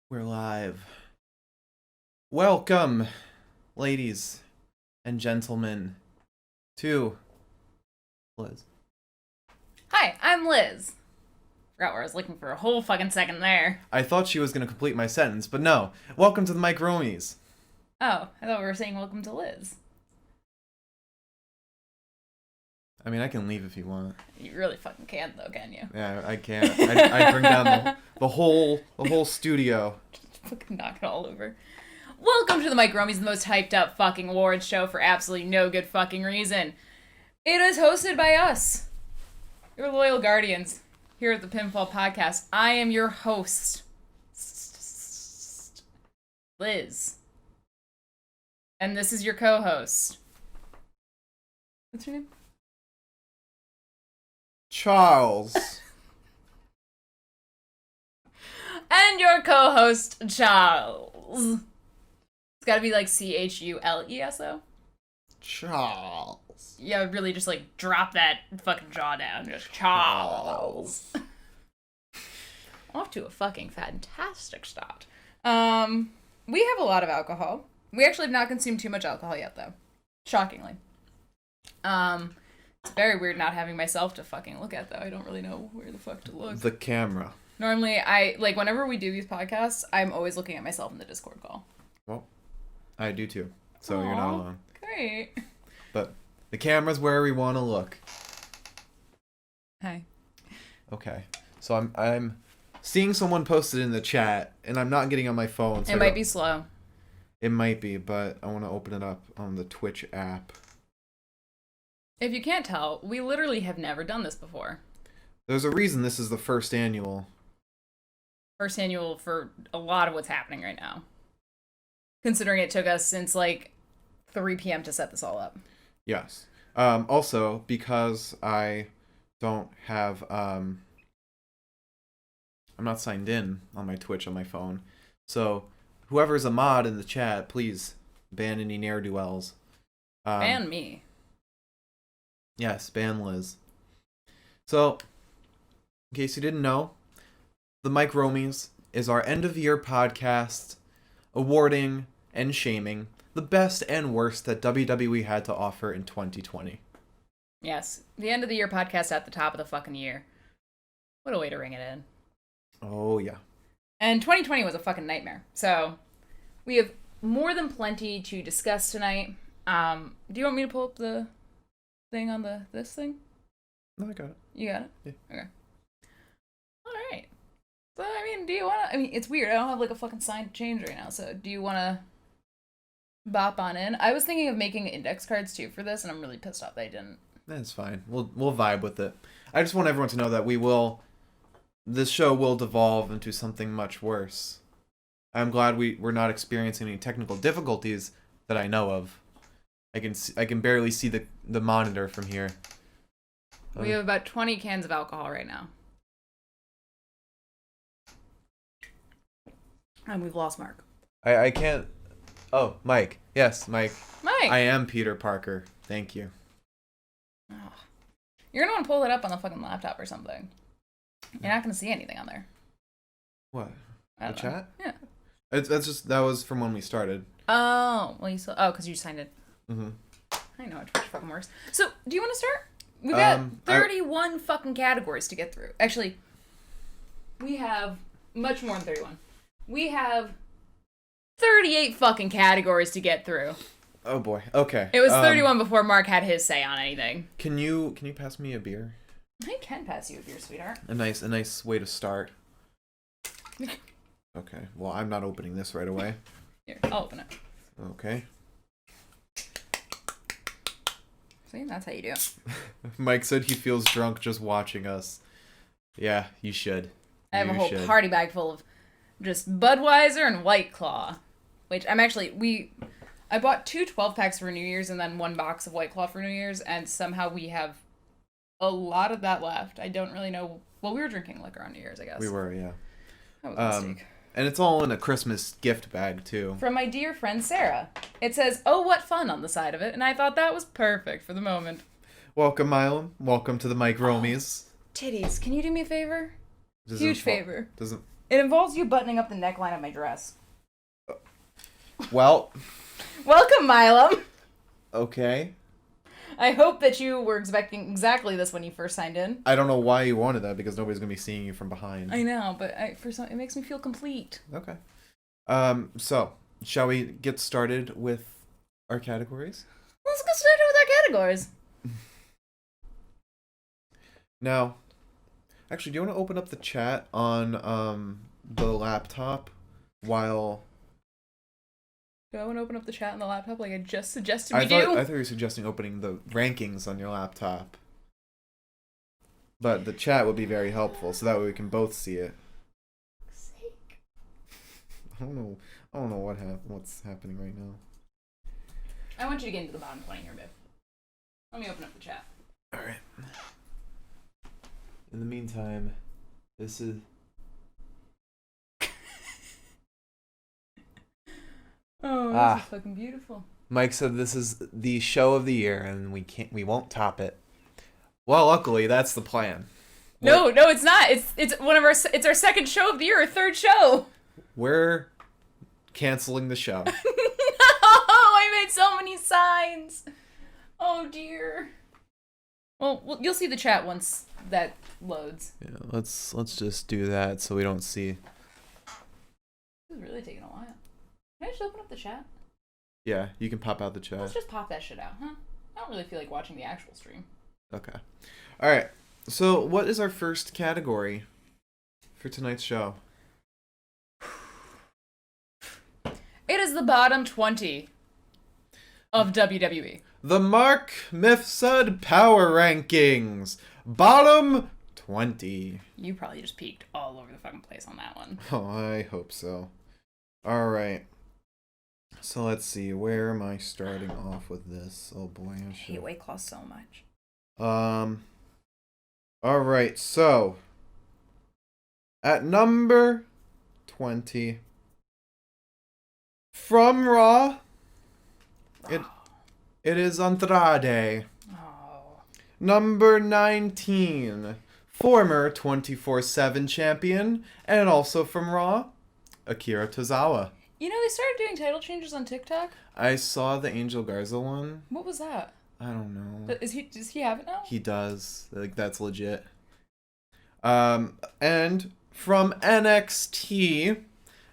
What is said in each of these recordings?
We're live. Welcome, ladies and gentlemen, to Liz. Hi, I'm Liz. Forgot where I was looking for a whole fucking second there. I thought she was going to complete my sentence, but no. Welcome to the Mike Romies. Oh, I thought we were saying welcome to Liz. I mean, I can leave if you want. You really fucking can't though, can you? Yeah, I can't. I bring down the whole studio. Just fucking knock it all over. Welcome to the Mike Romies, the most hyped up fucking awards show for absolutely no good fucking reason. It is hosted by us, your loyal guardians, here at the Pinfall Podcast. I am your host, Liz. And this is your co-host. What's your name? Charles. And your co-host, Charles. It's gotta be like Chules, though. Charles. Yeah, really just like drop that fucking jaw down. Just Charles. Off to a fucking fantastic start. We have a lot of alcohol. We actually have not consumed too much alcohol yet, though. Shockingly. It's very weird not having myself to fucking look at, though. I don't really know where the fuck to look. The camera. Normally, whenever we do these podcasts, I'm always looking at myself in the Discord call. Well, I do too. So Aww, you're not alone. Great. But the camera's where we want to look. Hi. Okay. So I'm seeing someone posted in the chat, and I'm not getting on my phone. So It might be slow. It might be, but I want to open it up on the Twitch app. If you can't tell, we literally have never done this before. There's a reason this is the first annual. First annual for a lot of what's happening right now. Considering it took us since like 3 p.m. to set this all up. Yes. Also, because I don't have, I'm not signed in on my Twitch on my phone. So, whoever's a mod in the chat, please ban any ne'er-do-wells. Ban me. Yes, ban Liz. So, in case you didn't know, the Mike Romies is our end-of-year podcast awarding and shaming the best and worst that WWE had to offer in 2020. Yes. The end of the year podcast at the top of the fucking year. What a way to ring it in. Oh, yeah. And 2020 was a fucking nightmare. So, we have more than plenty to discuss tonight. Do you want me to pull up the thing on this thing? No, I got it. You got it? Yeah. Okay. Alright. So, I mean, do you want to... I mean, it's weird. I don't have, like, a fucking sign to change right now. So, do you want to bop on in? I was thinking of making index cards, too, for this, and I'm really pissed off that I didn't. That's fine. We'll vibe with it. I just want everyone to know that this show will devolve into something much worse. I'm glad we're not experiencing any technical difficulties that I know of. I can barely see the monitor from here. We have about 20 cans of alcohol right now. And we've lost Mark. I can't... Oh, Mike. Yes, Mike. Mike! I am Peter Parker. Thank you. Oh. You're going to want to pull that up on the fucking laptop or something. You're not going to see anything on there. What? The chat? Yeah. That was from when we started. Oh, well, because you signed it. Mm-hmm. I know how Twitch fucking works. So, do you want to start? We've got 31 fucking categories to get through. Actually, we have much more than 31. We have 38 fucking categories to get through. Oh boy. Okay. It was 31 before Mark had his say on anything. Can you pass me a beer? I can pass you a beer, sweetheart. A nice way to start. Okay. Well, I'm not opening this right away. Here, I'll open it. Okay. See, that's how you do it. Mike said he feels drunk just watching us. Yeah, you should. I have a whole party bag full of just Budweiser and White Claw. Which I bought 2 12-packs for New Year's and then 1 box of White Claw for New Year's, and somehow we have a lot of that left. I don't really know. Well, we were drinking liquor on New Year's, I guess. We were, yeah. That was a mistake. And it's all in a Christmas gift bag, too. From my dear friend Sarah. It says, "Oh, what fun" on the side of it, and I thought that was perfect for the moment. Welcome, Mylon. Welcome to the Mike Romies. Titties, can you do me a favor? Huge favor. It involves you buttoning up the neckline of my dress. Well, Welcome, Milam. okay. I hope that you were expecting exactly this when you first signed in. I don't know why you wanted that, because nobody's gonna be seeing you from behind. I know, but it makes me feel complete. Okay. So, shall we get started with our categories? Let's get started with our categories. Now, actually, do you want to open up the chat on the laptop while... Do I want to open up the chat on the laptop like I just suggested I we do? thought you were suggesting opening the rankings on your laptop. But the chat would be very helpful, so that way we can both see it. I don't know what's happening right now. I want you to get into the bottom 20 here, babe. Let me open up the chat. Alright. In the meantime, this is... Oh, this is fucking beautiful. Mike said this is the show of the year, and we won't top it. Well, luckily, that's the plan. No, it's not. It's one of it's our second show of the year, our third show. We're canceling the show. No, I made so many signs. Oh dear. Well, you'll see the chat once that loads. Yeah, let's just do that so we don't see. This is really taking a while. Can I just open up the chat? Yeah, you can pop out the chat. Let's just pop that shit out, huh? I don't really feel like watching the actual stream. Okay. All right. So, what is our first category for tonight's show? It is the bottom 20 of WWE. The Mark Mifsud Power Rankings. Bottom 20. You probably just peeked all over the fucking place on that one. Oh, I hope so. All right. So let's see. Where am I starting off with this? Oh boy, I hate Weight Claw so much. All right. So at number 20 from Raw, it is Andrade. Oh. Number 19, former 24/7 champion, and also from Raw, Akira Tozawa. You know, they started doing title changes on TikTok. I saw the Angel Garza one. What was that? I don't know. Does he have it now? He does. Like, that's legit. And from NXT,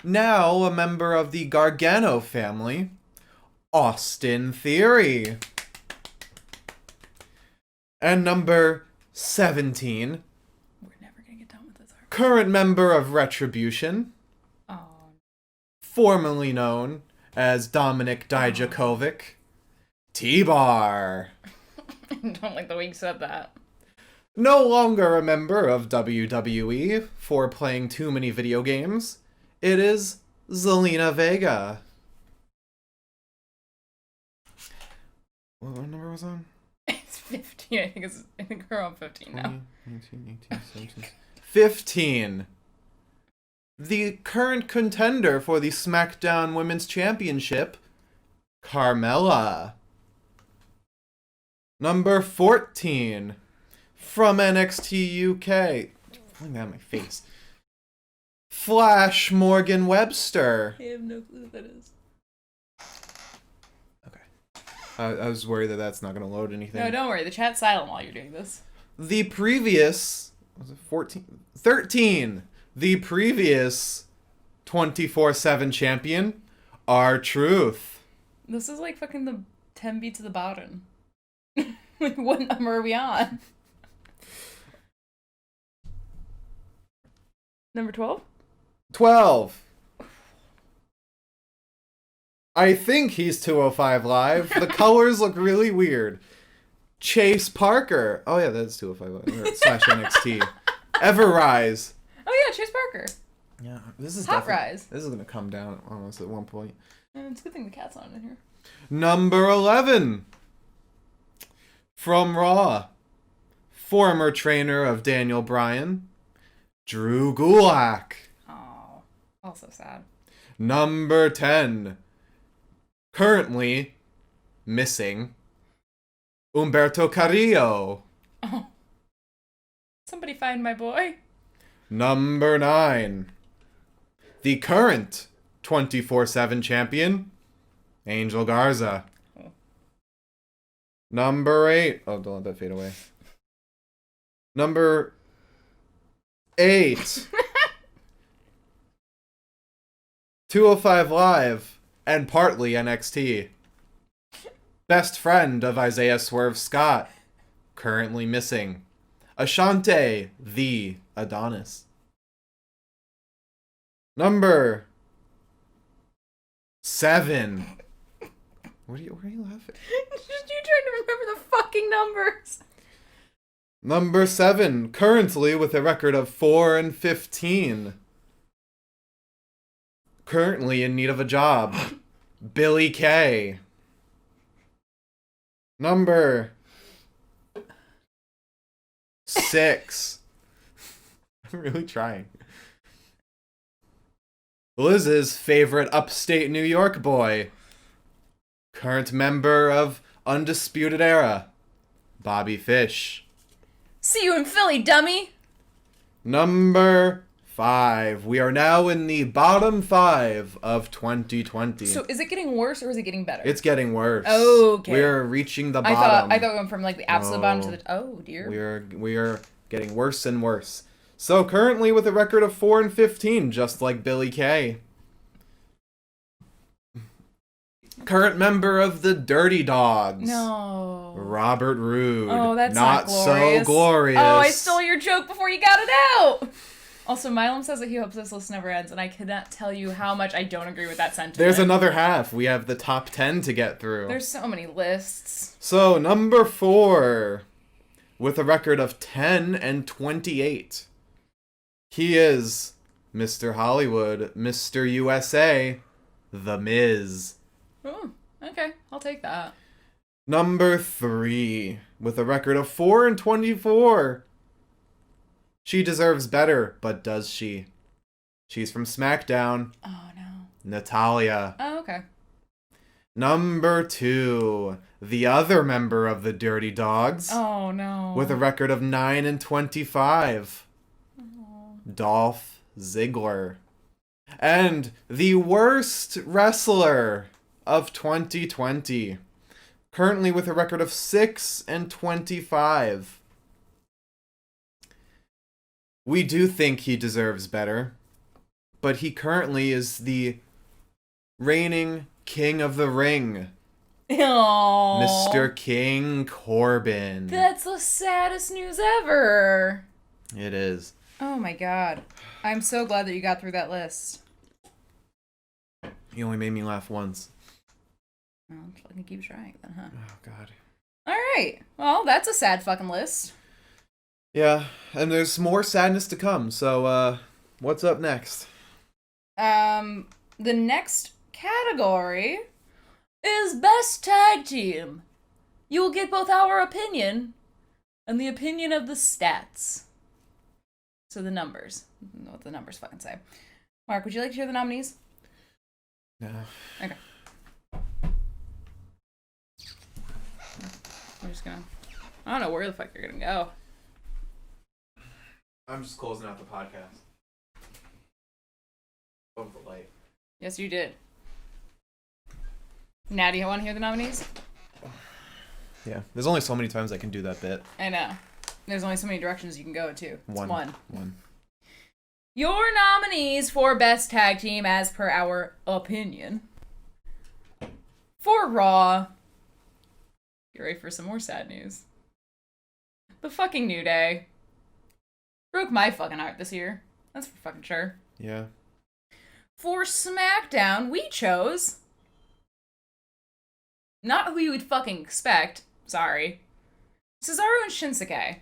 now a member of the Gargano family, Austin Theory. And number 17, We're never gonna get done with this. current member of Retribution, Oh. formerly known as Dominic Dijakovic, T-Bar. I don't like the way you said that. No longer a member of WWE for playing too many video games, it is Zelina Vega. What number was on? It's 15. I think we're on 15 now. 19, 18, 17. 15. The current contender for the SmackDown Women's Championship, Carmella. Number 14. From NXT UK. Pulling that on my face. Flash Morgan Webster. I have no clue what that is. Okay. I was worried that that's not going to load anything. No, don't worry. The chat's silent while you're doing this. The previous... Was it 14? 13. The previous 24/7 champion, R-Truth. This is like fucking the 10 beats of the bottom. Like, what number are we on? Number 12? 12. I think he's 205 Live. The colors look really weird. Chase Parker. Oh yeah, that's 205 Live. Slash NXT. Everrise. Oh yeah, Chase Parker. Yeah, this is Hot Rise. This is gonna come down almost at one point. And it's a good thing the cat's not in here. Number 11. From Raw. Former trainer of Daniel Bryan, Drew Gulak. Oh, also sad. Number 10. Currently missing, Humberto Carrillo. Oh. Somebody find my boy. Number 9. the current 24/7 champion, Angel Garza. Number 8. Oh, don't let that fade away. Number 8. 205 Live and partly NXT. Best friend of Isaiah Swerve Scott. Currently missing. Ashante, the Adonis. Number 7. Where are you laughing? Just you trying to remember the fucking numbers. Number 7, currently with a record of 4-15. Currently in need of a job. Billy Kay. Number 6. I'm really trying. Liz's favorite upstate New York boy. Current member of Undisputed Era. Bobby Fish. See you in Philly, dummy. Number 5. We are now in the bottom 5 of 2020. So is it getting worse or is it getting better? It's getting worse. Okay. We're reaching the bottom. I thought we went from like the absolute bottom to the... Oh, dear. We are getting worse and worse. So currently with a record of 4-15, just like Billy Kay. Current member of the Dirty Dogs. No. Robert Roode. Oh, that's not glorious. So glorious. Oh, I stole your joke before you got it out. Also, Milam says that he hopes this list never ends, and I cannot tell you how much I don't agree with that sentiment. There's another half. We have the top 10 to get through. There's so many lists. So, number 4, with a record of 10-28. He is Mr. Hollywood, Mr. USA, The Miz. Oh, okay. I'll take that. Number 3, with a record of 4-24. She deserves better, but does she? She's from SmackDown. Oh, no. Natalya. Oh, okay. Number 2, the other member of the Dirty Dogs. Oh, no. With a record of 9-25. Dolph Ziggler. And the worst wrestler of 2020. Currently with a record of 6-25. We do think he deserves better, but he currently is the reigning King of the Ring. Aww. Mr. King Corbin. That's the saddest news ever. It is. Oh my god. I'm so glad that you got through that list. You only made me laugh once. Well, I'm just gonna keep trying then, huh? Oh, God. Alright. Well, that's a sad fucking list. Yeah, and there's more sadness to come, so, what's up next? The next category is Best Tag Team. You will get both our opinion and the opinion of the stats. So the numbers. I don't know what the numbers fucking say. Mark, would you like to hear the nominees? No. Okay. I'm just gonna... I don't know where the fuck you're gonna go. I'm just closing out the podcast. Over the light. Yes, you did. Now, do you want to hear the nominees? Yeah, there's only so many times I can do that bit. I know. There's only so many directions you can go, too. It's one. Your nominees for Best Tag Team, as per our opinion. For Raw. You ready for some more sad news? The fucking New Day. Broke my fucking heart this year. That's for fucking sure. Yeah. For SmackDown, we chose... not who you would fucking expect. Sorry. Cesaro and Shinsuke.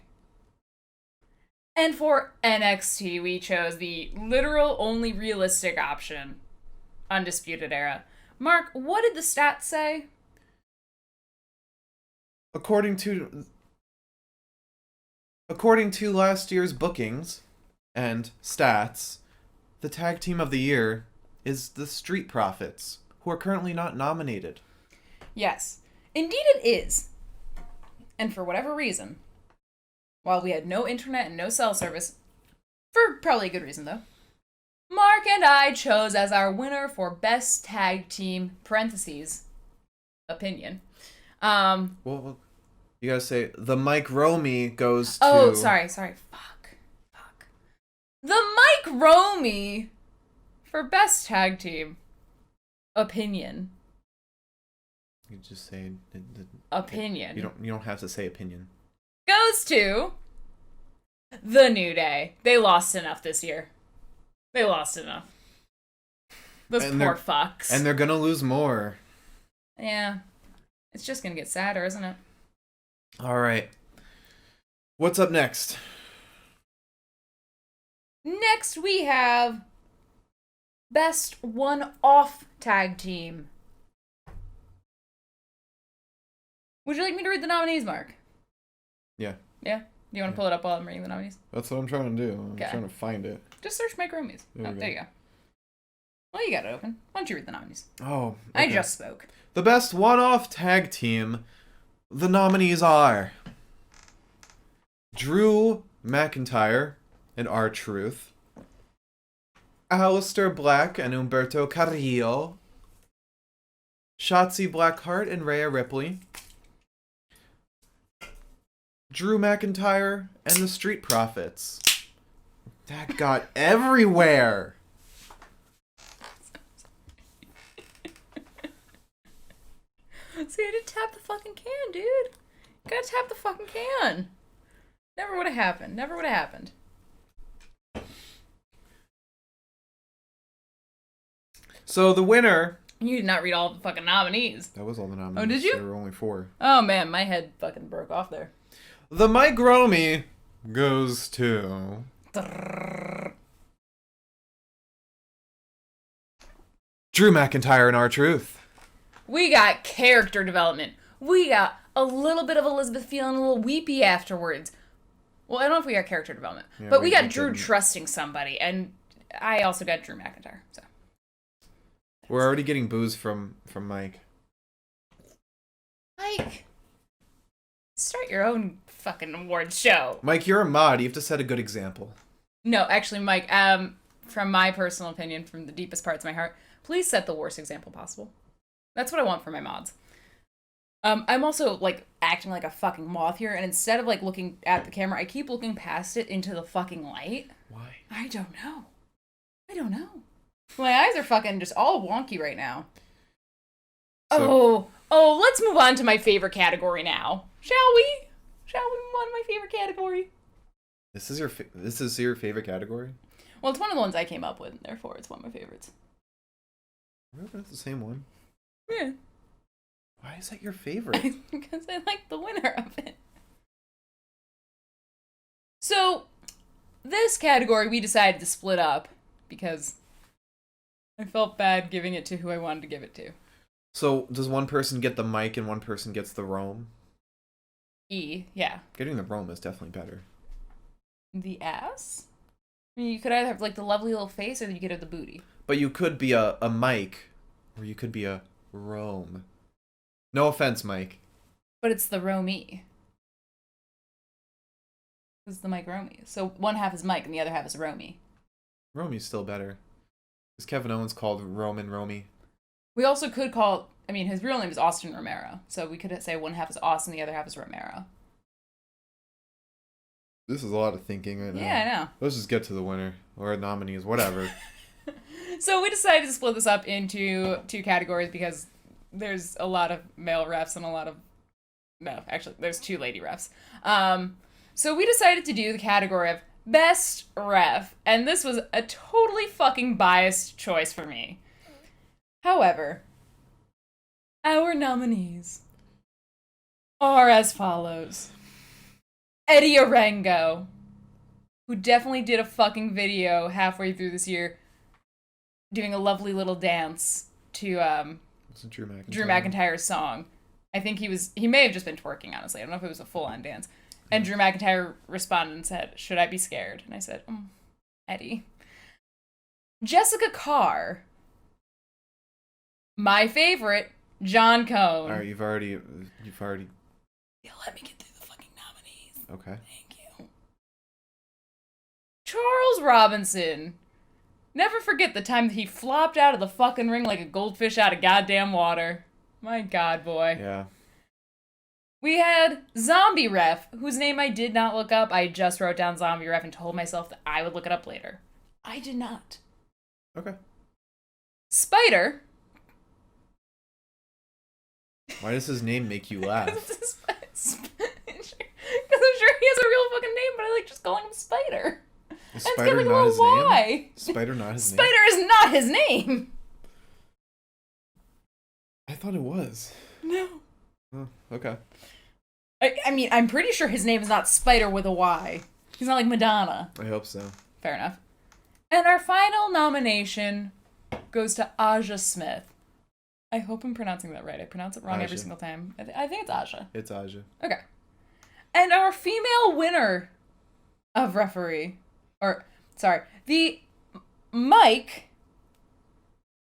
And for NXT, we chose the literal only realistic option. Undisputed Era. Mark, what did the stats say? According to last year's bookings and stats, the tag team of the year is the Street Profits, who are currently not nominated. Yes. Indeed it is. And for whatever reason, while we had no internet and no cell service, for probably a good reason though, Mark and And I chose as our winner for best tag team, parentheses, opinion. Well, you gotta say, the Mike Romy goes to... Oh, sorry. Fuck. The Mike Romy for best tag team, opinion. You just say... Opinion. You don't have to say opinion. Goes to the New Day. They lost enough this year. They lost enough. Those poor fucks. And they're gonna lose more. Yeah. It's just gonna get sadder, isn't it? Alright. What's up next? Next we have best one-off tag team. Would you like me to read the nominees, Mark? Yeah. Yeah? Do you want to pull it up while I'm reading the nominees? That's what I'm trying to do. I'm Okay. trying to find it. Just search Mike Romies. There you go. Well, you got it open. Why don't you read the nominees? Oh. Okay. I Okay. just spoke. The best one-off tag team. The nominees are Drew McIntyre and R-Truth, Aleister Black and Humberto Carrillo, Shotzi Blackheart and Rhea Ripley, Drew McIntyre and the Street Profits. That got everywhere. See, I didn't tap the fucking can, dude. You gotta tap the fucking can. Never would have happened. So the winner... You did not read all the fucking nominees. That was all the nominees. Oh, did you? There were only 4. Oh, man, my head fucking broke off there. The Mike Romy goes to... Drew McIntyre and R-Truth. We got character development. We got a little bit of Elizabeth feeling a little weepy afterwards. Well, I don't know if we got character development, Yeah, but we got we Drew didn't. trusting somebody, and I also got Drew McIntyre. So We're already getting booze from Mike. Mike, start your own fucking awards show. Mike, you're a mod. You have to set a good example. No, actually, Mike, from my personal opinion, from the deepest parts of my heart, please set the worst example possible. That's what I want for my mods. I'm also, like, acting like a fucking moth here, and instead of, like, looking at the camera, I keep looking past it into the fucking light. Why? I don't know. My eyes are fucking just all wonky right now. So, Let's move on to my favorite category now. Shall we? Shall we move on to my favorite category? This is your favorite category? Well, it's one of the ones I came up with, and therefore it's one of my favorites. That's the same one. Yeah. Why is that your favorite? Because I like the winner of it. So, this category we decided to split up because I felt bad giving it to who I wanted to give it to. So, does one person get the mic and one person gets the roam? Yeah. Getting the roam is definitely better. The ass? I mean, you could either have, like, the lovely little face or you could have the booty. But you could be a mic, or you could be a roam. No offense, Mike. But it's the Romy. It's the Mike Romy. So one half is Mike and the other half is Romy. Romy's still better. Because Kevin Owens called Roman Romy. We also could call, I mean, his real name is Austin Romero. So we could say one half is Austin, the other half is Romero. This is a lot of thinking right now. Yeah, I know. Let's just get to the winner. Or nominees, whatever. So we decided to split this up into 2 categories because there's a lot of male refs and a lot of... No, actually, there's 2 lady refs. So we decided to do the category of best ref, and this was a totally fucking biased choice for me. However, our nominees are as follows. Eddie Orengo, who definitely did a fucking video halfway through this year doing a lovely little dance to Drew McIntyre's song. I think he may have just been twerking, honestly. I don't know if it was a full-on dance. And Drew McIntyre responded and said, "Should I be scared?" And I said, Eddie. Jessica Carr. My favorite, John Cone. Alright, you've already... Yeah, let me get through the fucking nominees. Okay. Thank you. Charles Robinson. Never forget the time that he flopped out of the fucking ring like a goldfish out of goddamn water. My god, boy. Yeah. We had Zombie Ref, whose name I did not look up. I just wrote down Zombie Ref and told myself that I would look it up later. I did not. Okay. Spider. Why does his name make you laugh? Because I'm sure he has a real fucking name, but I like just calling him Spider. Is Spider not his name? Spider not his name? Spider is not his name. I thought it was. No. Oh, okay. I mean, I'm pretty sure his name is not Spider with a Y. He's not like Madonna. I hope so. Fair enough. And our final nomination goes to Aja Smith. I hope I'm pronouncing that right. I pronounce it wrong every single time. I think it's Aja. It's Aja. Okay. And our female winner of referee, the mic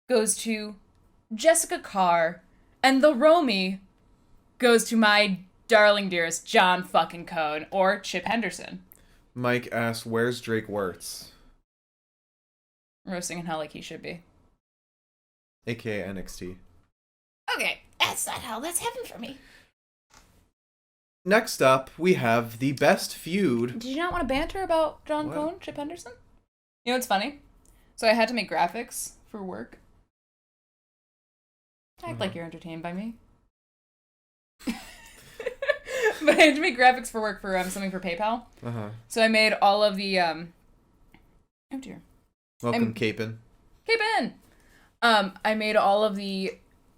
goes to Jessica Carr, and the Romy goes to my darling dearest John fucking Cone, or Chip Henderson. Mike asks, where's Drake Wirtz? Roasting in hell like he should be. AKA NXT. Okay, that's not hell, that's heaven for me. Next up, we have the best feud. Did you not want to banter about John Cone, Chip Henderson? You know what's funny? So I had to make graphics for work. Act like you're entertained by me. But I had to make graphics for work for something for PayPal. Uh-huh. So I made all of the oh dear. Welcome, Capin. Capin! I made all of the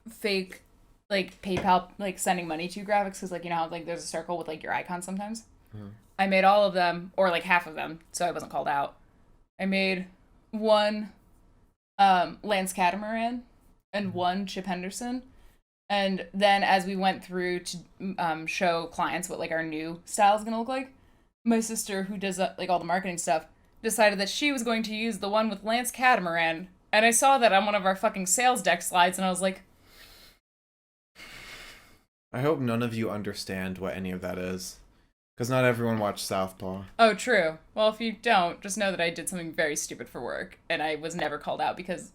fake like PayPal like sending money to graphics because like you know how like there's a circle with like your icon sometimes. I made all of them, or like half of them, so I wasn't called out. I made one Lance Catamaran and one Chip Henderson. And then as we went through to show clients what like our new style is going to look like, my sister, who does like all the marketing stuff, decided that she was going to use the one with Lance Catamaran. And I saw that on one of our fucking sales deck slides, and I was like... I hope none of you understand what any of that is. Because not everyone watched Southpaw. Oh, true. Well, if you don't, just know that I did something very stupid for work, and I was never called out because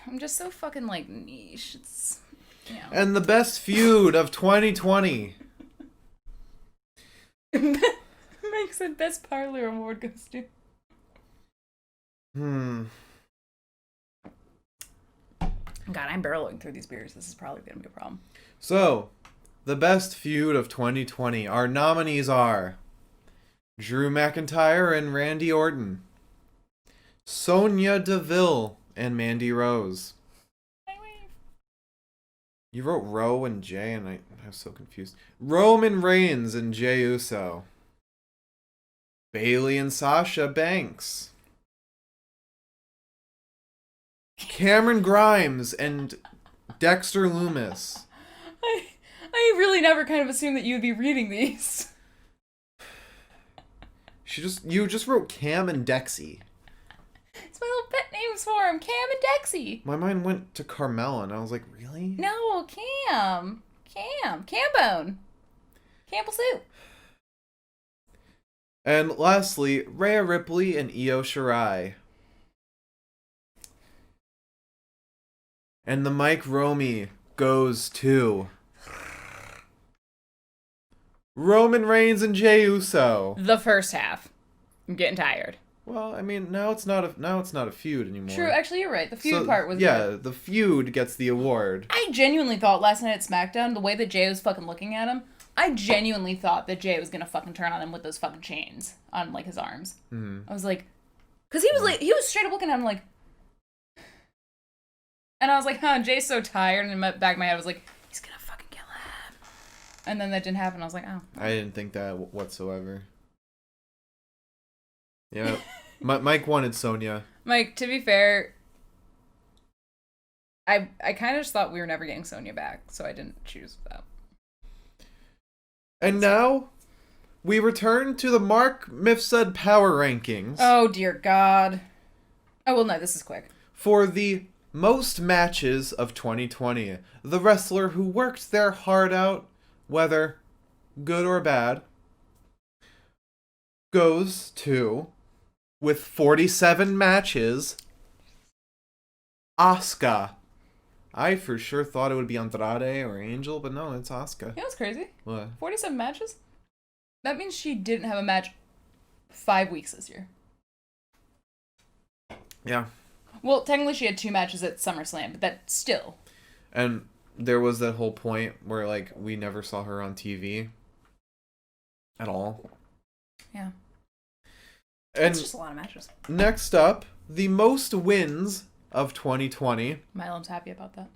I'm just so fucking, like, niche. It's, you know. And the best feud of 2020. Mike said best parlor award goes to... God, I'm barreling through these beers. This is probably going to be a problem. So, the best feud of 2020. Our nominees are Drew McIntyre and Randy Orton, Sonya Deville and Mandy Rose. You wrote Roe and Jay, and I was so confused. Roman Reigns and Jey Uso, Bayley and Sasha Banks, Cameron Grimes and Dexter Lumis. I really never kind of assumed that you would be reading these. You just wrote Cam and Dexy. It's my little pet names for him, Cam and Dexy. My mind went to Carmella, and I was like, really? No, Cam. Cambone. Campbell Soup. And lastly, Rhea Ripley and Io Shirai. And the Mike Romy goes to Roman Reigns and Jey Uso. The first half. I'm getting tired. Well, I mean, now it's not a feud anymore. True, actually you're right. The feud part was good. The feud gets the award. I genuinely thought last night at SmackDown, the way that Jey was fucking looking at him, I genuinely thought that Jey was gonna fucking turn on him with those fucking chains on like his arms. I was like, because he was like, he was straight up looking at him like, and I was like, huh, Jay's so tired, and in the back of my head I was like, he's gonna fucking kill him. And then that didn't happen. I was like, oh. I didn't think that whatsoever. Yeah. Mike wanted Sonya. Mike, to be fair, I kind of just thought we were never getting Sonya back, so I didn't choose that. And now, we return to the Mark Mifsud Power Rankings. Oh, dear God. Oh, well, no, this is quick. For the most matches of 2020, the wrestler who worked their heart out, whether good or bad, goes to with 47 matches, Asuka. I for sure thought it would be Andrade or Angel, but no, it's Asuka. You know what's crazy? What? 47 matches? That means she didn't have a match 5 weeks this year. Yeah. Well, technically she had 2 matches at SummerSlam, but that still. And there was that whole point where, like, we never saw her on TV at all. Yeah. And it's just a lot of matches. Next up, the most wins of 2020. Milam's happy about that.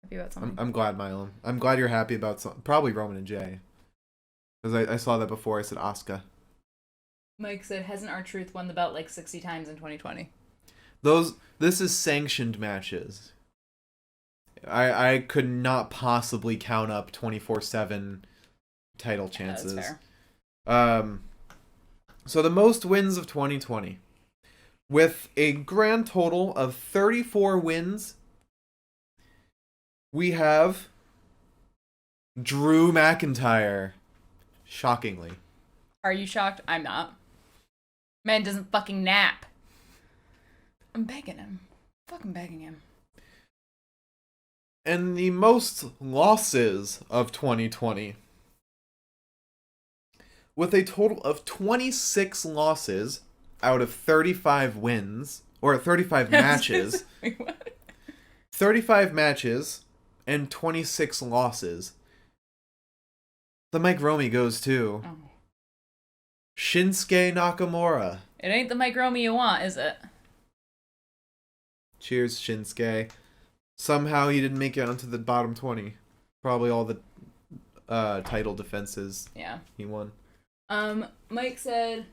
Happy about something. I'm glad, Milam. I'm glad you're happy about something. Probably Roman and Jay. Because I saw that before. I said Asuka. Mike said, hasn't R-Truth won the belt like 60 times in 2020? This is sanctioned matches. I could not possibly count up 24/7 title chances. Yeah, that's fair. So the most wins of 2020. With a grand total of 34 wins, we have Drew McIntyre. Shockingly. Are you shocked? I'm not. Man doesn't fucking nap. I'm begging him. Fucking begging him. And the most losses of 2020. With a total of 26 losses out of 35 wins, or 35 matches. Wait, what? 35 matches and 26 losses. The Mike Romy goes to Shinsuke Nakamura. It ain't the Mike Romy you want, is it? Cheers, Shinsuke. Somehow he didn't make it onto the bottom 20. Probably all the title defenses he won. Mike said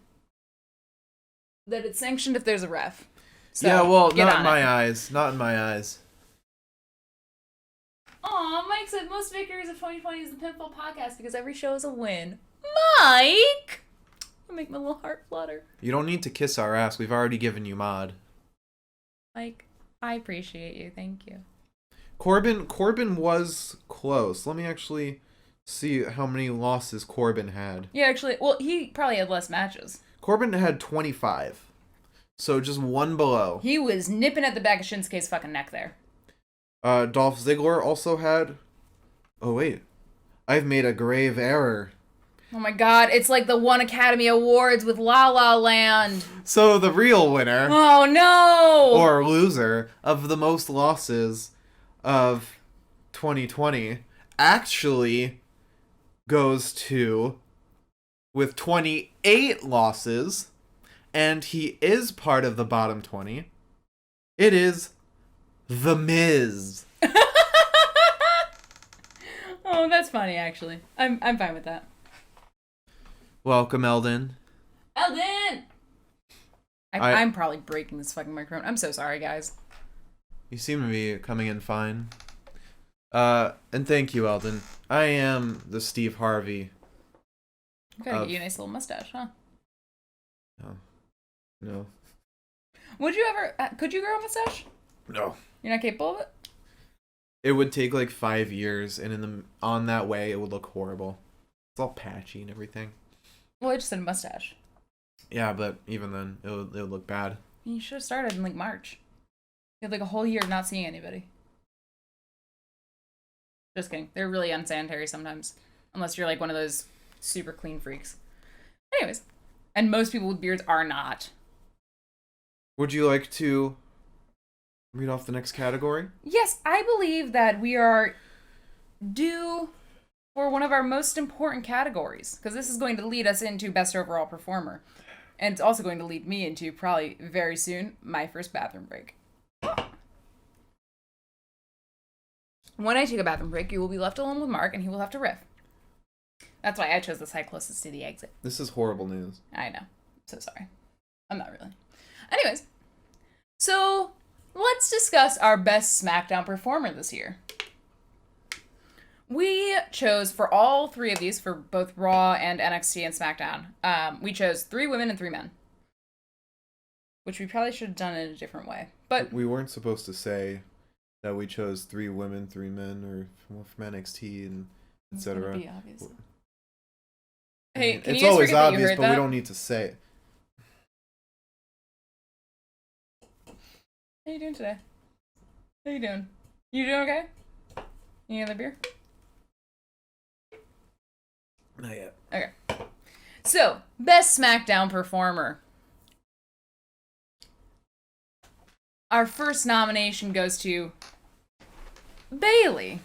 that it's sanctioned if there's a ref. So yeah, well, not in it. my eyes. Not in my eyes. Aw, Mike said most victories of 2020 is the Pinfall Podcast because every show is a win. Mike! You make my little heart flutter. You don't need to kiss our ass. We've already given you mod. Mike, I appreciate you. Thank you. Corbin was close. Let me actually see how many losses Corbin had. Yeah, actually, well, he probably had less matches. Corbin had 25. So just one below. He was nipping at the back of Shinsuke's fucking neck there. Dolph Ziggler also had... Oh, wait. I've made a grave error. Oh my god, it's like the One Academy Awards with La La Land. So the real winner... Oh no! Or loser of the most losses of 2020 actually goes to... with 28 losses, and he is part of the bottom 20. It is The Miz. Oh, that's funny, actually. I'm fine with that. Welcome, Eldon. Eldon! I'm probably breaking this fucking microphone. I'm so sorry, guys. You seem to be coming in fine. And thank you, Eldon. I am the Steve Harvey. Gotta get you a nice little mustache, huh? No. Would you ever... could you grow a mustache? No. You're not capable of it? It would take like 5 years, and on that way, it would look horrible. It's all patchy and everything. Well, I just said a mustache. Yeah, but even then, it would look bad. You should have started in like March. You had like a whole year of not seeing anybody. Just kidding. They're really unsanitary sometimes. Unless you're like one of those super clean freaks. Anyways. And most people with beards are not. Would you like to read off the next category? Yes, I believe that we are due for one of our most important categories. Because this is going to lead us into Best Overall Performer. And it's also going to lead me into, probably very soon, my first bathroom break. When I take a bathroom break, you will be left alone with Mark, and he will have to riff. That's why I chose the side closest to the exit. This is horrible news. I know. I'm so sorry. I'm not really. Anyways, so let's discuss our best SmackDown performer this year. We chose, for all 3 of these, for both Raw and NXT and SmackDown, we chose 3 women and 3 men. Which we probably should have done in a different way. But we weren't supposed to say that we chose 3 women, 3 men, or from NXT and etc. Be obvious. Hey, can it's you guys always forget that you obvious, heard but that? we don't need to say it. How you doing today? How you doing? You doing okay? You need another beer? Not yet. Okay. So, best SmackDown performer. Our first nomination goes to Bailey.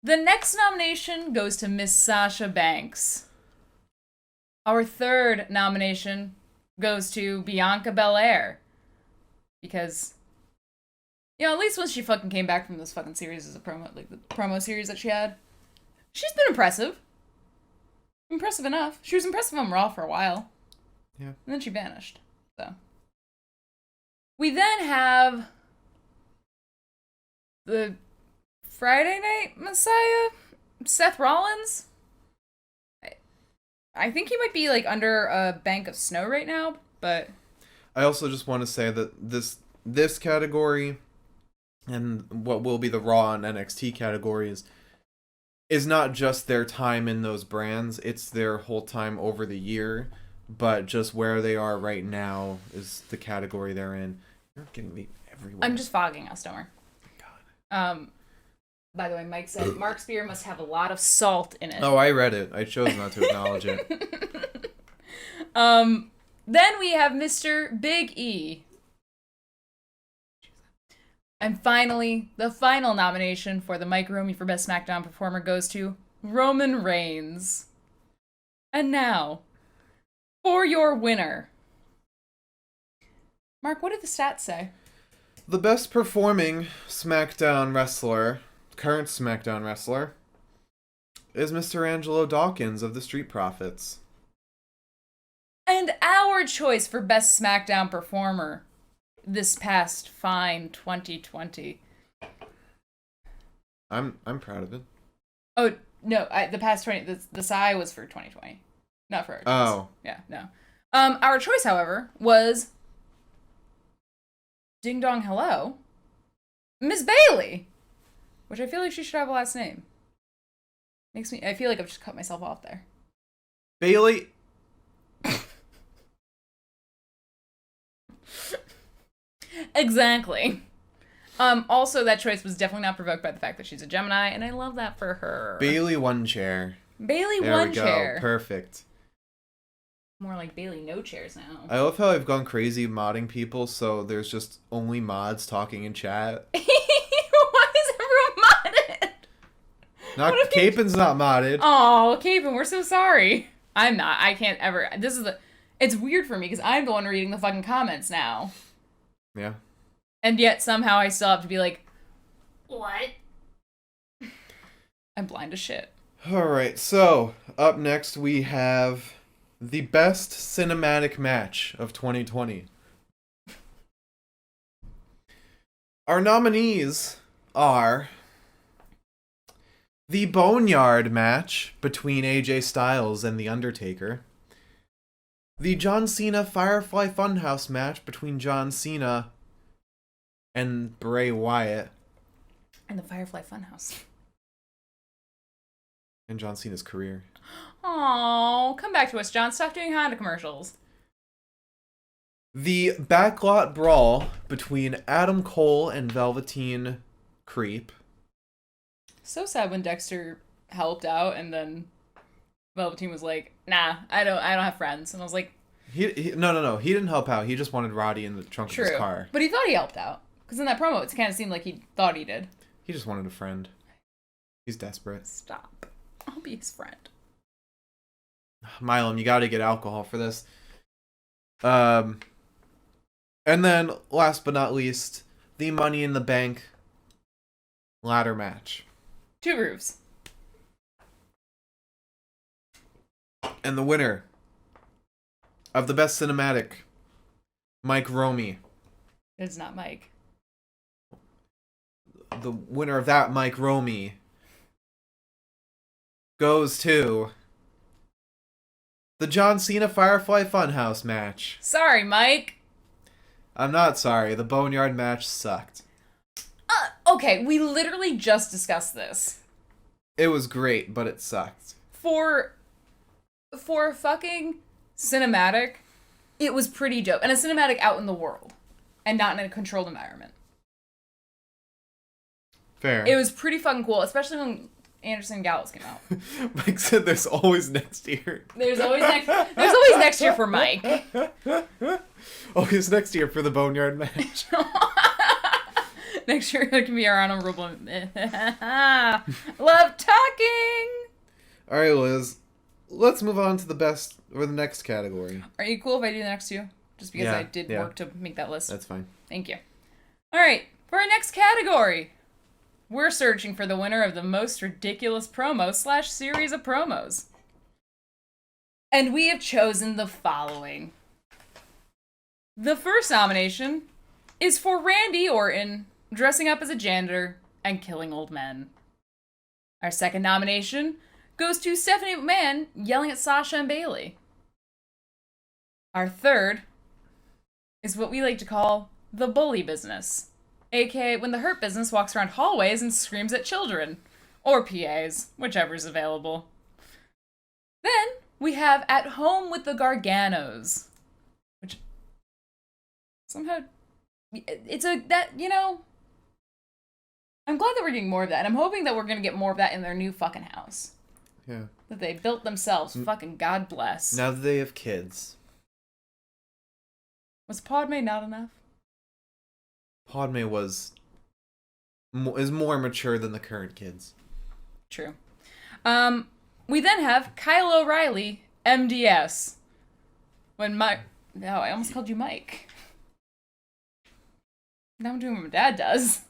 The next nomination goes to Miss Sasha Banks. Our third nomination goes to Bianca Belair. Because, you know, at least once she fucking came back from this fucking series as a promo, like the promo series that she had, she's been impressive. Impressive enough. She was impressive on Raw for a while. Yeah. And then she vanished. So. We then have the Friday Night Messiah, Seth Rollins. I think he might be like under a bank of snow right now, but I also just want to say that this category and what will be the Raw and NXT categories is not just their time in those brands, it's their whole time over the year, but just where they are right now is the category they're in. You're getting me everywhere. I'm just fogging us, don't worry. God. By the way, Mike said Mark's beer must have a lot of salt in it. Oh, I read it. I chose not to acknowledge it. Then we have Mr. Big E. And finally, the final nomination for the Mike Romy for Best SmackDown Performer goes to Roman Reigns. And now, for your winner. Mark, what did the stats say? The best performing SmackDown wrestler, current SmackDown wrestler, is Mr. Angelo Dawkins of the Street Profits. And our choice for Best SmackDown Performer this past fine 2020. I'm proud of it. Oh, no, the past 20, the Psy was for 2020. Not for our choice. Oh. Yeah, no. Our choice, however, was Ding Dong Hello, Miss Bailey, which I feel like she should have a last name. I feel like I've just cut myself off there. Bailey. Exactly. Also, that choice was definitely not provoked by the fact that she's a Gemini, and I love that for her. Bailey one chair. Bailey There one we go. chair. Perfect. More like Bailey no chairs now. I love how I've gone crazy modding people, so there's just only mods talking in chat. Why is everyone modded? Not Capen's not modded. Oh, Capen, we're so sorry. I'm not. I can't ever. It's weird for me because I'm the one reading the fucking comments now. Yeah. And yet somehow I still have to be like, what? I'm blind as shit. Alright, so up next we have the best cinematic match of 2020. Our nominees are the Boneyard match between AJ Styles and The Undertaker, the John Cena Firefly Funhouse match between John Cena and Bray Wyatt, And the Firefly Funhouse. and John Cena's career. Oh, come back to us, John. Stop doing Honda commercials. The Backlot Brawl between Adam Cole and Velveteen Creep. So sad when Dexter helped out and then Velveteen was like, nah, I don't have friends. And I was like, No. He didn't help out. He just wanted Roddy in the trunk of his car. But he thought he helped out. Because in that promo, it kind of seemed like he thought he did. He just wanted a friend. He's desperate. Stop. I'll be his friend. Milam, you gotta get alcohol for this. And then, last but not least, the Money in the Bank ladder match. 2 grooves. And the winner of the best cinematic, Mike Romy. It's not Mike. The winner of that, Mike Romy, goes to the John Cena Firefly Funhouse match. Sorry, Mike. I'm not sorry. The Boneyard match sucked. Okay, we literally just discussed this. It was great, but it sucked. For fucking cinematic, it was pretty dope. And a cinematic out in the world. and not in a controlled environment. Fair. It was pretty fucking cool, especially when Anderson Gallows came out. Mike said there's always next year. There's always next year for Mike. Always next year for the Boneyard match. Next year it can be our honorable. Love talking. All right, Liz. Let's move on to the next category. Are you cool if I do the next two? Just because Yeah, I did work to make that list. That's fine. Thank you. All right, for our next category, we're searching for the winner of the most ridiculous promo / series of promos. And we have chosen the following. The first nomination is for Randy Orton dressing up as a janitor and killing old men. Our second nomination goes to Stephanie McMahon yelling at Sasha and Bayley. Our third is what we like to call the bully business, aka when the Hurt Business walks around hallways and screams at children, or PAs, whichever's available. Then we have At Home with the Garganos, which somehow I'm glad that we're getting more of that, and I'm hoping that we're gonna get more of that in their new fucking house. Yeah. That they built themselves. Fucking God bless. Now that they have kids. Was Padme not enough? Padme is more mature than the current kids. True. We then have Kyle O'Reilly, MDS. When Mike... No, I almost called you Mike. Now I'm doing what my dad does.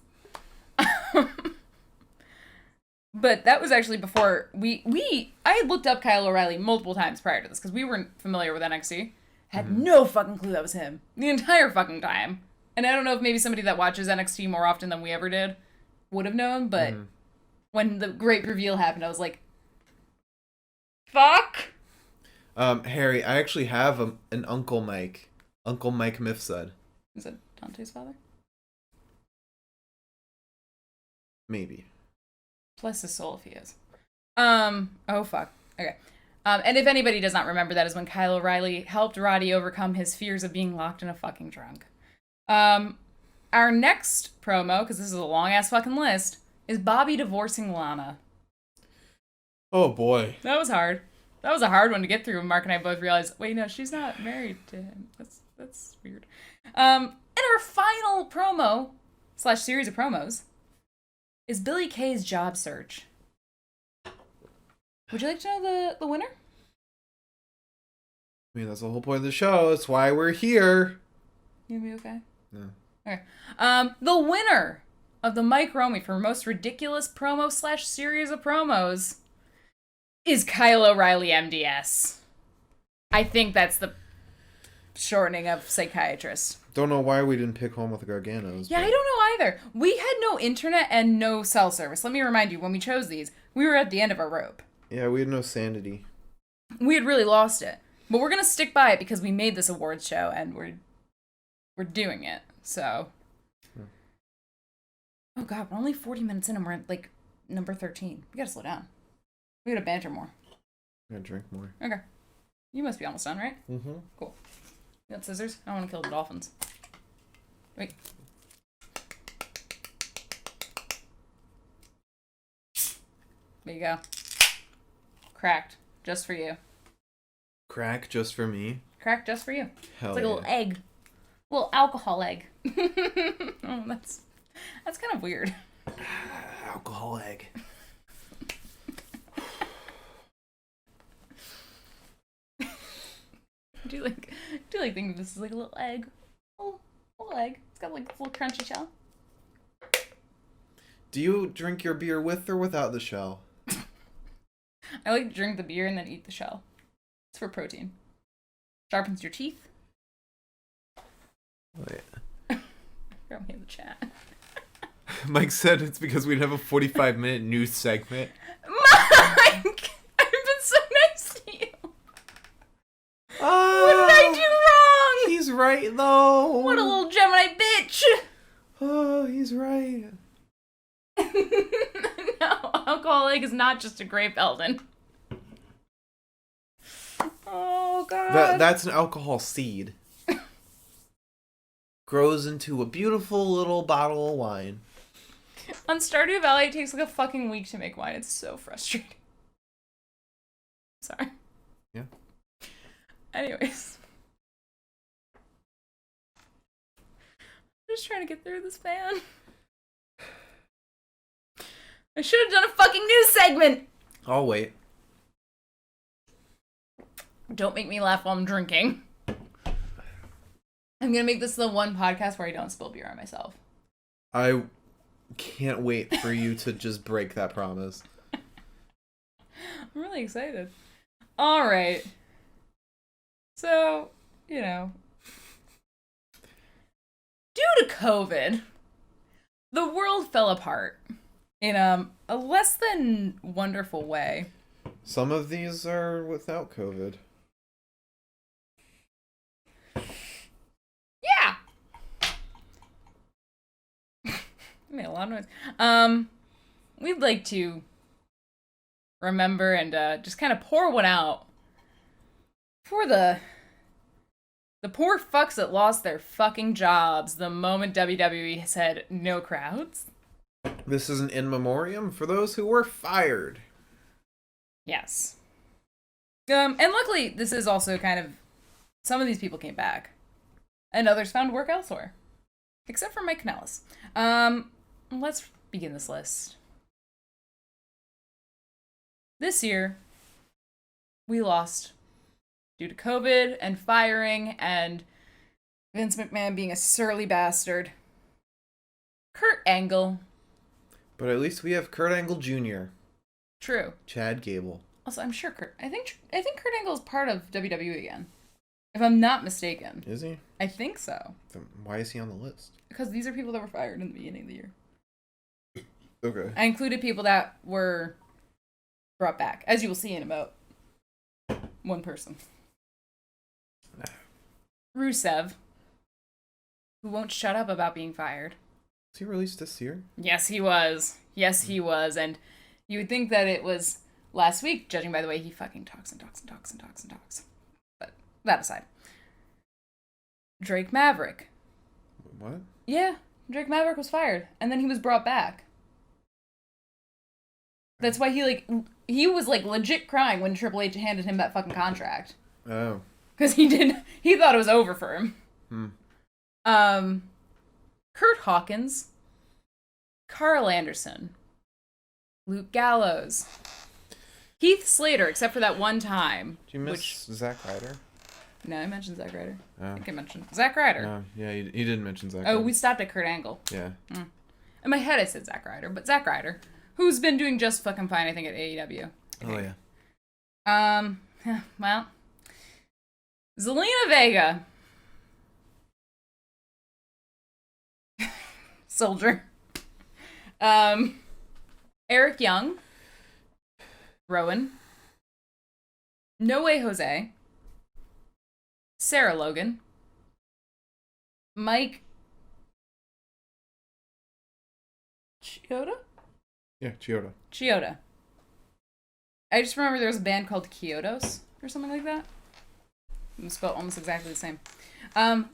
But that was actually before I had looked up Kyle O'Reilly multiple times prior to this, because we weren't familiar with NXT. Had no fucking clue that was him. The entire fucking time. And I don't know if maybe somebody that watches NXT more often than we ever did would have known, but when the great reveal happened, I was like, fuck! Harry, I actually have an Uncle Mike. Uncle Mike Mifsud. Is it Dante's father? Maybe. Bless his soul if he is. Oh fuck. Okay. And if anybody does not remember, that is when Kyle O'Reilly helped Roddy overcome his fears of being locked in a fucking trunk. Our next promo, because this is a long-ass fucking list, is Bobby divorcing Lana. Oh, boy. That was hard. That was a hard one to get through, and Mark and I both realized, wait, no, she's not married to him. That's weird. And our final promo / series of promos is Billy Kay's job search. Would you like to know the winner? I mean, that's the whole point of the show. That's why we're here. You gonna be okay? No. Okay. The winner of the Mike Romy for most ridiculous promo / series of promos is Kyle O'Reilly, MDS. I think that's the shortening of psychiatrist. Don't know why we didn't pick Home with the Garganos. Yeah, but... I don't know either. We had no internet and no cell service. Let me remind you, when we chose these, we were at the end of our rope. Yeah, we had no sanity. We had really lost it. But we're going to stick by it because we made this awards show and we're doing it. So. Oh god, we're only 40 minutes in and we're at like number 13. We gotta slow down. We gotta banter more. I gotta drink more. Okay. You must be almost done, right? Mm-hmm. Cool. You got scissors? I don't want to kill the dolphins. Wait. There you go. Cracked. Just for you. Crack just for me? Cracked just for you. Hell it's like yeah. a little egg. A little alcohol egg. Oh, that's kind of weird. Alcohol egg. Do you like think of this as like a little egg? Little egg. It's got like a little crunchy shell. Do you drink your beer with or without the shell? I like to drink the beer and then eat the shell. It's for protein. Sharpens your teeth. Oh, yeah. Throw me in the chat. Mike said it's because we'd have a 45-minute news segment. Mike! I've been so nice to you. What did I do wrong? He's right, though. What a little Gemini bitch. Oh, he's right. No, alcohol egg is not just a grape, Eldon. Oh, God. That's an alcohol seed. grows into a beautiful little bottle of wine. On Stardew Valley, it takes like a fucking week to make wine. It's so frustrating. Sorry. Yeah. Anyways. I'm just trying to get through this, man. I should have done a fucking news segment! I'll wait. Don't make me laugh while I'm drinking. I'm gonna make this the one podcast where I don't spill beer on myself. I can't wait for you to just break that promise. I'm really excited. Alright. So, you know. Due to COVID, the world fell apart in a less than wonderful way. Some of these are without COVID. Yeah! Made a lot of noise. We'd like to remember and just kind of pour one out for the poor fucks that lost their fucking jobs the moment WWE said no crowds. This is an in memoriam for those who were fired. Yes. And luckily, this is also kind of... Some of these people came back. And others found work elsewhere. Except for Mike Kanellis. Let's begin this list. This year, we lost due to COVID and firing and Vince McMahon being a surly bastard. Kurt Angle. But at least we have Kurt Angle Jr. True. Chad Gable. Also, I'm sure I think Kurt Angle is part of WWE again. If I'm not mistaken. Is he? I think so. Then why is he on the list? Because these are people that were fired in the beginning of the year. Okay. I included people that were brought back, as you will see in about one person. Rusev, who won't shut up about being fired. Was he released this year? Yes, he was. Yes, he was. And you would think that it was last week, judging by the way he fucking talks and talks and talks and talks and talks. But that aside. Drake Maverick. What? Yeah, Drake Maverick was fired, and then he was brought back. That's why he was legit crying when Triple H handed him that fucking contract. Oh. Because he thought it was over for him. Kurt Hawkins, Carl Anderson, Luke Gallows, Heath Slater, except for that one time. Did you miss Zack Ryder? No, I mentioned Zack Ryder. Oh. I think I mentioned Zack Ryder. No, yeah, you didn't mention Zack Oh, Ryder. we stopped at Kurt Angle. Yeah. In my head I said Zack Ryder, but Zack Ryder, who's been doing just fucking fine, I think, at AEW. Oh, yeah. Well, Zelina Vega. Soldier. Eric Young. Rowan. No Way Jose. Sarah Logan. Mike Chioda? Yeah, Chioda. Chioda. I just remember there was a band called Kyotos or something like that. It was spelled almost exactly the same.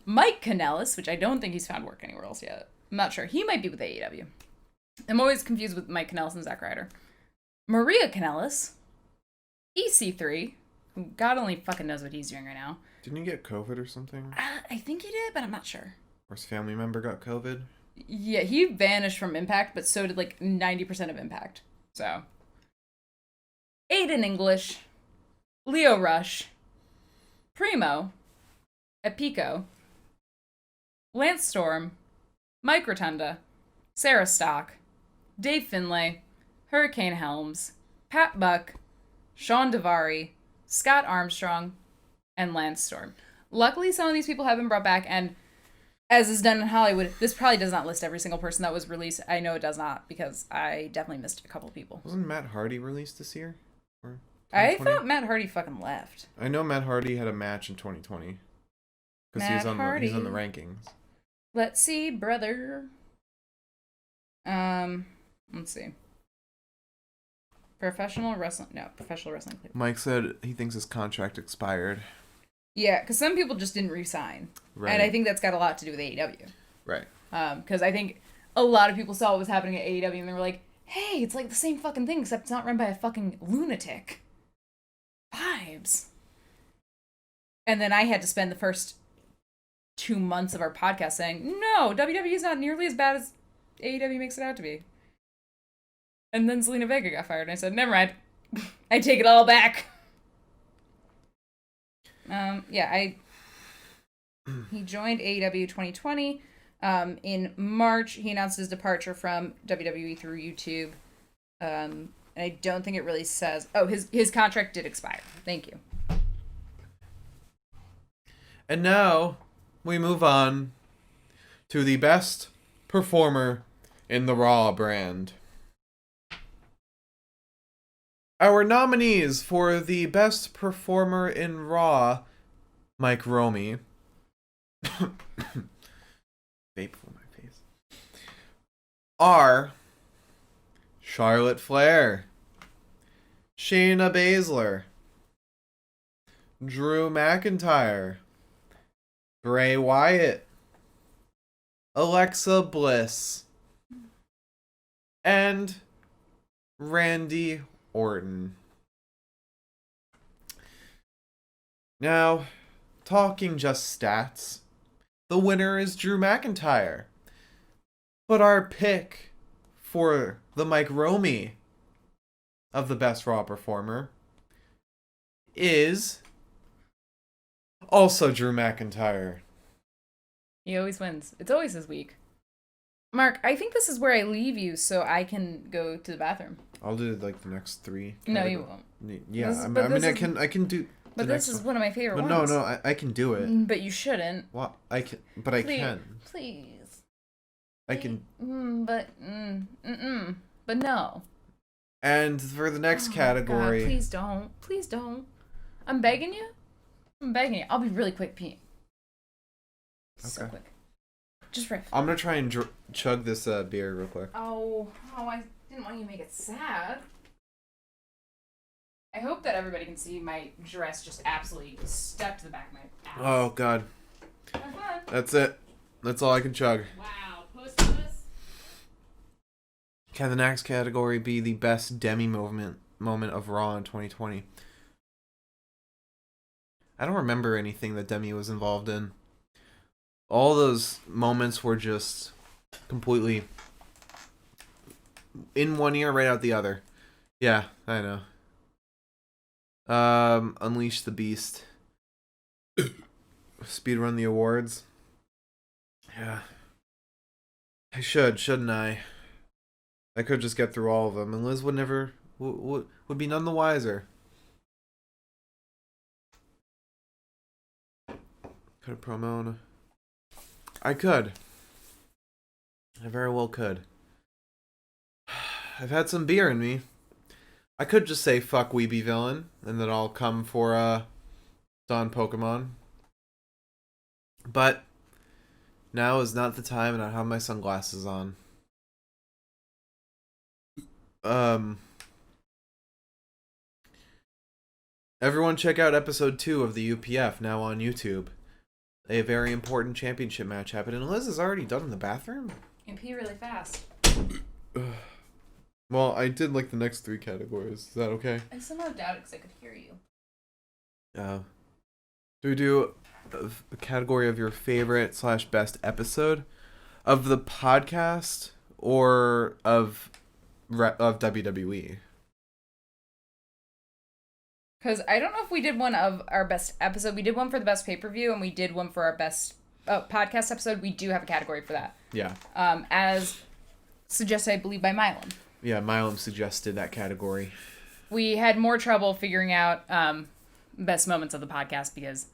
Mike Kanellis, which I don't think he's found work anywhere else yet. I'm not sure. He might be with AEW. I'm always confused with Mike Kanellis and Zack Ryder. Maria Kanellis. EC3, who God only fucking knows what he's doing right now. Didn't he get COVID or something? I think he did, but I'm not sure. Or his family member got COVID? Yeah, he vanished from Impact, but so did 90% of Impact. So. Aiden English. Leo Rush. Primo. Epico. Lance Storm. Mike Rotunda. Sarah Stock. Dave Finlay. Hurricane Helms. Pat Buck. Sean Davari. Scott Armstrong. And Lance Storm. Luckily, some of these people have been brought back, and as is done in Hollywood, this probably does not list every single person that was released. I know it does not, because I definitely missed a couple people. Wasn't Matt Hardy released this year? Or I thought Matt Hardy fucking left. I know Matt Hardy had a match in 2020. Because he's on the rankings. Let's see, brother. Let's see. Professional wrestling. No, professional wrestling. Mike said he thinks his contract expired. Yeah, because some people just didn't resign. Right. And I think that's got a lot to do with AEW. Right. Because I think a lot of people saw what was happening at AEW and they were like, hey, it's like the same fucking thing, except it's not run by a fucking lunatic. Vibes. And then I had to spend the first 2 months of our podcast saying, no, WWE is not nearly as bad as AEW makes it out to be. And then Zelina Vega got fired, and I said, never mind. I take it all back. He joined AEW 2020. In March, he announced his departure from WWE through YouTube. And I don't think it really says... Oh, his contract did expire. Thank you. And now we move on to the best performer in the Raw brand. Our nominees for the best performer in Raw, Mike Romy. Vape for my face. Are Charlotte Flair, Shayna Baszler, Drew McIntyre, Bray Wyatt, Alexa Bliss, and Randy Orton. Now, talking just stats, the winner is Drew McIntyre. But our pick for the Mike Romy of the best Raw performer is also Drew McIntyre. He always wins. It's always his week. Mark, I think this is where I leave you so I can go to the bathroom. I'll do like the next three. No, you won't. Yeah, I can do. But this is one of my favorite but ones. No, I can do it. But you shouldn't. Well, I can, but I can. Please. I can. But no. And for the next category. God, please don't. Please don't. I'm begging you. I'll be really quick peeing. So quick. Just riff. I'm gonna try and chug this beer real quick. Oh, I didn't want you to make it sad. I hope that everybody can see my dress just absolutely stuck to the back of my ass. Oh, God. That's it. That's all I can chug. Wow. Post this? Can the next category be the best Demi moment of Raw in 2020? I don't remember anything that Demi was involved in. All those moments were just completely in one ear, right out the other. Yeah, I know. Unleash the Beast. Speedrun the awards. Yeah. I shouldn't I? I could just get through all of them, and Liz would never would be none the wiser. Could have promo. I could. I very well could. I've had some beer in me. I could just say fuck Weeby Villain, and then I'll come for Don Pokemon. But now is not the time, and I have my sunglasses on. Everyone check out episode 2 of the UPF, now on YouTube. A very important championship match happened, and Liz is already done in the bathroom. You pee really fast. Well, I did like the next 3 categories. Is that okay? I somehow doubt it because I could hear you. Do we do a category of your favorite / best episode of the podcast or of WWE? Because I don't know if we did one of our best episode. We did one for the best pay-per-view, and we did one for our best podcast episode. We do have a category for that. Yeah. As suggested, I believe, by Milam. Yeah, Milam suggested that category. We had more trouble figuring out best moments of the podcast because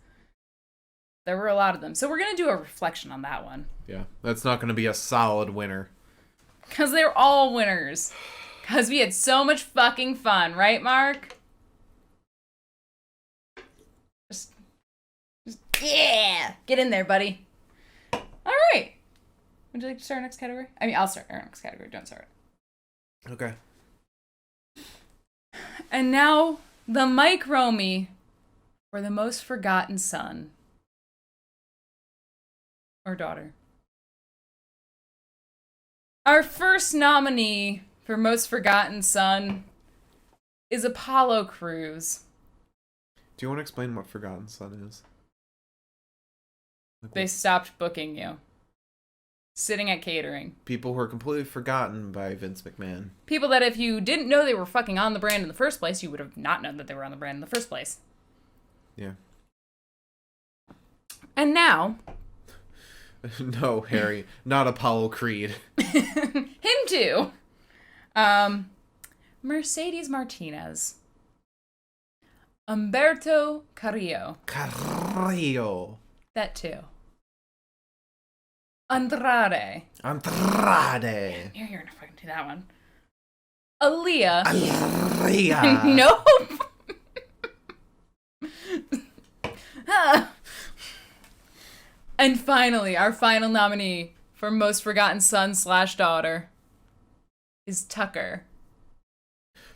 there were a lot of them. So we're going to do a reflection on that one. Yeah, that's not going to be a solid winner. Because they're all winners. Because we had so much fucking fun, right, Mark? Just yeah! Get in there, buddy. All right. Would you like to start our next category? I mean, I'll start our next category. Don't start it. Okay. And now, the Mike Romy for the most forgotten son or daughter. Our first nominee for most forgotten son is Apollo Crews. Do you want to explain what Forgotten Son is? They stopped booking you. Sitting at catering. People who are completely forgotten by Vince McMahon. People that if you didn't know they were fucking on the brand in the first place, you would have not known that they were on the brand in the first place. Yeah. And now... No, Harry. Not Apollo Creed. Him too. Mercedes Martinez. Humberto Carrillo. Carrillo. That too. Andrade. Andrade. You're gonna fucking do that one. Aaliyah. Aaliyah. Nope. And finally, our final nominee for most forgotten son / daughter is Tucker.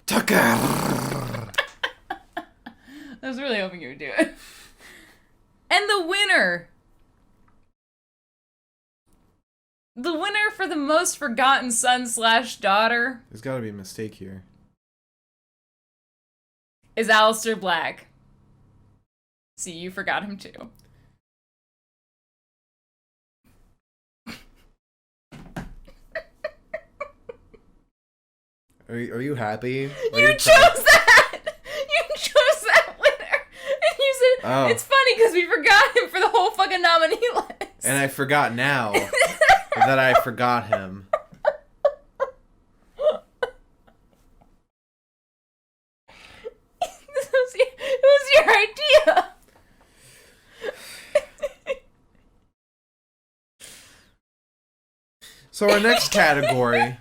Tucker. I was really hoping you would do it. And the winner for the most forgotten son / daughter There's got to be a mistake here. is Aleister Black. See, you forgot him too. Are you happy? You chose that! You chose that winner! And you said, Oh. It's funny because we forgot him for the whole fucking nominee list. And I forgot now that I forgot him. It was your idea! So our next category...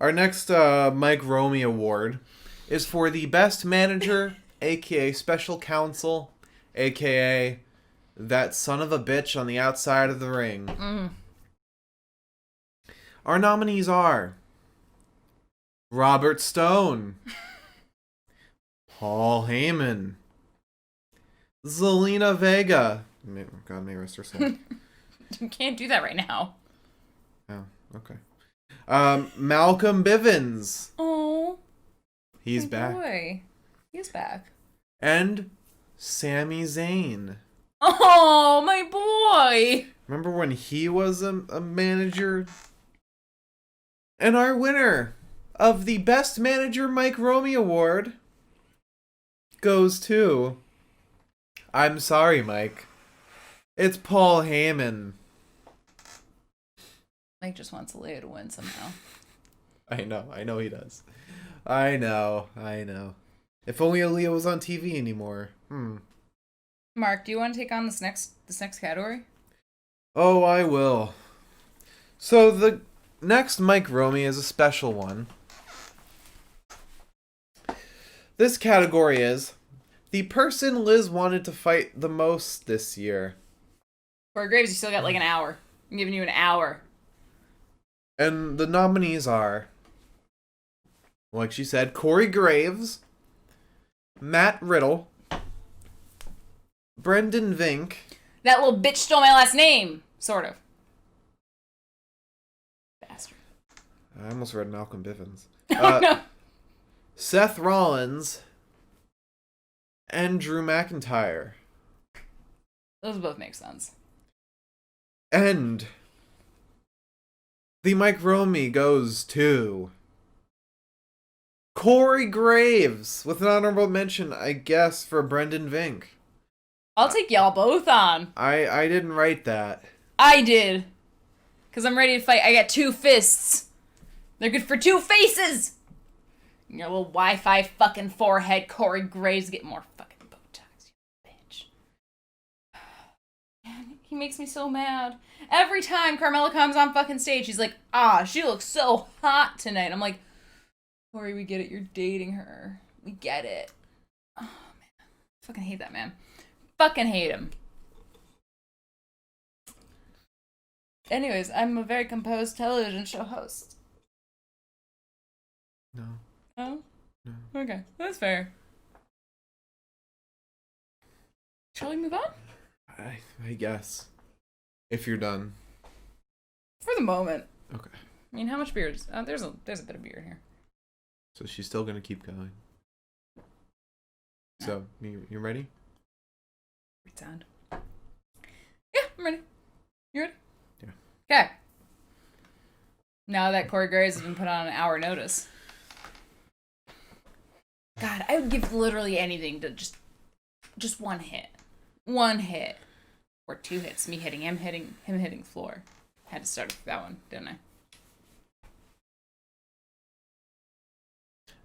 Our next Mike Romy Award is for the Best Manager, a.k.a. Special Counsel, a.k.a. that son of a bitch on the outside of the ring. Mm. Our nominees are Robert Stone, Paul Heyman, Zelina Vega. God, may rest her soul. You can't do that right now. Oh, okay. Malcolm Bivens. Oh. He's back. Boy. He's back. And Sami Zayn. Oh, my boy. Remember when he was a manager? And our winner of the Best Manager Mike Romy Award goes to... I'm sorry, Mike. It's Paul Heyman. Mike just wants Aaliyah to win somehow. I know he does. I know. If only Aaliyah was on TV anymore. Mark, do you want to take on this next category? Oh, I will. So the next Mike Romy is a special one. This category is the person Liz wanted to fight the most this year. Corey Graves, you still got like an hour. I'm giving you an hour. And the nominees are, like she said, Corey Graves, Matt Riddle, Brendan Vink. That little bitch stole my last name. Sort of. Bastard. I almost read Malcolm Bivens. Oh, no. Seth Rollins, and Drew McIntyre. Those both make sense. And the Mike Romy goes to Corey Graves, with an honorable mention, I guess, for Brendan Vink. I'll take y'all both on. I didn't write that. I did. Because I'm ready to fight. I got 2 fists. They're good for 2 faces. Your little Wi-Fi fucking forehead, Corey Graves, get more fucking Botox, you bitch. Man, he makes me so mad. Every time Carmella comes on fucking stage, he's like, she looks so hot tonight. I'm like, Corey, we get it. You're dating her. We get it. Oh, man. Fucking hate that man. Fucking hate him. Anyways, I'm a very composed television show host. No. Oh? No. Okay, that's fair. Shall we move on? I guess. If you're done. For the moment. Okay. I mean, how much beer is... there's a bit of beer here. So she's still going to keep going. No. So, you ready? Great sound. Yeah, I'm ready. You ready? Yeah. Okay. Now that Corey Graves has been put on an hour notice. God, I would give literally anything to just one hit. One hit. Or 2 hits. Me hitting him, hitting the floor. Had to start with that one, didn't I?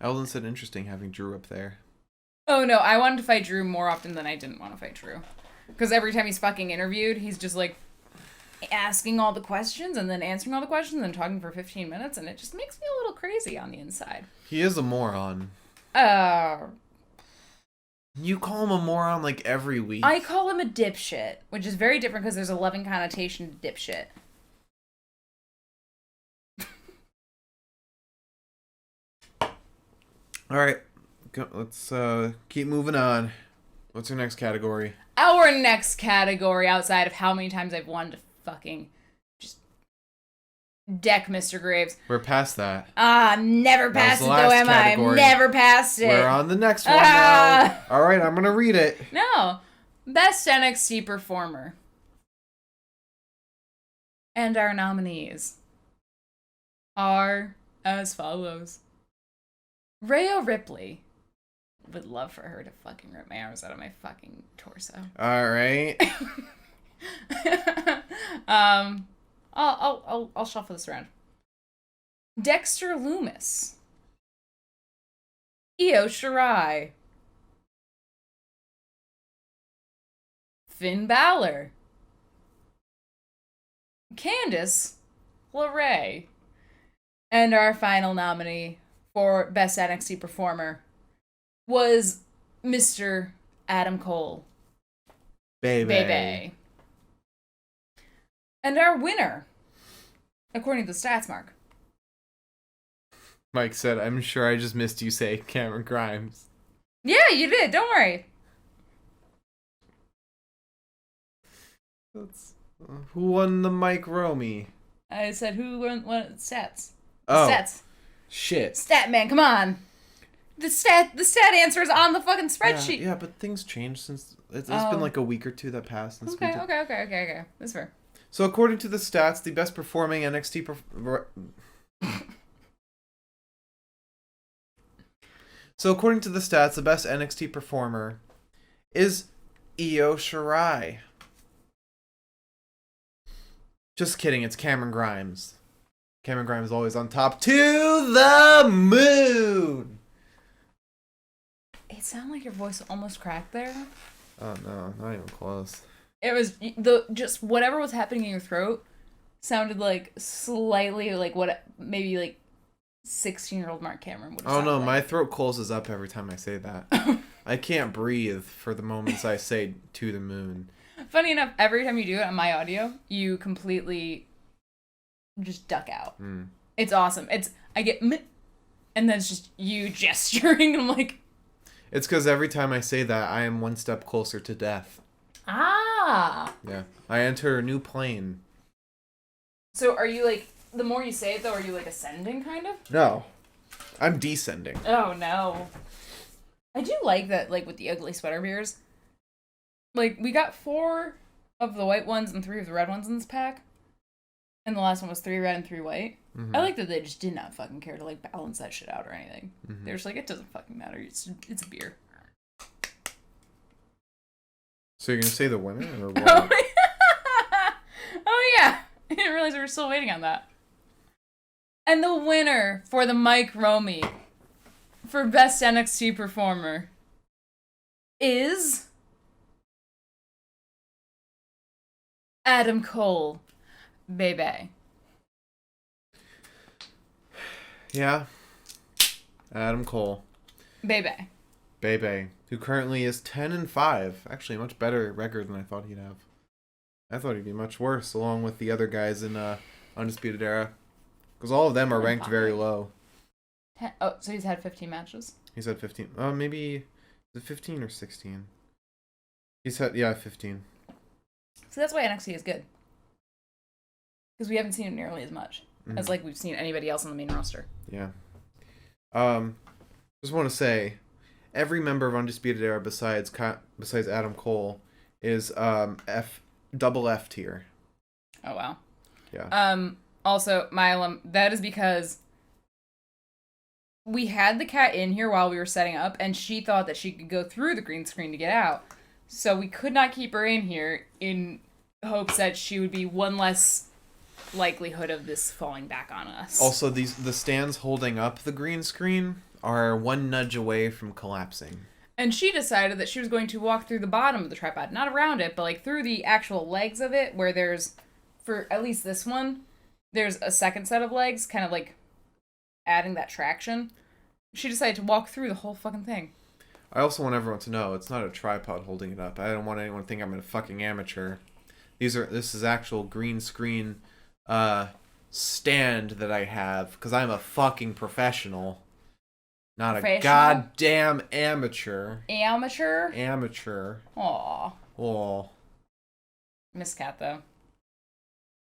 Eldon said interesting having Drew up there. Oh no, I wanted to fight Drew more often than I didn't want to fight Drew. Because every time he's fucking interviewed, he's just like asking all the questions and then answering all the questions and talking for 15 minutes, and it just makes me a little crazy on the inside. He is a moron. You call him a moron like every week. I call him a dipshit, which is very different because there's a loving connotation to dipshit. All right, let's keep moving on. What's your next category? Our next category, outside of how many times I've wanted to fucking just deck Mr. Graves. We're past that. Never past it though, am I? Category. Never past it. We're on the next one now. All right, I'm gonna read it. No. Best NXT Performer. And our nominees are as follows. Rhea Ripley. Would love for her to fucking rip my arms out of my fucking torso. All right. I'll shuffle this around. Dexter Lumis. Io Shirai. Finn Balor. Candice LeRae. And our final nominee for Best NXT Performer was Mr. Adam Cole. Baby. And our winner, according to the stats, Mark. Mike said, I'm sure I just missed you say Cameron Grimes. Yeah, you did. Don't worry. Who won the Mike Romy? I said who won stats. Oh. Stats. Shit. Stat man, come on. The stat answer is on the fucking spreadsheet. Yeah, but things changed since it's been like a week or two that passed since we did. Okay. That's fair. So according to the stats, the best performing NXT So according to the stats, the best NXT performer is Io Shirai. Just kidding, it's Cameron Grimes. Cameron Grimes is always on top. To the moon! It sounded like your voice almost cracked there. Oh no, not even close. It was just whatever was happening in your throat sounded like slightly like what maybe like 16-year-old Mark Cameron would have Oh no, like. my throat closes up every time I say that. I can't breathe for the moments I say to the moon. Funny enough, every time you do it on my audio, you completely just duck out. It's awesome. I get and then it's just you gesturing and I'm like, it's because every time I say that, I am one step closer to death. Ah. Yeah. I enter a new plane. So are you like, the more you say it though, are you like ascending kind of? No. I'm descending. Oh no. I do like that, like with the ugly sweater beers. Like, we got 4 of the white ones and 3 of the red ones in this pack. And the last one was 3 red and 3 white. Mm-hmm. I like that they just did not fucking care to, like, balance that shit out or anything. Mm-hmm. They're just like, it doesn't fucking matter. It's a beer. So you're going to say the winner or what? Oh, yeah. I didn't realize we were still waiting on that. And the winner for the Mike Romy for Best NXT Performer is Adam Cole, baby. Yeah. Adam Cole. Baby. Bebe, who currently is 10-5. Actually, a much better record than I thought he'd have. I thought he'd be much worse, along with the other guys in Undisputed Era. Because all of them are ranked very low. Oh, so he's had 15 matches? He said 15. Maybe is it 15 or 16? He said 15. So that's why NXT is good. Because we haven't seen it nearly as much as like we've seen anybody else on the main roster. Yeah. Just want to say, every member of Undisputed Era besides Adam Cole is double F tier. Oh wow. Yeah. Also, Milam, that is because we had the cat in here while we were setting up, and she thought that she could go through the green screen to get out. So we could not keep her in here in hopes that she would be one less likelihood of this falling back on us. Also, the stands holding up the green screen are one nudge away from collapsing. And she decided that she was going to walk through the bottom of the tripod, not around it, but like through the actual legs of it, where there's, for at least this one, there's a second set of legs, kind of like adding that traction. She decided to walk through the whole fucking thing. I also want everyone to know it's not a tripod holding it up. I don't want anyone to think I'm a fucking amateur. This is actual green screen stand that I have, because I'm a fucking professional. Not a goddamn amateur. Amateur? Amateur. Aw. Aw. Miss Cat, though.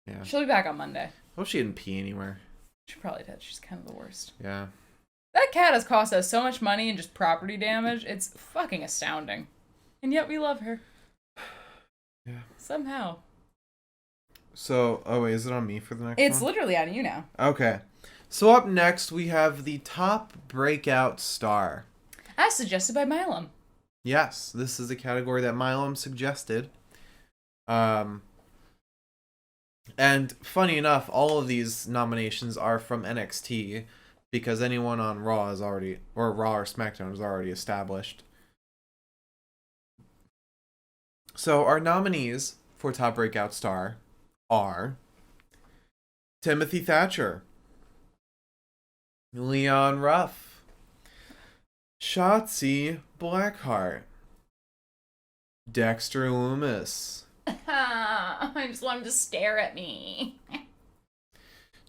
Yeah. She'll be back on Monday. I hope she didn't pee anywhere. She probably did. She's kind of the worst. Yeah. That cat has cost us so much money and just property damage. It's fucking astounding. And yet we love her. Yeah. Somehow. So, wait, is it on me for the next one? It's literally on you now. Okay. So up next, we have the top breakout star. As suggested by Milam. Yes, this is a category that Milam suggested. And funny enough, all of these nominations are from NXT, because anyone on Raw is already, or Raw or SmackDown is already established. So our nominees for top breakout star are Timothy Thatcher, Leon Ruff, Shotzi Blackheart, Dexter Lumis, I just want him to stare at me.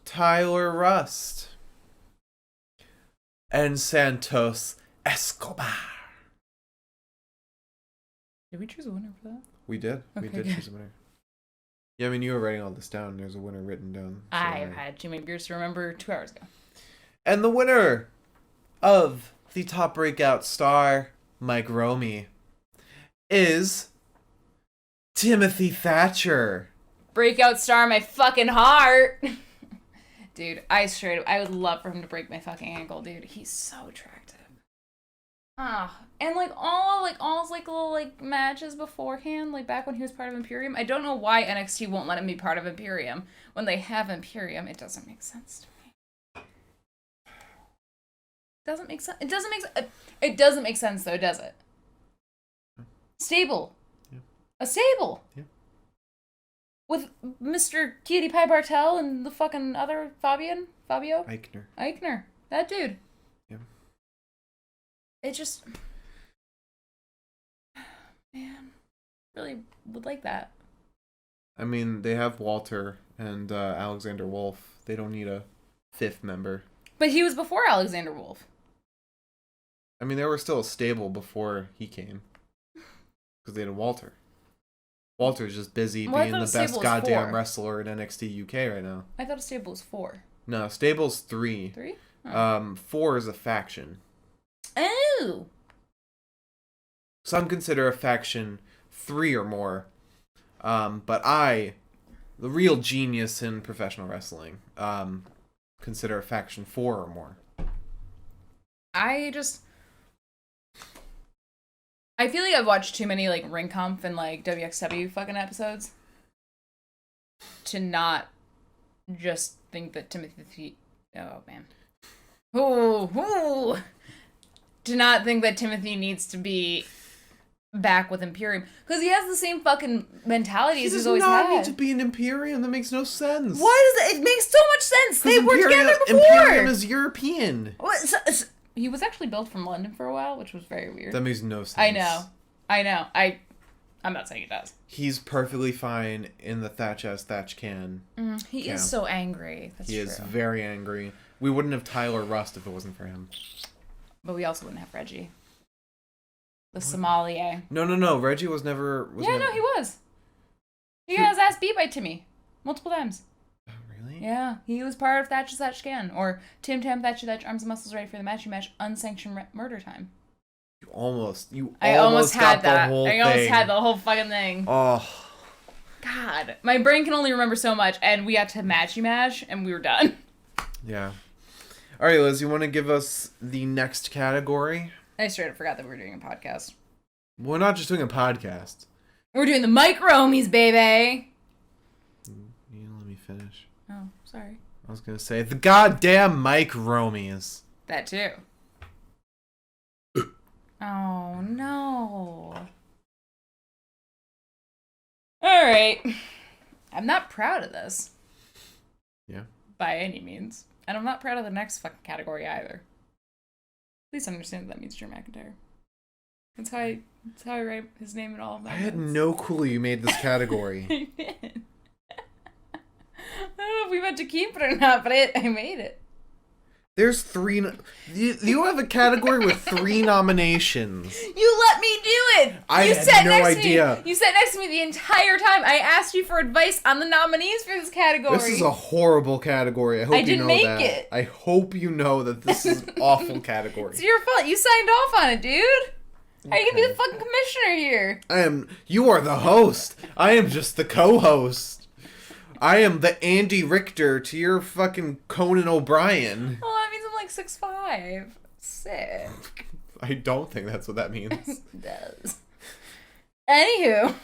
Tyler Rust, and Santos Escobar. Did we choose a winner for that? We did. Okay, We did good. choose a winner. Yeah, I mean, you were writing all this down. There's a winner written down. So. I've had too many beers to remember 2 hours ago. And the winner of the top breakout star, Mike Romy, is Timothy Thatcher. Breakout star, my fucking heart. Dude, I would love for him to break my fucking ankle, dude. He's so attractive. And all his little matches beforehand, like back when he was part of Imperium. I don't know why NXT won't let him be part of Imperium when they have Imperium. It doesn't make sense to me. Doesn't make sense. It doesn't make sense though, does it? Stable. Yeah. A stable. Yeah. With Mr. Cutie Pie Bartel and the fucking other Fabio? Eichner. That dude. Yeah. It just... Man. Really would like that. I mean, they have Walter and Alexander Wolf. They don't need a fifth member. But he was before Alexander Wolf. I mean, they were still a stable before he came. Because they had Walter. Walter's just busy being the best goddamn wrestler in NXT UK right now. I thought a stable was 4. No, stable's 3. 3? Oh. 4 is a faction. Oh! Some consider a faction 3 or more. But I, the real genius in professional wrestling, consider a faction 4 or more. I feel like I've watched too many Ring Comp and WXW fucking episodes to not just think that Timothy... Oh, man. Ooh. To not think that Timothy needs to be back with Imperium. Because he has the same fucking mentality as he's always had. He does not need to be an Imperium. That makes no sense. Why does it? It makes so much sense. They were together before. Imperium is European. What? He was actually built from London for a while, which was very weird. That makes no sense. I know. I'm not saying it does. He's perfectly fine in the Thatch as Thatch can. He is so angry. That's true. He is very angry. We wouldn't have Tyler Rust if it wasn't for him. But we also wouldn't have Reggie. The sommelier. No. Reggie was never... No, he was. He got his ass beat by Timmy. Multiple times. Oh, really? Yeah, he was part of Thatch Thatch Scan. Or Tim Tam Thatch Thatch Arms and Muscles Ready for the Match, unsanctioned murder time. I almost had that. I almost had the whole fucking thing. Oh. God. My brain can only remember so much, and we got to Match, and we were done. Yeah. All right, Liz, you want to give us the next category? I straight up forgot that we were doing a podcast. We're not just doing a podcast. We're doing the Mike Romies, baby! You let me finish. Oh, sorry. I was going to say, the goddamn Mike Romies. That too. Oh, no. Alright. I'm not proud of this. Yeah. By any means. And I'm not proud of the next fucking category either. Please understand that means Drew McIntyre. That's how I write his name in all of my I had notes. no clue you made this category. I did. I don't know if we meant to keep it or not, but I made it. There's 3... You have a category with 3 nominations. You let me do it! I you had sat no next idea. To me. You sat next to me the entire time. I asked you for advice on the nominees for this category. This is a horrible category. I hope you know that. I didn't make it. I hope you know that this is an awful category. It's your fault. You signed off on it, dude. How are you gonna be the fucking commissioner here? You are the host. I am just the co-host. I am the Andy Richter to your fucking Conan O'Brien. Well, that means I'm like 6'5". Sick. I don't think that's what that means. It does. Anywho,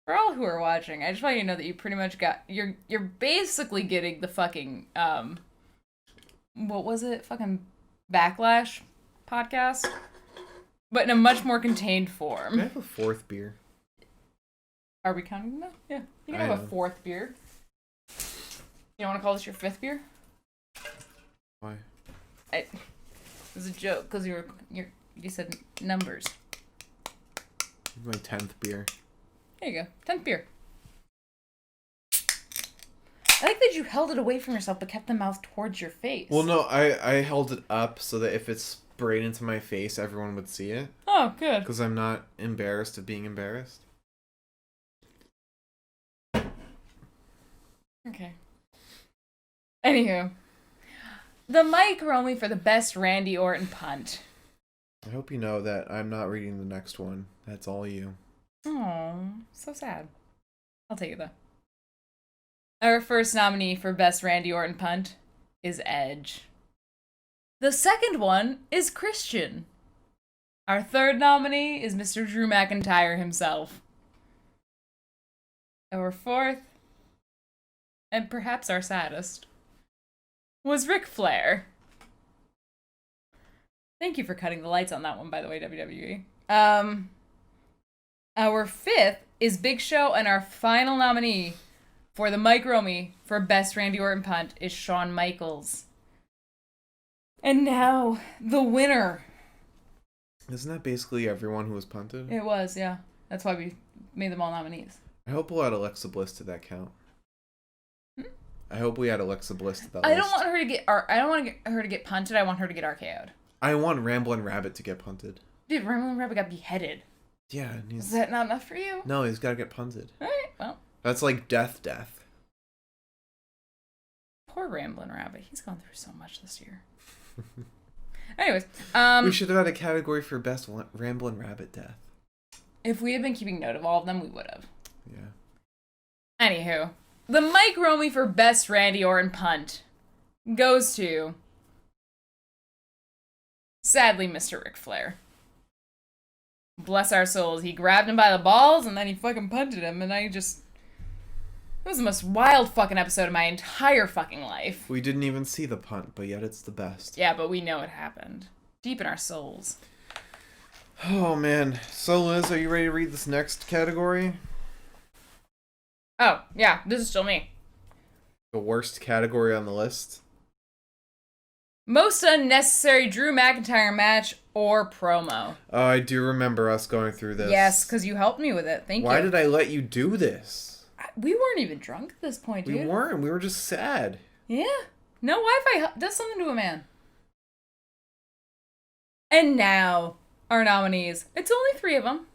for all who are watching, I just want you to know that you pretty much got you're basically getting the fucking what was it? Fucking Backlash podcast, but in a much more contained form. Can I have a 4th beer? Are we counting them now? Yeah. You can have a 4th beer. You want to call this your 5th beer? Why? It was a joke because you said numbers. My 10th beer. There you go. 10th beer. I like that you held it away from yourself but kept the mouth towards your face. Well, no, I held it up so that if it sprayed into my face, everyone would see it. Oh, good. Because I'm not embarrassed of being embarrassed. Okay. Anywho. The Mike Romy for the best Randy Orton punt. I hope you know that I'm not reading the next one. That's all you. Oh, so sad. I'll take it though. Our first nominee for best Randy Orton punt is Edge. The second one is Christian. Our third nominee is Mr. Drew McIntyre himself. Our fourth, and perhaps our saddest, was Ric Flair. Thank you for cutting the lights on that one, by the way, WWE. Our fifth is Big Show, and our final nominee for the Mike Romy for Best Randy Orton Punt is Shawn Michaels. And now, the winner. Isn't that basically everyone who was punted? It was, yeah. That's why we made them all nominees. I hope we'll add Alexa Bliss to that count. I hope we add Alexa Bliss to that I list. don't want her to get. I don't want her to get punted. I want her to get RKO'd. I want Ramblin' Rabbit to get punted. Dude, Ramblin' Rabbit got beheaded. Yeah. Is that not enough for you? No, he's got to get punted. All right, well. That's like death. Poor Ramblin' Rabbit. He's gone through so much this year. Anyways, we should have had a category for best Ramblin' Rabbit death. If we had been keeping note of all of them, we would have. Yeah. Anywho, the Mike Romy for best Randy Orton punt goes to, sadly, Mr. Ric Flair. Bless our souls. He grabbed him by the balls and then he fucking punted him, and it was the most wild fucking episode of my entire fucking life. We didn't even see the punt, but yet it's the best. Yeah, but we know it happened. Deep in our souls. Oh, man. So, Liz, are you ready to read this next category? Oh, yeah, this is still me. The worst category on the list? Most unnecessary Drew McIntyre match or promo. Oh, I do remember us going through this. Yes, because you helped me with it. Thank you. Why did I let you do this? We weren't even drunk at this point, dude. We weren't. We were just sad. Yeah. No Wi-Fi does something to a man. And now, our nominees. It's only 3 of them.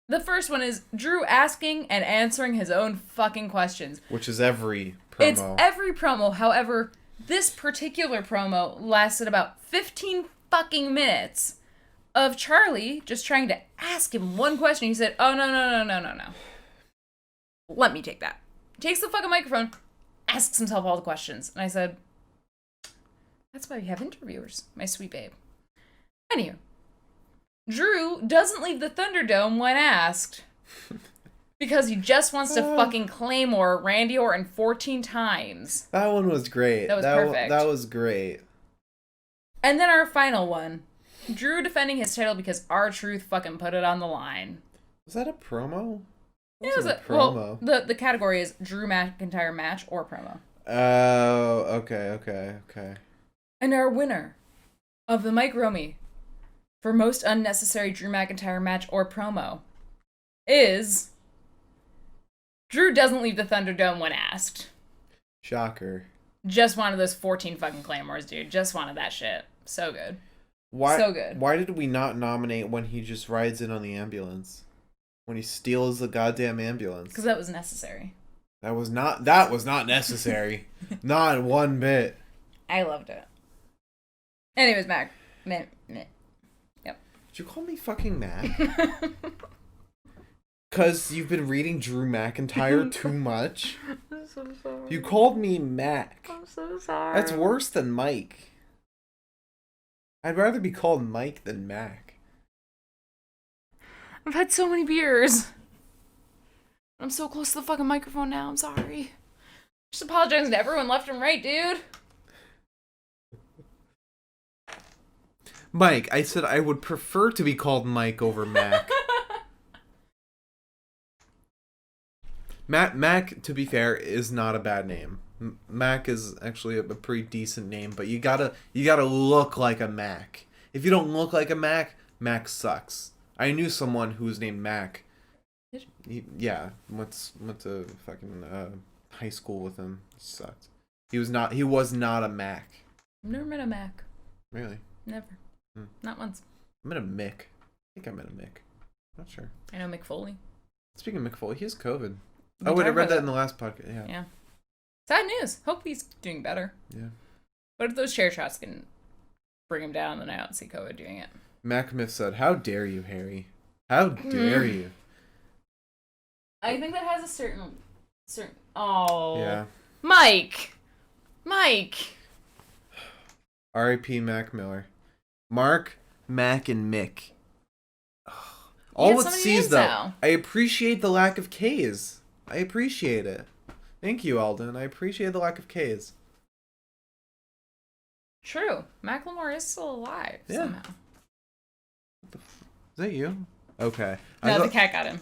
The first one is Drew asking and answering his own fucking questions. Which is every promo. It's every promo. However, this particular promo lasted about 15 fucking minutes of Charlie just trying to ask him one question. He said, oh, no. Let me take that. Takes the fucking microphone, asks himself all the questions. And I said, that's why we have interviewers, my sweet babe. Anywho, Drew doesn't leave the Thunderdome when asked because he just wants to fucking Claymore Randy Orton 14 times. That one was great. That was perfect. That was great. And then our final one, Drew defending his title because R-Truth fucking put it on the line. Was that a promo? It was a promo. Well, the category is Drew McIntyre match or promo. Oh, okay. And our winner of the Mike Romy for most unnecessary Drew McIntyre match or promo is Drew doesn't leave the Thunderdome when asked. Shocker. Just wanted those 14 fucking Claymores, dude. Just wanted that shit. So good. So good. Why did we not nominate when he just rides in on the ambulance? When he steals the goddamn ambulance? Because that was necessary. That was not necessary. Not one bit. I loved it. Anyways, Mac. Yep. Did you call me fucking Mac? Because you've been reading Drew McIntyre too much? I'm so sorry. You called me Mac. I'm so sorry. That's worse than Mike. I'd rather be called Mike than Mac. I've had so many beers. I'm so close to the fucking microphone now. I'm sorry. Just apologizing to everyone left and right, dude. Mike, I said I would prefer to be called Mike over Mac. Mac, to be fair, is not a bad name. Mac is actually a pretty decent name, but you gotta look like a Mac. If you don't look like a Mac, Mac sucks. I knew someone who was named Mac. Yeah, went to fucking high school with him. He sucked. He was not a Mac. I've never met a Mac. Really? Never. Not once. I met a Mick. I think I met a Mick. Not sure. I know Mick Foley. Speaking of Mick Foley, he has COVID. Oh wait, I read that in the last podcast. Yeah. Sad news. Hope he's doing better. Yeah. But if those chair shots can bring him down, then I don't see COVID doing it. Mac Myth said, "How dare you, Harry? How dare you?" I think that has a certain. Oh. Yeah. Mike. R.I.P. Mac Miller. Mark, Mac, and Mick. All with C's though. Now. I appreciate the lack of K's. I appreciate it. Thank you, Alden. I appreciate the lack of K's. True. Macklemore is still alive somehow. Is that you? Okay. No, the cat got him.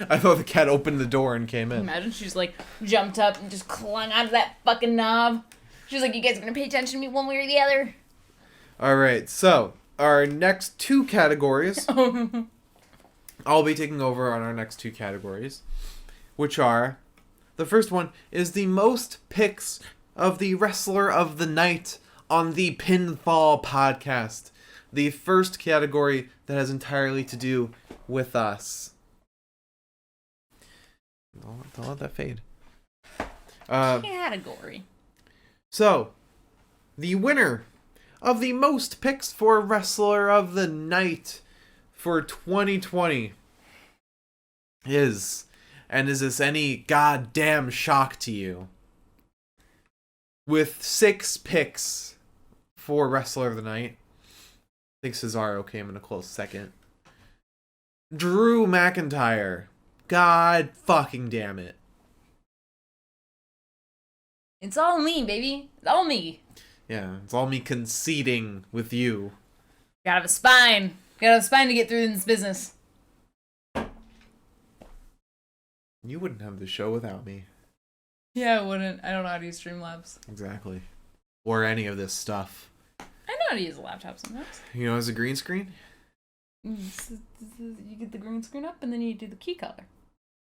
I thought the cat opened the door and came in. Imagine she's like jumped up and just clung onto that fucking knob. She's like, you guys are gonna pay attention to me one way or the other. Alright, so our next 2 categories. I'll be taking over on our next 2 categories, which are, the first one is the most picks of the Wrestler of the Night on the Pinfall Podcast. The first category that has entirely to do with us. Don't let that fade. Category. So, the winner of the most picks for Wrestler of the Night for 2020 is, and is this any goddamn shock to you, with 6 picks for Wrestler of the Night, I think Cesaro came in a close second, Drew McIntyre. God fucking damn it. It's all me, baby. It's all me. Yeah, it's all me conceding with you. Gotta have a spine. Gotta have a spine to get through this business. You wouldn't have the show without me. Yeah, I wouldn't. I don't know how to use Streamlabs. Exactly. Or any of this stuff. I know how to use a laptop sometimes. You know, as a green screen? You get the green screen up and then you do the key color.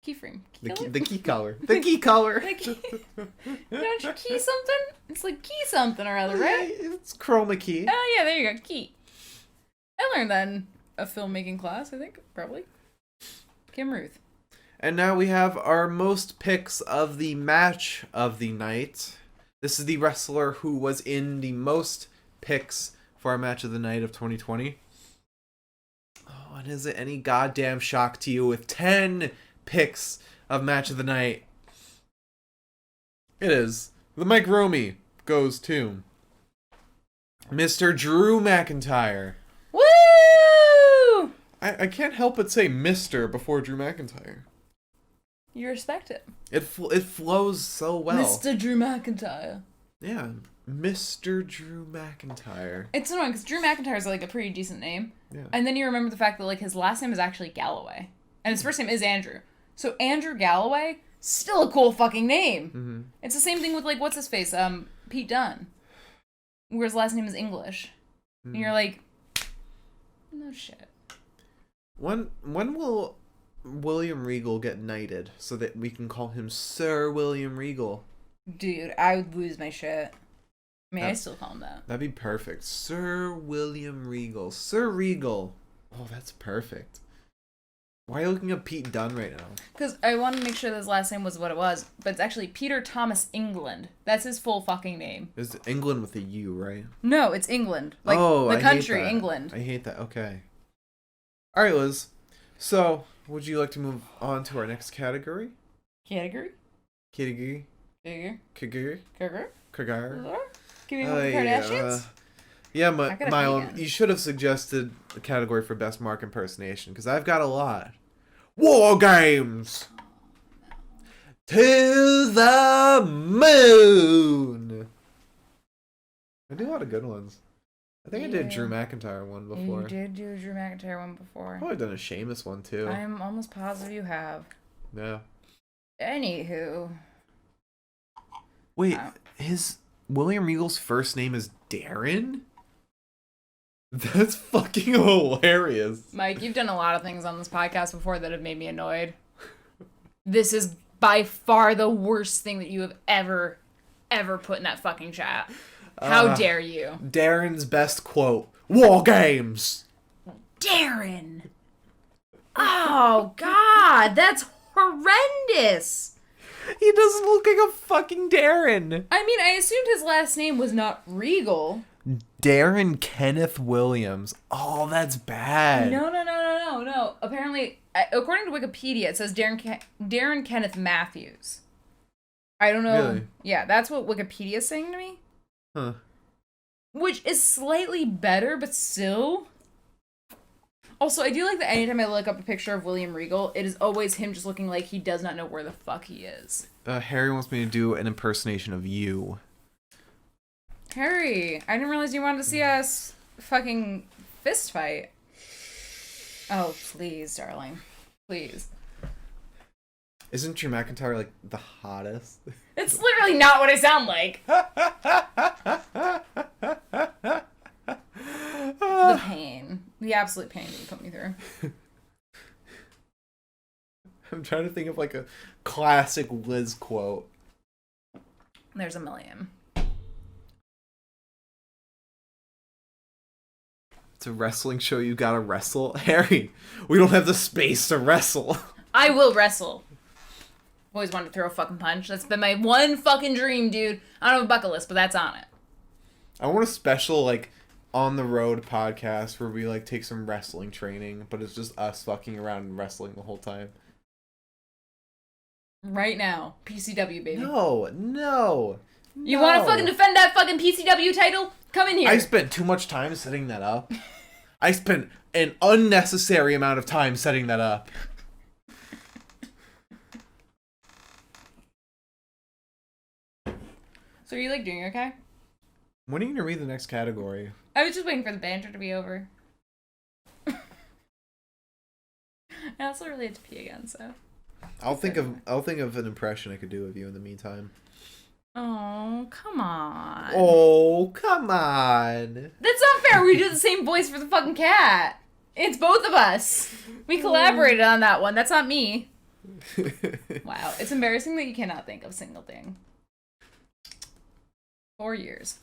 Keyframe. The key color. The key color. Don't you key something? It's like key something or other, right? It's chroma key. Oh, yeah, there you go. Key. I learned that in a filmmaking class, I think. Probably. Kim Ruth. And now we have our most picks of the match of the night. This is the wrestler who was in the most picks for our match of the night of 2020. Oh, and is it any goddamn shock to you with 10 picks of match of the night? It is. The Mike Romy goes to Mr. Drew McIntyre. Woo! I can't help but say Mr. before Drew McIntyre. You respect it. It flows so well. Mr. Drew McIntyre. Yeah, Mr. Drew McIntyre. It's annoying because Drew McIntyre is like a pretty decent name. Yeah. And then you remember the fact that like his last name is actually Galloway. And his first name is Andrew. So Andrew Galloway, still a cool fucking name. Mm-hmm. It's the same thing with like, what's his face? Pete Dunne. Where his last name is English. And you're like, no shit. When will William Regal get knighted so that we can call him Sir William Regal? Dude, I would lose my shit. I mean, I still call him that. That'd be perfect. Sir William Regal. Sir Regal. Oh, that's perfect. Why are you looking up Pete Dunne right now? Because I wanted to make sure that his last name was what it was, but it's actually Peter Thomas England. That's his full fucking name. It's England with a U, right? No, it's England. Like, I the country, hate that. England. I hate that. Okay. All right, Liz. So, would you like to move on to our next category? Category? Category? Category? Category? Category? Give me Oh, one for Kardashians? Yeah, I gotta Milo, vegan. you should have suggested a category for best Mark impersonation, because I've got a lot. War Games! To the moon! I do a lot of good ones. I think I did Drew McIntyre one before. You did do a Drew McIntyre one before. Probably done a Sheamus one too. I'm almost positive you have. Yeah. Anywho. Wait, his William Regal's first name is Darren? That's fucking hilarious. Mike, you've done a lot of things on this podcast before that have made me annoyed. This is by far the worst thing that you have ever put in that fucking chat. How dare you? Darren's best quote. War Games! Darren! Oh, God, that's horrendous! He doesn't look like a fucking Darren. I mean, I assumed his last name was not Regal. Darren Kenneth Williams. Oh, that's bad. No. Apparently, according to Wikipedia, it says Darren Kenneth Matthews. I don't know. Really? Yeah, that's what Wikipedia's saying to me. Huh. Which is slightly better, but still. Also, I do like that anytime I look up a picture of William Regal, it is always him just looking like he does not know where the fuck he is. Harry wants me to do an impersonation of you. Harry, I didn't realize you wanted to see us fucking fist fight. Oh, please, darling. Please. Isn't Drew McIntyre like the hottest? It's literally not what I sound like. The pain. The absolute pain that you put me through. I'm trying to think of like a classic Liz quote. There's a million. It's a wrestling show, you gotta wrestle. Harry, we don't have the space to wrestle. I will wrestle. Always wanted to throw a fucking punch. That's been my one fucking dream, dude. I don't have a bucket list, but that's on it. I want a special, like, on the road podcast where we, like, take some wrestling training, but it's just us fucking around and wrestling the whole time. Right now. PCW, baby. No. You want to fucking defend that fucking PCW title? Come in here. I spent too much time setting that up. I spent an unnecessary amount of time setting that up. So are you, like, doing okay? When are you gonna read the next category? I was just waiting for the banter to be over. I also really had to pee again, so. I'll think of an impression I could do of you in the meantime. Oh, come on. Oh, come on. That's not fair. We do the same voice for the fucking cat. It's both of us. We collaborated on that one. That's not me. Wow. It's embarrassing that you cannot think of a single thing. 4 years.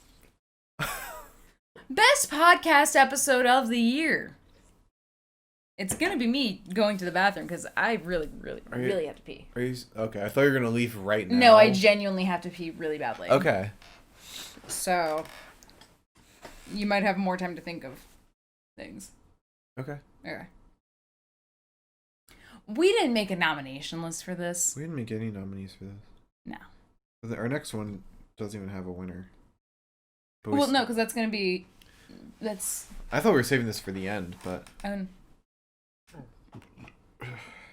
Best podcast episode of the year. It's gonna be me going to the bathroom because I really have to pee. Are you okay? I thought you were gonna leave right now. No, I genuinely have to pee really badly. Okay. So, you might have more time to think of things. Okay. Okay. We didn't make a nomination list for this. We didn't make any nominees for this. No. Our next one doesn't even have a winner. Well, no, because that's gonna be. That's. I thought we were saving this for the end, but.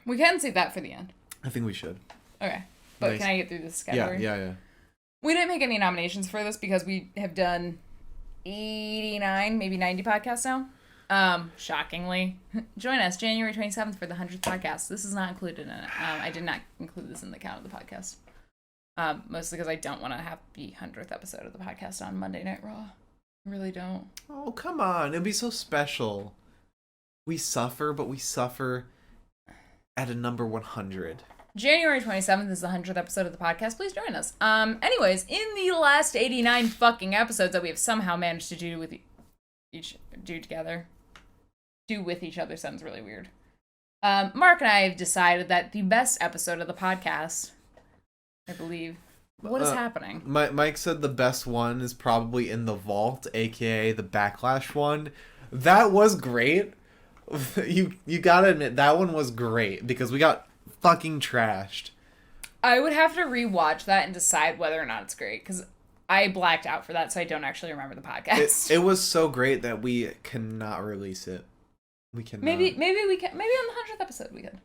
We can save that for the end. I think we should. Okay. But nice. Can I get through this category? Yeah. We didn't make any nominations for this because we have done 89, maybe 90 podcasts now. Shockingly. Join us January 27th for the 100th podcast. This is not included in it. I did not include this in the count of the podcast. Mostly because I don't want to have the 100th episode of the podcast on Monday Night Raw. I really don't. Oh, come on. It'd be so special. We suffer, but we suffer at a number 100. January 27th is the 100th episode of the podcast. Please join us. Anyways, in the last 89 fucking episodes that we have somehow managed to do with together. Do with each other sounds really weird. Mark and I have decided that the best episode of the podcast, I believe. What is happening? Mike said the best one is probably in the vault, aka the Backlash one. That was great. You gotta admit that one was great because we got fucking trashed. I would have to rewatch that and decide whether or not it's great because I blacked out for that, so I don't actually remember the podcast. It was so great that we cannot release it. We cannot. Maybe we can. Maybe on the 100th episode we could.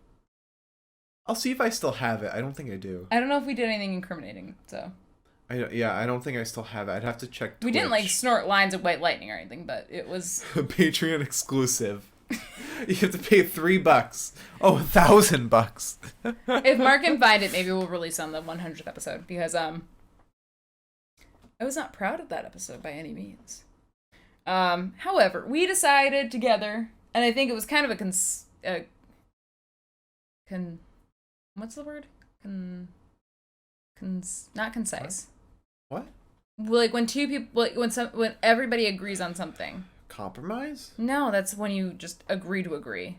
I'll see if I still have it. I don't think I do. I don't know if we did anything incriminating, so. I don't think I still have it. I'd have to check Twitch. We didn't snort lines of white lightning or anything, but it was Patreon exclusive. You have to pay $3. Oh, $1,000. If Mark can find it, maybe we'll release on the 100th episode because I was not proud of that episode by any means. However, we decided together, and I think it was kind of what's the word? Not concise. What? Like when two people, when everybody agrees on something. Compromise? No, that's when you just agree to agree.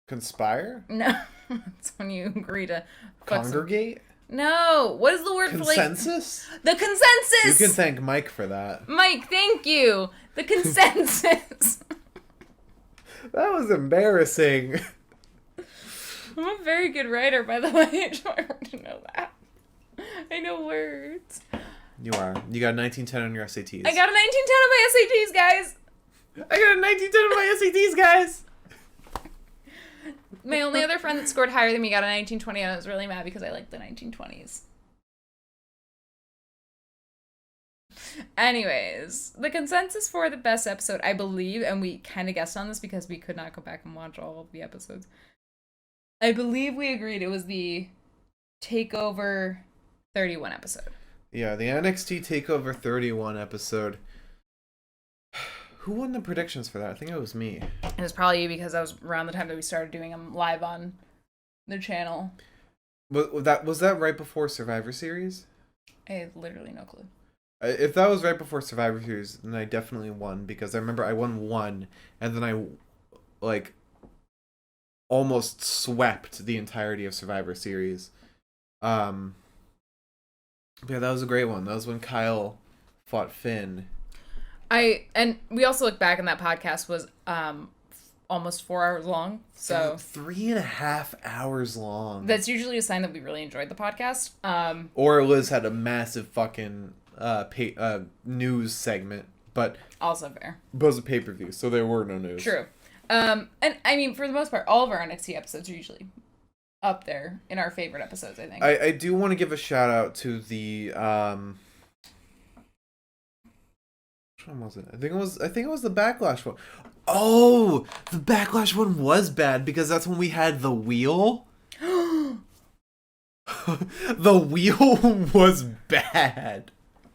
Conspire? No, that's when you agree to congregate. No, what is the word consensus? For the consensus. You can thank Mike for that. Mike, thank you. The consensus. That was embarrassing. I'm a very good writer, by the way. I just want everyone to know that. I know words. You are. You got a 1910 on your SATs. I got a 1910 on my SATs, guys. I got a 1910 on my SATs, guys. My only other friend that scored higher than me got a 1920, and I was really mad because I liked the 1920s. Anyways, the consensus for the best episode, I believe, and we kind of guessed on this because we could not go back and watch all of the episodes. I believe we agreed it was the TakeOver 31 episode. Yeah, the NXT TakeOver 31 episode. Who won the predictions for that? I think it was me. It was probably you because that was around the time that we started doing them live on the channel. Was that right before Survivor Series? I have literally no clue. If that was right before Survivor Series, then I definitely won because I remember I won one, and then I almost swept the entirety of Survivor Series. Yeah, that was a great one. That was when Kyle fought Finn. And we also look back, and that podcast was almost 4 hours long. So 3.5 hours long. That's usually a sign that we really enjoyed the podcast. Or Liz had a massive fucking news segment, but also fair. It was a pay-per-view, so there were no news. True. And I mean, for the most part, all of our NXT episodes are usually up there in our favorite episodes, I think. I do want to give a shout out to the which one was it? I think it was the Backlash one. Oh, the Backlash one was bad because that's when we had the wheel. The wheel was bad.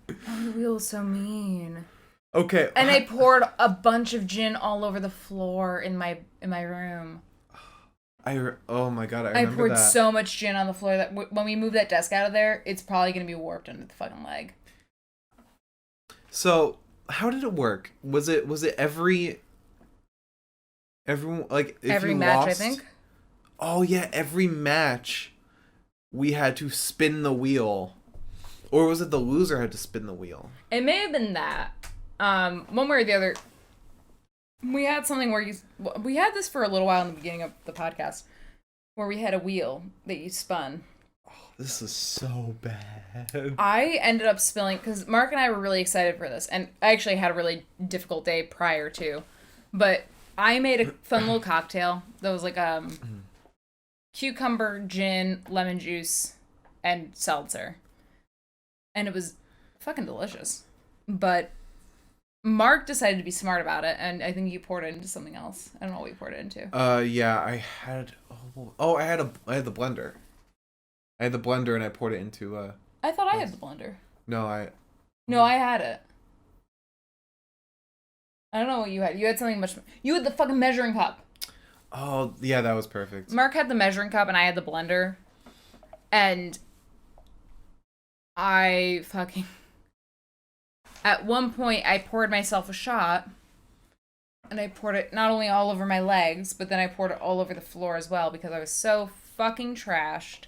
Oh, the wheel was so mean. Okay. And I poured a bunch of gin all over the floor in my room. Oh my god, I I remember poured that. so much gin on the floor that when we move that desk out of there, it's probably going to be warped under the fucking leg. So, how did it work? Was it everyone, like, if Every you match, lost? I think. Oh yeah, every match we had to spin the wheel. Or was it the loser had to spin the wheel? It may have been that. One way or the other. We had something where we had this for a little while in the beginning of the podcast, where we had a wheel that you spun. This is so bad. I ended up spilling, because Mark and I were really excited for this, and I actually had a really difficult day prior to, but I made a fun little cocktail that was like cucumber, gin, lemon juice, and seltzer. And it was fucking delicious. But Mark decided to be smart about it, and I think you poured it into something else. I don't know what you poured it into. Yeah, I had I had the blender. I had the blender and I poured it into I thought I had the blender. No, I had it. I don't know what you had. You had something much. You had the fucking measuring cup. Oh, yeah, that was perfect. Mark had the measuring cup and I had the blender. And I fucking... At one point, I poured myself a shot. And I poured it not only all over my legs, but then I poured it all over the floor as well because I was so fucking trashed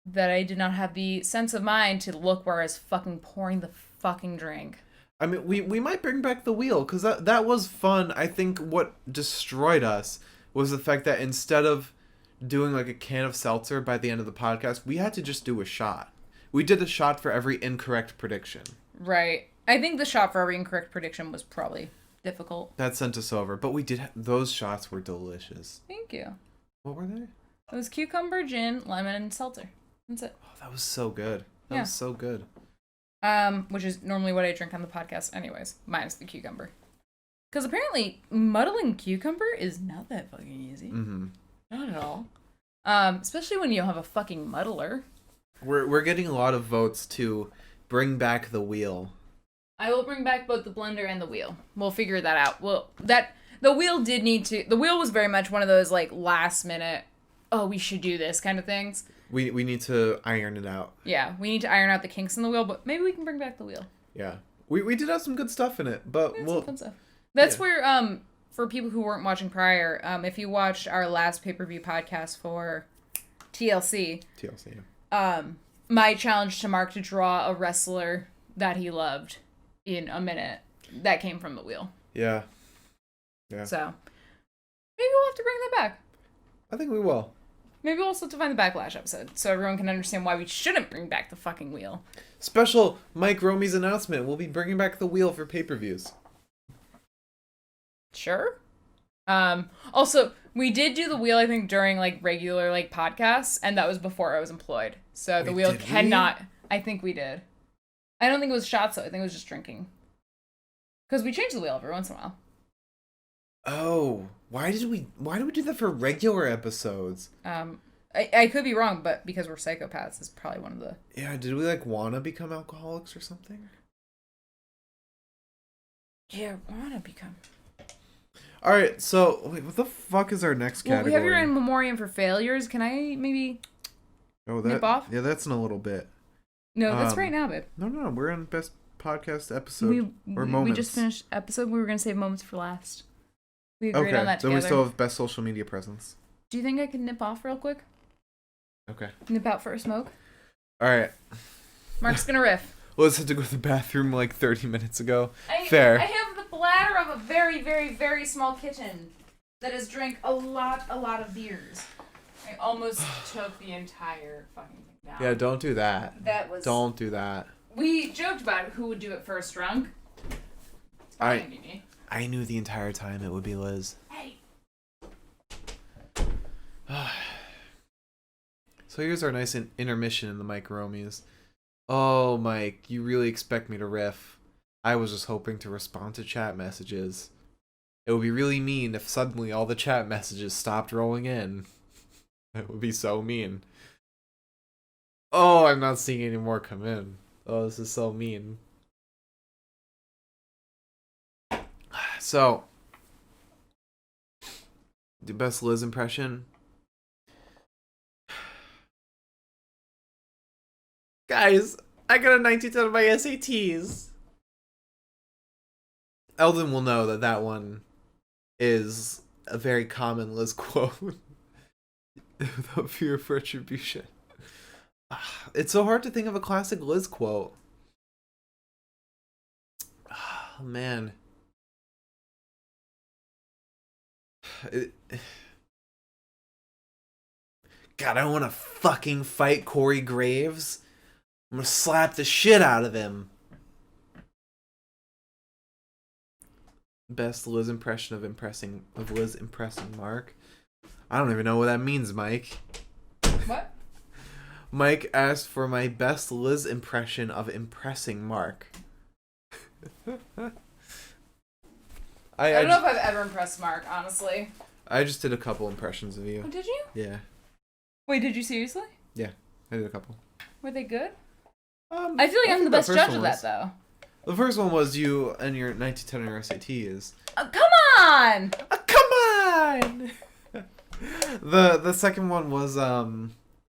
that I did not have the sense of mind to look where I was fucking pouring the fucking drink. I mean, we might bring back the wheel, because that was fun. I think what destroyed us was the fact that instead of doing like a can of seltzer by the end of the podcast, we had to just do a shot. We did a shot for every incorrect prediction. Right. I think the shot for every incorrect prediction was probably difficult. That sent us over, but we did. Those shots were delicious. Thank you. What were they? It was cucumber, gin, lemon, and seltzer. That's it. Oh, that was so good. That was so good. Which is normally what I drink on the podcast anyways, minus the cucumber. Because apparently muddling cucumber is not that fucking easy. Mm-hmm. Not at all. Especially when you don't have a fucking muddler. We're getting a lot of votes to bring back the wheel. I will bring back both the blender and the wheel. We'll figure that out. The wheel did need to... The wheel was very much one of those, like, last minute, oh, we should do this kind of things. We need to iron it out. Yeah, we need to iron out the kinks in the wheel, but maybe we can bring back the wheel. Yeah. We did have some good stuff in it, but some fun stuff. That's where, for people who weren't watching prior, if you watched our last pay-per-view podcast for TLC, my challenge to Mark to draw a wrestler that he loved in a minute, that came from the wheel. Yeah. So, maybe we'll have to bring that back. I think we will. Maybe we'll also have to find the Backlash episode, so everyone can understand why we shouldn't bring back the fucking wheel. Special Mike Romy's announcement. We'll be bringing back the wheel for pay-per-views. Sure. Also, we did do the wheel, I think, during, like, regular, like, podcasts, and that was before I was employed. So the wheel cannot... I think we did. I don't think it was shots, though. I think it was just drinking. Because we change the wheel every once in a while. Oh, why do we do that for regular episodes? I could be wrong, but because we're psychopaths is probably one of the... Yeah, did we, like, want to become alcoholics or something? Yeah, want to become... Alright, so, wait, what the fuck is our next category? Well, we have your in memoriam for failures. Can I maybe nip off? Yeah, that's in a little bit. No, that's right now, babe. No, we're in best podcast episode, moments. We just finished episode. We were going to save moments for last. We agreed on that together. Then we still have best social media presence. Do you think I can nip off real quick? Okay. Nip out for a smoke? Alright. Mark's going to riff. Well, I had to go to the bathroom like 30 minutes ago. Fair. I have the bladder of a very, very, very small kitten that has drank a lot of beers. I almost took the entire fucking thing down. Yeah, don't do that. Don't do that. We joked about who would do it first drunk. It's probably gonna be me. I knew the entire time it would be Liz. Hey. So here's our nice intermission in the Mike Romies. Oh, Mike, you really expect me to riff? I was just hoping to respond to chat messages. It would be really mean if suddenly all the chat messages stopped rolling in. It would be so mean. Oh, I'm not seeing any more come in. Oh, this is so mean. So, the best Liz impression? Guys, I got a 1910 on my SATs. Eldon will know that that one is a very common Liz quote. Without fear of retribution. It's so hard to think of a classic Liz quote. Oh, man. God, I want to fucking fight Corey Graves. I'm gonna slap the shit out of him. Best Liz impression of Liz impressing Mark. I don't even know what that means, Mike. What? Mike asked for my best Liz impression of impressing Mark. I don't know if I've ever impressed Mark, honestly. I just did a couple impressions of you. Oh, did you? Yeah. Wait, did you seriously? Yeah, I did a couple. Were they good? I feel like I'm the best judge of that, though. The first one was you and your 1910 on your SATs. Come on! Come on! The second one was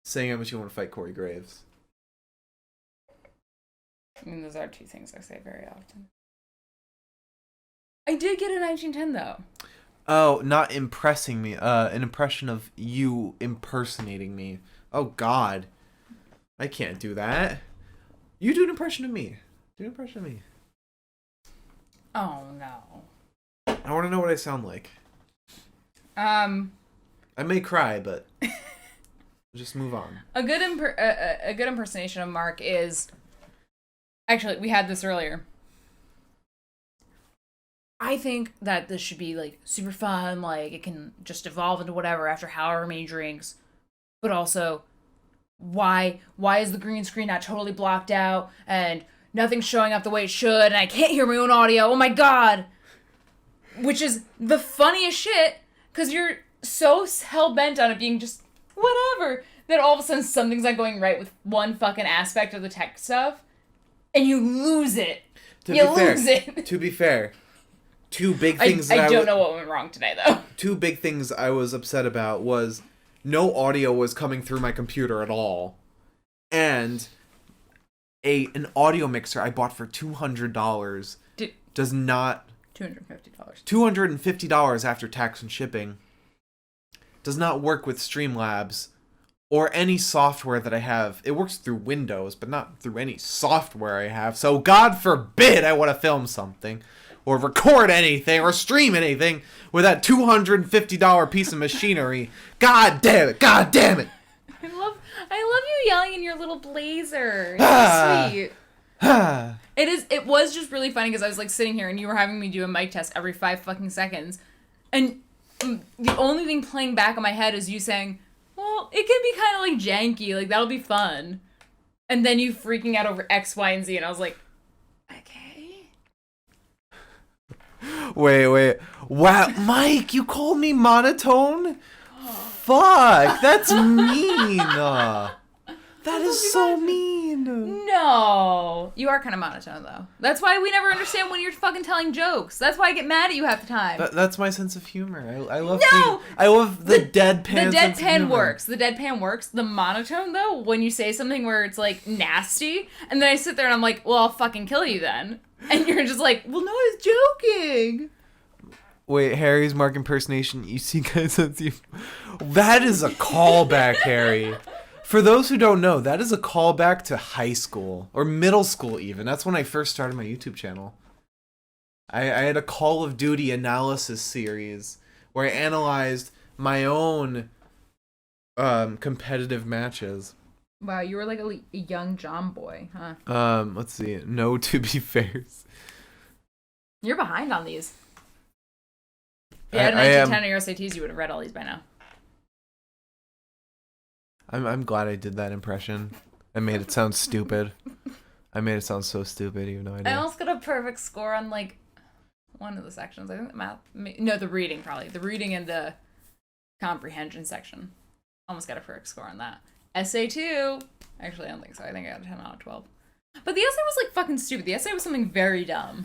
saying how much you want to fight Corey Graves. I mean, those are two things I say very often. I did get a 1910, though. Oh, not impressing me. An impression of you impersonating me. Oh, God. I can't do that. You do an impression of me. Do an impression of me. Oh, no. I want to know what I sound like. I may cry, but just move on. A good impersonation of Mark is... Actually, we had this earlier. I think that this should be, like, super fun. Like, it can just evolve into whatever after however many drinks. But also, why is the green screen not totally blocked out? And nothing's showing up the way it should. And I can't hear my own audio. Oh, my God. Which is the funniest shit. Because you're so hell-bent on it being just whatever. That all of a sudden something's not going right with one fucking aspect of the tech stuff. And you lose it. To be fair, two big things I don't know what went wrong today, though. Two big things I was upset about was no audio was coming through my computer at all. And an audio mixer I bought for $200 does not... $250. $250 after tax and shipping does not work with Streamlabs or any software that I have. It works through Windows, but not through any software I have. So God forbid I want to film something or record anything or stream anything with that $250 piece of machinery. God damn it. God damn it. I love you yelling in your little blazer. It's sweet. It was just really funny because I was like sitting here and you were having me do a mic test every 5 fucking seconds. And the only thing playing back in my head is you saying, well, it can be kind of like janky, like that'll be fun. And then you freaking out over X, Y, and Z, and I was like, okay. Wait. Wow, Mike, you called me monotone? Fuck, that's mean. That is so mean. No. You are kind of monotone, though. That's why we never understand when you're fucking telling jokes. That's why I get mad at you half the time. That's my sense of humor. I love No! I love the deadpan. The deadpan works. The deadpan works. The monotone, though, when you say something where it's, like, nasty, and then I sit there and I'm like, well, I'll fucking kill you then. And you're just like, well, no, I was joking. Wait, Harry's Mark impersonation. You see, guys, that is a callback, Harry. For those who don't know, that is a callback to high school or middle school even. That's when I first started my YouTube channel. I had a Call of Duty analysis series where I analyzed my own competitive matches. Wow, you were like a young John boy, huh? Let's see. No, to be fair. You're behind on these. If you had a 1910 on your SATs, you would have read all these by now. I'm glad I did that impression. I made it sound stupid. I made it sound so stupid, even though I did. I almost got a perfect score on, like, one of the sections. I think the math... No, the reading, probably. The reading and the comprehension section. Almost got a perfect score on that. Essay 2. Actually, I don't think so. I think I got a 10 out of 12. But the essay was, like, fucking stupid. The essay was something very dumb.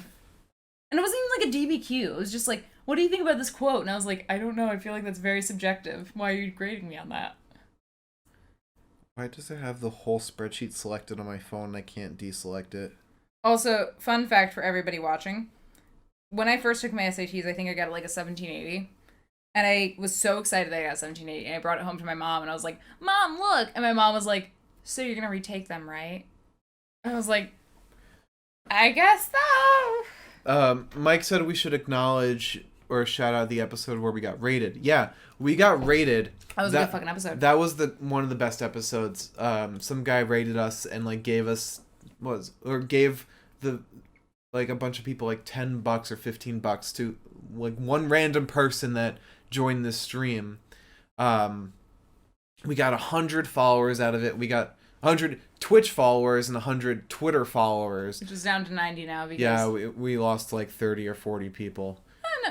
And it wasn't even, like, a DBQ. It was just, like, what do you think about this quote? And I was like, I don't know. I feel like that's very subjective. Why are you grading me on that? Why does it have the whole spreadsheet selected on my phone and I can't deselect it? Also, fun fact for everybody watching. When I first took my SATs, I think I got like a 1780. And I was so excited that I got 1780. And I brought it home to my mom and I was like, Mom, look! And my mom was like, so you're gonna retake them, right? And I was like, I guess so. Mike said we should acknowledge or shout out the episode where we got rated. Yeah, we got rated. That was a good fucking episode. That was one of the best episodes. Some guy rated us and like gave a bunch of people like $10 or $15 to like one random person that joined this stream. We got 100 followers out of it. We got 100 Twitch followers and 100 Twitter followers. Which is down to 90 now because... Yeah, we lost like 30 or 40 people.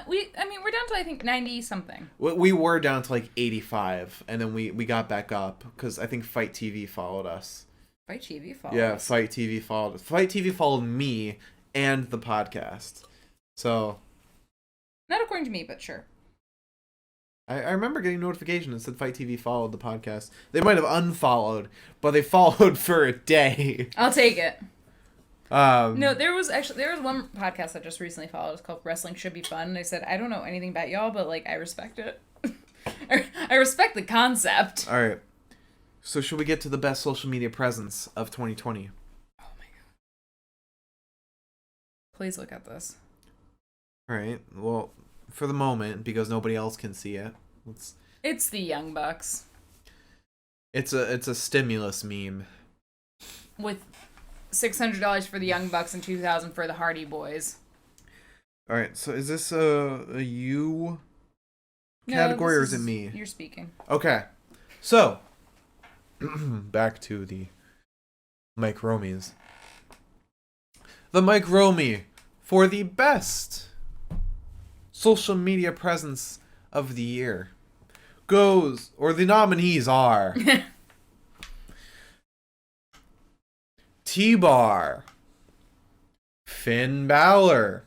We're down to, I think, 90-something. We were down to like 85, and then we got back up, because I think Fight TV followed us. Fight TV followed Yeah, us? Fight TV followed me and the podcast. So... Not according to me, but sure. I remember getting a notification that said Fight TV followed the podcast. They might have unfollowed, but they followed for a day. I'll take it. No, there was one podcast that just recently followed. It's called Wrestling Should Be Fun. And I said, I don't know anything about y'all, but like I respect it. I respect the concept. All right. So should we get to the best social media presence of 2020? Oh my god. Please look at this. All right. Well, for the moment, because nobody else can see it, it's the Young Bucks. It's a stimulus meme with $600 for the Young Bucks and $2,000 for the Hardy Boys. All right. So is this a you category or is it me? You're speaking. Okay. So back to the Mike Romies. The Mike Romie for the best social media presence of the year goes, or the nominees are T-Bar, Finn Balor,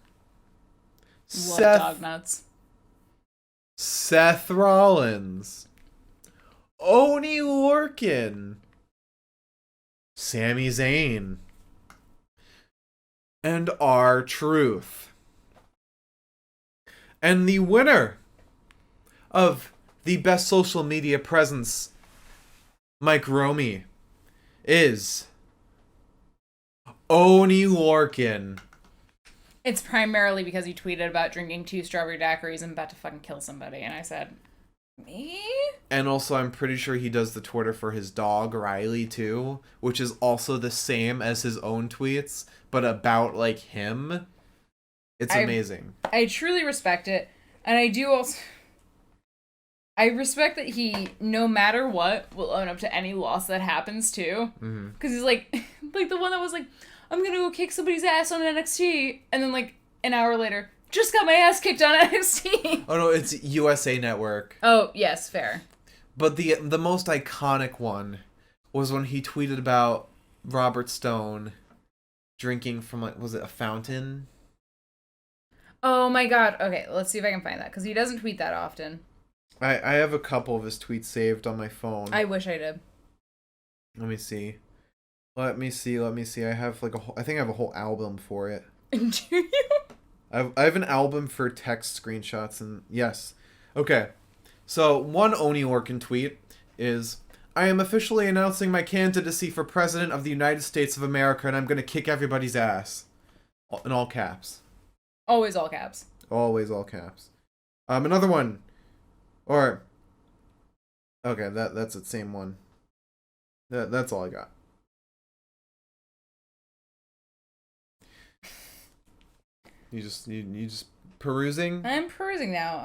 Love dog nuts. Seth Rollins, Oney Lorcan, Sami Zayn, and R-Truth. And the winner of the best social media presence, Mike Romie, is Oney Lorcan. It's primarily because he tweeted about drinking 2 strawberry daiquiris and about to fucking kill somebody, and I said, me? And also, I'm pretty sure he does the Twitter for his dog, Riley, too, which is also the same as his own tweets, but about, like, him. It's amazing. I truly respect it, and I do also... I respect that he, no matter what, will own up to any loss that happens, too. Because he's like the one that was like, I'm gonna go kick somebody's ass on NXT, and then, like, an hour later, just got my ass kicked on NXT. Oh, no, it's USA Network. Oh, yes, fair. But the most iconic one was when he tweeted about Robert Stone drinking from, like, was it a fountain? Oh my god. Okay, let's see if I can find that, because he doesn't tweet that often. I have a couple of his tweets saved on my phone. I wish I did. Let me see. I have like I think I have a whole album for it. Do you? I have an album for text screenshots and yes. Okay. So one Oney Lorcan tweet is, I am officially announcing my candidacy for President of the United States of America and I'm going to kick everybody's ass. In all caps. Always all caps. Always all caps. Another one. Or okay, that's the same one. That's all I got. You just perusing? I'm perusing now.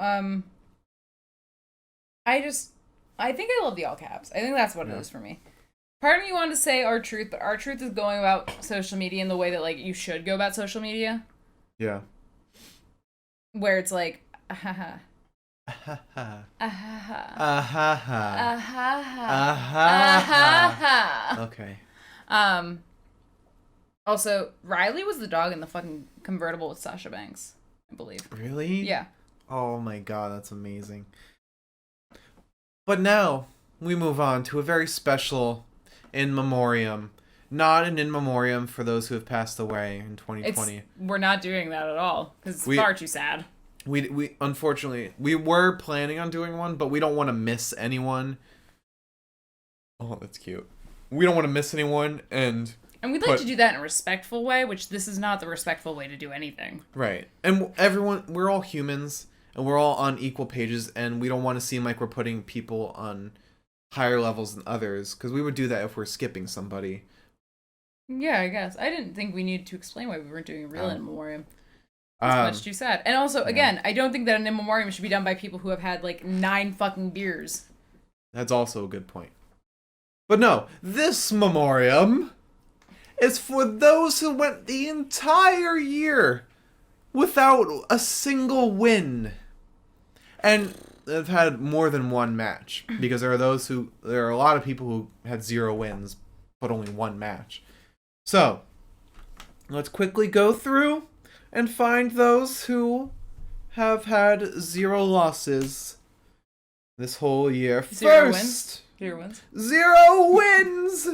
I think I love the all caps. I think that's what it is for me. Part of me wanted to say R-Truth, but R-Truth is going about social media in the way that, like, you should go about social media. Yeah. Where it's like, ahaha. Ahaha. Ahaha. Ahaha. Ahaha. Ahaha. Okay. Also, Riley was the dog in the fucking convertible with Sasha Banks, I believe. Really? Yeah. Oh my god, that's amazing. But now, we move on to a very special in memoriam. Not an in memoriam for those who have passed away in 2020. We're not doing that at all because it's far too sad. We unfortunately we were planning on doing one, but we don't want to miss anyone. Oh, that's cute. We don't want to miss anyone, and we'd like to do that in a respectful way, which this is not the respectful way to do anything. Right. And we're all humans, and we're all on equal pages, and we don't want to seem like we're putting people on higher levels than others, because we would do that if we're skipping somebody. Yeah, I guess. I didn't think we needed to explain why we weren't doing a real in memoriam. That's much too sad. And also, again, I don't think that an in memoriam should be done by people who have had, 9 fucking beers. That's also a good point. But no, this memoriam is for those who went the entire year without a single win. And they've had more than one match. Because there are a lot of people who had 0 wins, but only 1 match. So, let's quickly go through and find those who have had 0 losses this whole year. 0 wins? 0 wins? 0 wins!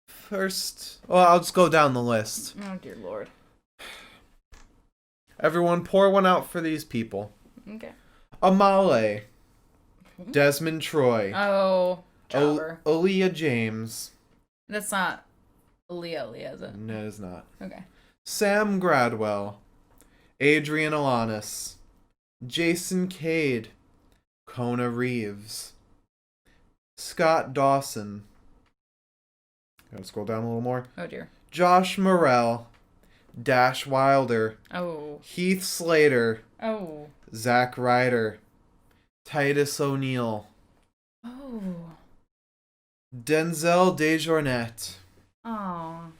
First, well, I'll just go down the list. Oh, dear Lord. Everyone pour one out for these people. Okay. Amale. Desmond Troy. Oh, Jobber. Aaliyah James. That's not Aaliyah, is it? No, it's not. Okay. Sam Gradwell. Adrian Alanis. Jason Cade. Kona Reeves. Scott Dawson. Gotta scroll down a little more. Oh dear. Josh Morrell. Dash Wilder. Oh. Heath Slater. Oh. Zack Ryder. Titus O'Neil. Oh. Denzel Dejournette. Oh.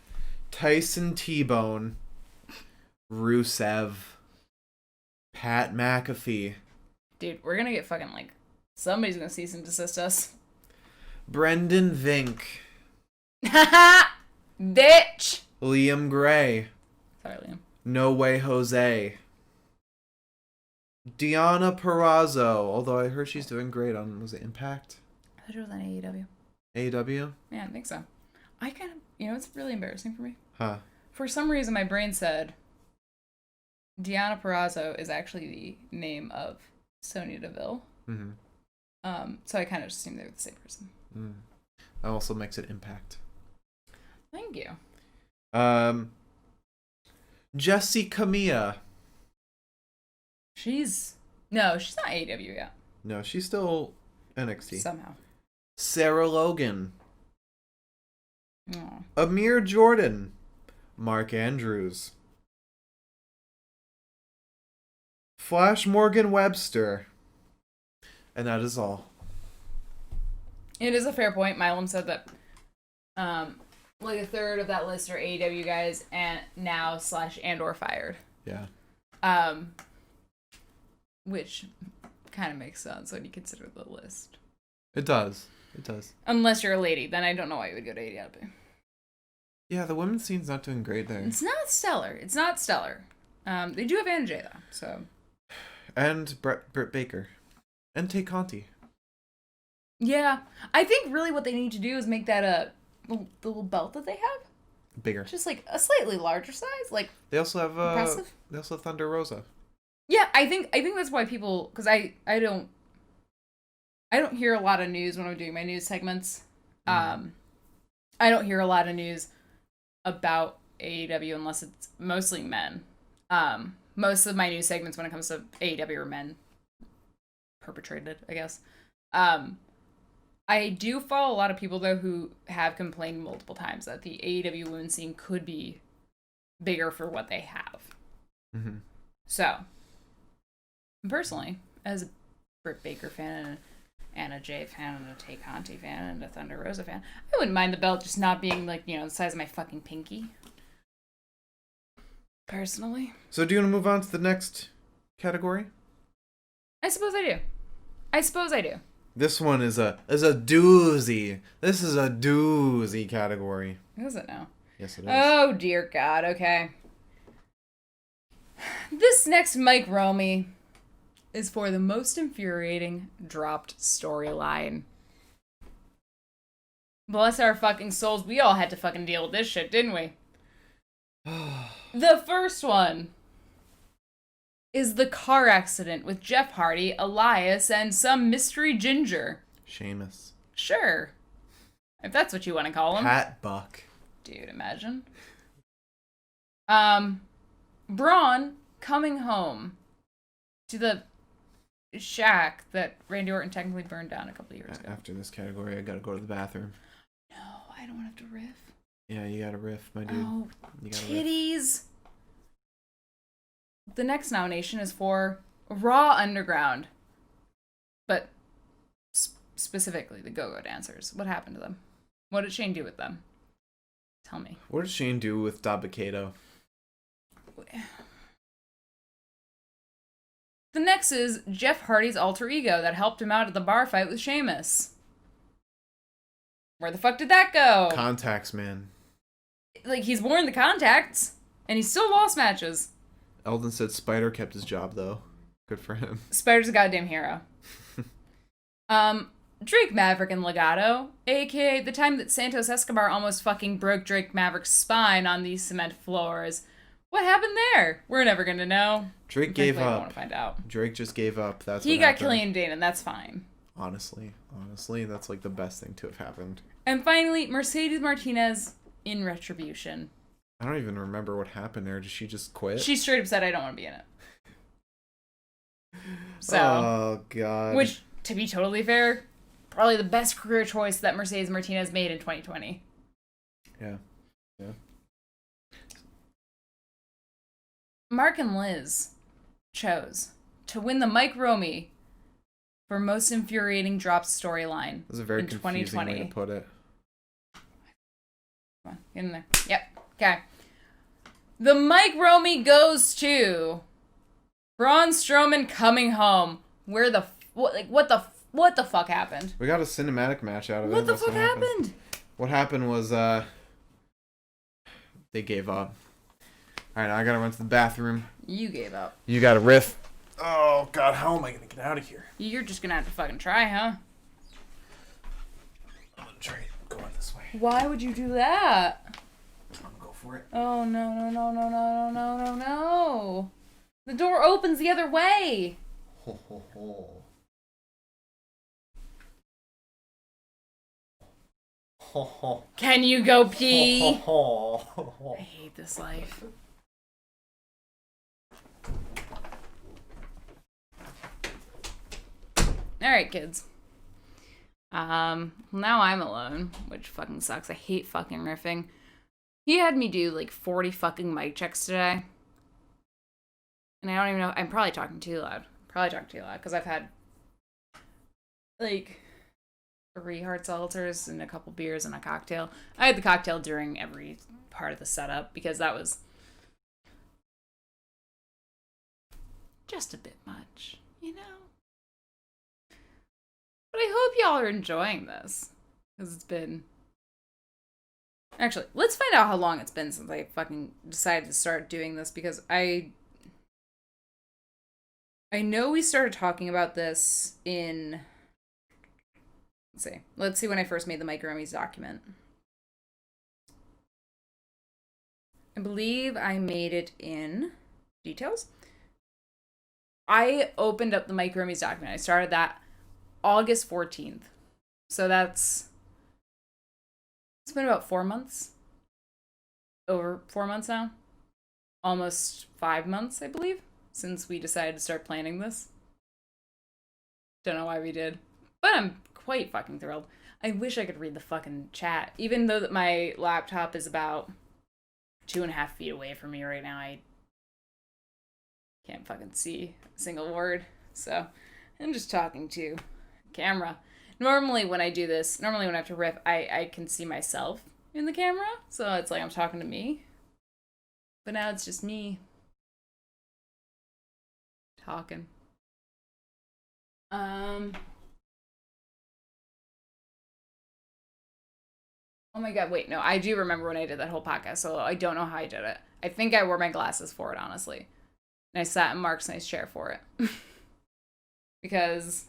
Tyson T-Bone. Rusev. Pat McAfee. Dude, we're gonna get fucking somebody's gonna cease and desist us. Brendan Vink. Bitch! Liam Gray. Sorry, Liam. No Way Jose. Deonna Purrazzo, although I heard she's doing great on, was it Impact? I thought it was on AEW. AEW? Yeah, I think so. I kind of, it's really embarrassing for me. Huh. For some reason, my brain said Deonna Purrazzo is actually the name of Sonya Deville. Mm-hmm. So I kind of just assumed they were the same person. Mm. That also makes it Impact. Thank you. Jessie Camilla. She's not AEW yet. No, she's still NXT. Somehow. Sarah Logan. Oh. Amir Jordan. Mark Andrews. Flash Morgan Webster. And that is all. It is a fair point. Milam said that a third of that list are AEW guys and now / and or fired. Yeah. Which kind of makes sense when you consider the list. It does. It does. Unless you're a lady, then I don't know why you would go to AEW. Yeah, the women's scene's not doing great there. It's not stellar. They do have Anna Jay, though, so. And Britt Baker. And Tay Conti. Yeah. I think really what they need to do is make that the little belt that they have bigger. just a slightly larger size. They also have impressive. They also have Thunder Rosa. Yeah, I think that's why people, because I don't hear a lot of news when I'm doing my news segments. I don't hear a lot of news about AEW unless it's mostly men. Most of my news segments when it comes to AEW are men perpetrated, I guess. I do follow a lot of people though who have complained multiple times that the AEW women's scene could be bigger for what they have. Mm-hmm. So, personally, as a Britt Baker fan and an Anna Jay fan and a Tay Conti fan and a Thunder Rosa fan, I wouldn't mind the belt just not being the size of my fucking pinky. Personally. So do you want to move on to the next category? I suppose I do. This one is a doozy. This is a doozy category. Is it now? Yes, it is. Oh, dear God. Okay. This next Mike Romy is for the most infuriating dropped storyline. Bless our fucking souls, we all had to fucking deal with this shit, didn't we? The first one is the car accident with Jeff Hardy, Elias, and some mystery ginger. Sheamus. Sure. If that's what you want to call him. Pat Buck. Dude, imagine. Braun coming home to the shack that Randy Orton technically burned down a couple years ago. After this category, I gotta go to the bathroom. No, I don't have to riff. Yeah, you gotta riff, my dude. Oh, you gotta titties. Riff. The next nomination is for Raw Underground. But specifically, the Go-Go Dancers. What happened to them? What did Shane do with them? Tell me. What did Shane do with Dabba-Kato? The next is Jeff Hardy's alter ego that helped him out at the bar fight with Sheamus. Where the fuck did that go? Contacts, man. Like, he's worn the contacts, and he still lost matches. Eldon said Spider kept his job, though. Good for him. Spider's a goddamn hero. Drake Maverick and Legato, aka the time that Santos Escobar almost fucking broke Drake Maverick's spine on these cement floors. What happened there? We're never gonna know. Drake gave up. I want to find out. Drake just gave up. That's he what got happened. Killian Dane, and that's fine. Honestly, that's like the best thing to have happened. And finally, Mercedes Martinez in Retribution. I don't even remember what happened there. Did she just quit? She straight up said, "I don't want to be in it." So, oh god. Which, to be totally fair, probably the best career choice that Mercedes Martinez made in 2020. Yeah. Mark and Liz chose to win the Mike Romy for most infuriating drops storyline. That's a very in confusing 2020. way to put it. Come on, get in there. Yep. Okay. The Mike Romy goes to Braun Strowman coming home. Where the what the fuck happened? We got a cinematic match out of it. What the That's fuck happened? What happened was they gave up. All right, now I gotta run to the bathroom. You gave up. You got a riff. Oh god, how am I gonna get out of here? You're just gonna have to fucking try, huh? I'm gonna try going this way. Why would you do that? I'm gonna go for it. Oh no. The door opens the other way. Ho ho ho. Ho ho. Can you go pee? Ho, ho, ho. I hate this life. Alright, kids. Now I'm alone, which fucking sucks. I hate fucking riffing. He had me do like 40 fucking mic checks today. And I don't even know. I'm probably talking too loud. Because I've had like 3 hard seltzers and a couple beers and a cocktail. I had the cocktail during every part of the setup because that was just a bit much, you know? But I hope y'all are enjoying this. Because it's been... Actually, let's find out how long it's been since I fucking decided to start doing this. Because I know we started talking about this in... Let's see when I first made the Mike Romies document. I believe I made it in details. I opened up the Mike Romies document. I started that August 14th. So it's been about 4 months. Over 4 months now. Almost 5 months, I believe, since we decided to start planning this. Don't know why we did. But I'm quite fucking thrilled. I wish I could read the fucking chat. Even though that my laptop is about 2.5 feet away from me right now, I can't fucking see a single word. So I'm just talking to camera. Normally when I do this, when I have to riff, I can see myself in the camera. So it's like I'm talking to me. But now it's just me talking. Oh my god, wait, no, I do remember when I did that whole podcast, so I don't know how I did it. I think I wore my glasses for it, honestly. And I sat in Mark's nice chair for it. Because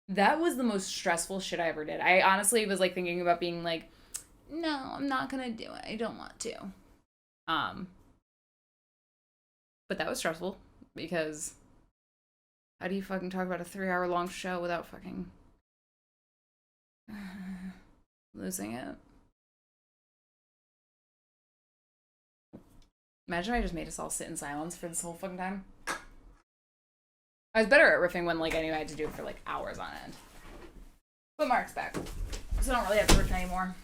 That was the most stressful shit I ever did. I honestly was like thinking about being like, no, I'm not gonna do it. I don't want to. But that was stressful because how do you fucking talk about a 3-hour long show without fucking losing it? Imagine I just made us all sit in silence for this whole fucking time. I was better at riffing when like I knew I had to do it for like hours on end. But Mark's back, so I don't really have to riff anymore.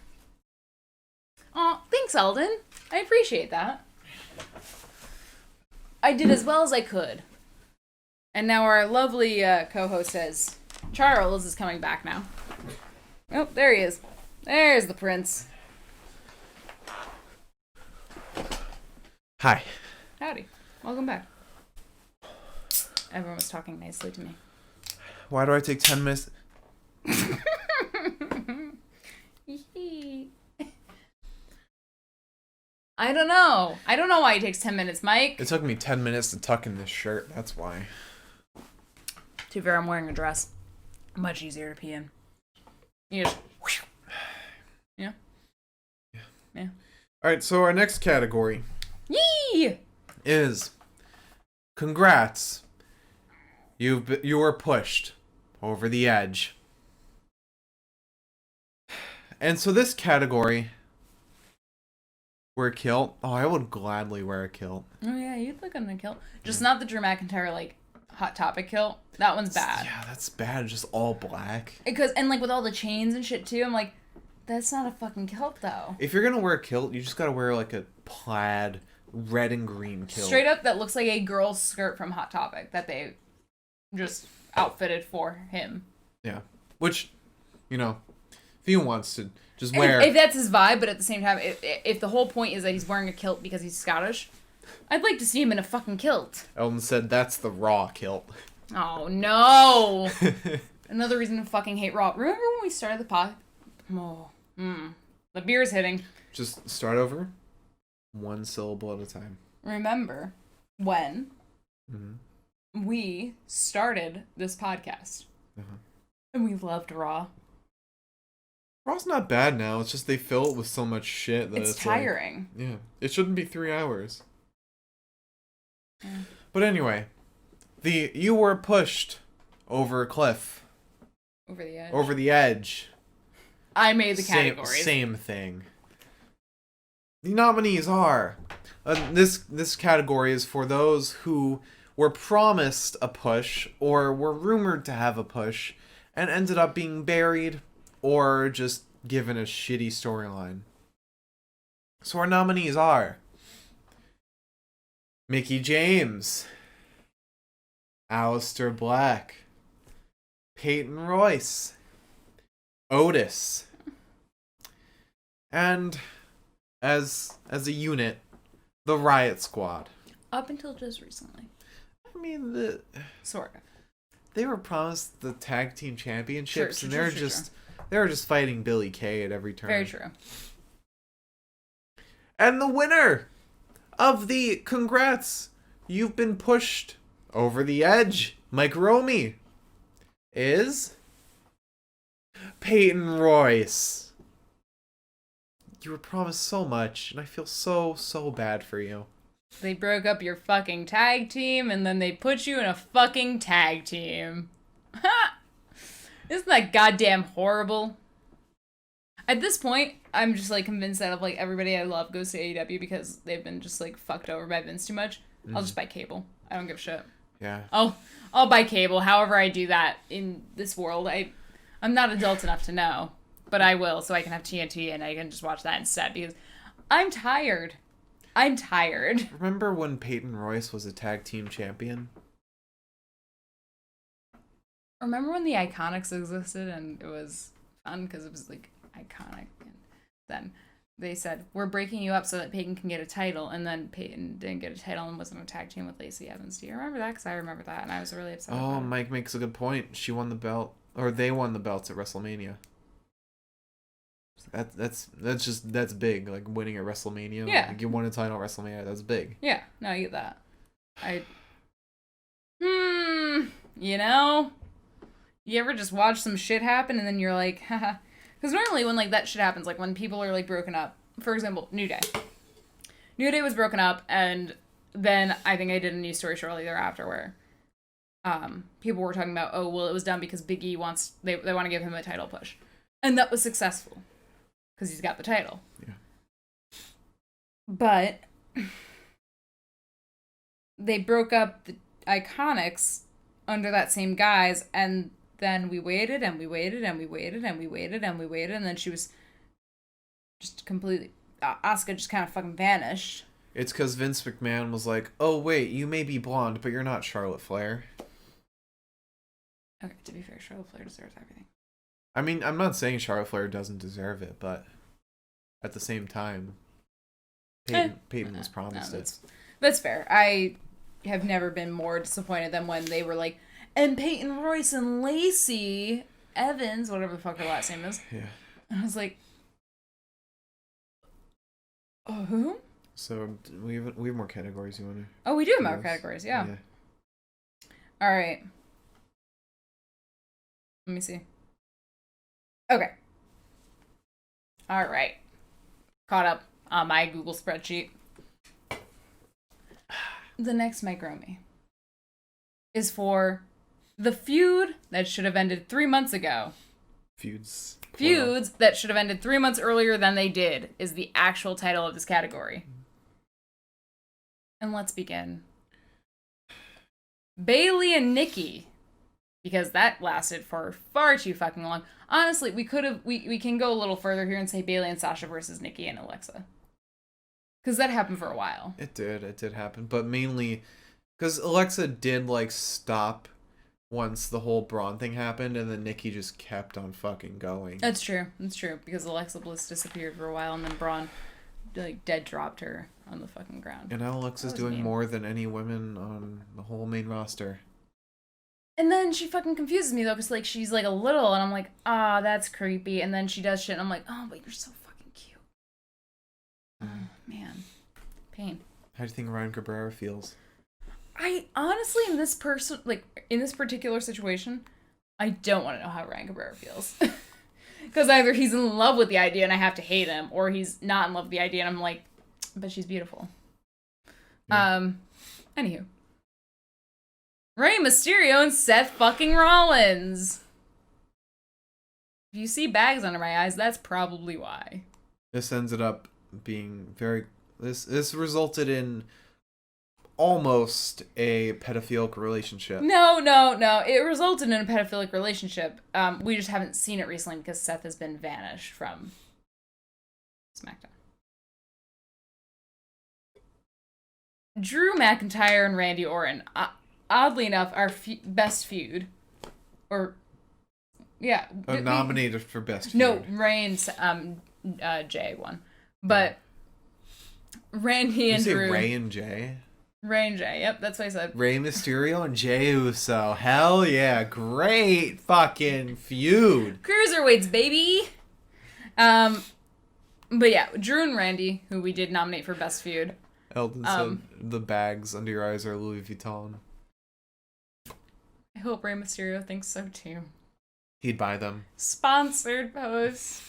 Aw, thanks, Eldon. I appreciate that. I did as well as I could. And now our lovely co-host says, Charles is coming back now. Oh, there he is. There's the prince. Hi. Howdy. Welcome back. Everyone was talking nicely to me. Why do I take 10 minutes? I don't know. I don't know why it takes 10 minutes, Mike. It took me 10 minutes to tuck in this shirt. That's why. To be fair, I'm wearing a dress. Much easier to pee in. You just... Yeah. Yeah. All right, so our next category Yee! is congrats. You were pushed over the edge. And so this category, wear a kilt. Oh, I would gladly wear a kilt. Oh yeah, you'd look on the kilt. Just not the Drew McIntyre like Hot Topic kilt. That one's bad. Yeah, that's bad. Just all black. Because and like with all the chains and shit too, I'm like, that's not a fucking kilt though. If you're gonna wear a kilt, you just gotta wear like a plaid red and green kilt. Straight up, that looks like a girl's skirt from Hot Topic that they just outfitted for him. Yeah, which, you know, if he wants to just wear. If that's his vibe, but at the same time, if the whole point is that he's wearing a kilt because he's Scottish, I'd like to see him in a fucking kilt. Elton said that's the Raw kilt. Oh no! Another reason to fucking hate Raw. Remember when we started the pod? The beer's hitting. Just start over. One syllable at a time. Remember when we started this podcast and we loved Raw? Raw's not bad now. It's just they fill it with so much shit that it's tiring. Like, yeah, it shouldn't be 3 hours. Yeah. But anyway, you were pushed over a cliff. Over the edge. Over the edge. I made the categories. Same thing. The nominees are this category is for those who were promised a push or were rumored to have a push and ended up being buried or just given a shitty storyline. So our nominees are Mickie James, Aleister Black, Peyton Royce, Otis, and as a unit, the Riot Squad. Up until just recently. I mean, Sort of. they were promised the tag team championships, Sure, and they were just fighting Billy Kay at every turn. Very true. And the winner of the congrats, you've been pushed over the edge, Mike Romy, is Peyton Royce. You were promised so much, and I feel so bad for you. They broke up your fucking tag team, and then they put you in a fucking tag team. Ha! Isn't that goddamn horrible? At this point, I'm just, like, convinced that, like, everybody I love goes to AEW because they've been just, like, fucked over by Vince too much. I'll just buy cable. I don't give a shit. Yeah. I'll buy cable. However I do that in this world, I'm not adult enough to know. But I will, so I can have TNT and I can just watch that instead because I'm tired. I'm tired. Remember when Peyton Royce was a tag team champion? Remember when the Iconics existed and it was fun because it was like iconic, and then they said we're breaking you up so that Peyton can get a title, and then Peyton didn't get a title and was in a tag team with Lacey Evans. Do you remember that? Because I remember that and I was really upset. Oh, Mike makes a good point. She won the belt, or they won the belts at WrestleMania. That's big. Like winning at WrestleMania. Yeah. Like you won a title at WrestleMania. That's big. Yeah. No, I get that. You know, You ever just watch some shit happen and then you're like, haha. Because normally when, like, that shit happens, like, when people are, like, broken up, for example, New Day. New Day was broken up, and then I think I did a news story shortly thereafter where people were talking about, oh, well, it was done because Big E wants, they want to give him a title push. And that was successful. Because he's got the title. Yeah. But they broke up the Iconics under that same guise, and then we waited, and we waited, and we waited, and we waited, and we waited, and then she was just completely... Asuka just kind of fucking vanished. It's because Vince McMahon was like, oh, wait, you may be blonde, but you're not Charlotte Flair. Okay, to be fair, Charlotte Flair deserves everything. I mean, I'm not saying Charlotte Flair doesn't deserve it, but at the same time, Peyton was promised it. That's fair. I have never been more disappointed than when they were like, and Peyton Royce and Lacey Evans, whatever the fuck her last name is. Yeah. And I was like, oh, who? So we have more categories you want to... Oh, we do have more categories, yeah. All right. Let me see. Okay. All right. Caught up on my Google spreadsheet. The next Mike Romy is for the feud that should have ended 3 months ago. Feuds that should have ended 3 months earlier than they did is the actual title of this category. And let's begin. Bayley and Nikki. Because that lasted for far too fucking long. Honestly, we can go a little further here and say Bayley and Sasha versus Nikki and Alexa. Because that happened for a while. It did happen. But mainly, because Alexa did, like, stop once the whole Braun thing happened, and then Nikki just kept on fucking going. That's true. Because Alexa Bliss disappeared for a while, and then Braun, like, dead dropped her on the fucking ground. And now Alexa's doing more than any women on the whole main roster. And then she fucking confuses me, though, because, like, she's, like, a little, and I'm like, that's creepy. And then she does shit, and I'm like, oh, but you're so fucking cute. Oh, man. Pain. How do you think Ryan Cabrera feels? I honestly, in this particular situation, I don't want to know how Ryan Cabrera feels. Because either he's in love with the idea and I have to hate him, or he's not in love with the idea and I'm like, but she's beautiful. Yeah. Anywho. Rey Mysterio and Seth fucking Rollins. If you see bags under my eyes, that's probably why. This ended up being very... This resulted in almost a pedophilic relationship. No. It resulted in a pedophilic relationship. We just haven't seen it recently because Seth has been vanished from SmackDown. Drew McIntyre and Randy Orton. Oddly enough, our best feud. Or, yeah. Nominated for best feud. No, Reigns, Jay won. But Randy and Drew. You say Ray and Jay? Ray and Jay, yep, that's what I said. Rey Mysterio and Jey Uso. Hell yeah, great fucking feud. Cruiserweights, baby! But yeah, Drew and Randy, who we did nominate for best feud. Eldon said the bags under your eyes are Louis Vuitton. I hope Rey Mysterio thinks so too. He'd buy them. Sponsored post.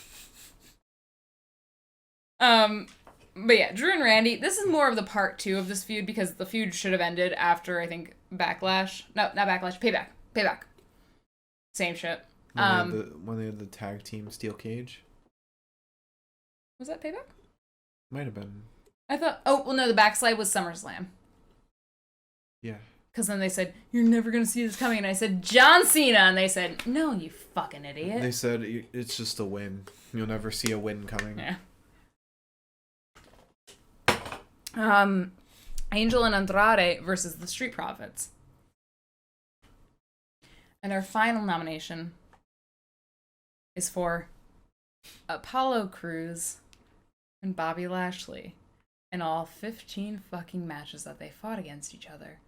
But yeah, Drew and Randy, this is more of the part 2 of this feud because the feud should have ended after, I think, Backlash. No, not Backlash, Payback. Same shit. When they had the tag team steel cage. Was that Payback? Might have been. I thought, no, the backslide was SummerSlam. Yeah. Because then they said, you're never going to see this coming. And I said, John Cena. And they said, no, you fucking idiot. They said, it's just a win. You'll never see a win coming. Yeah. Angel and Andrade versus the Street Profits. And our final nomination is for Apollo Crews and Bobby Lashley in all 15 fucking matches that they fought against each other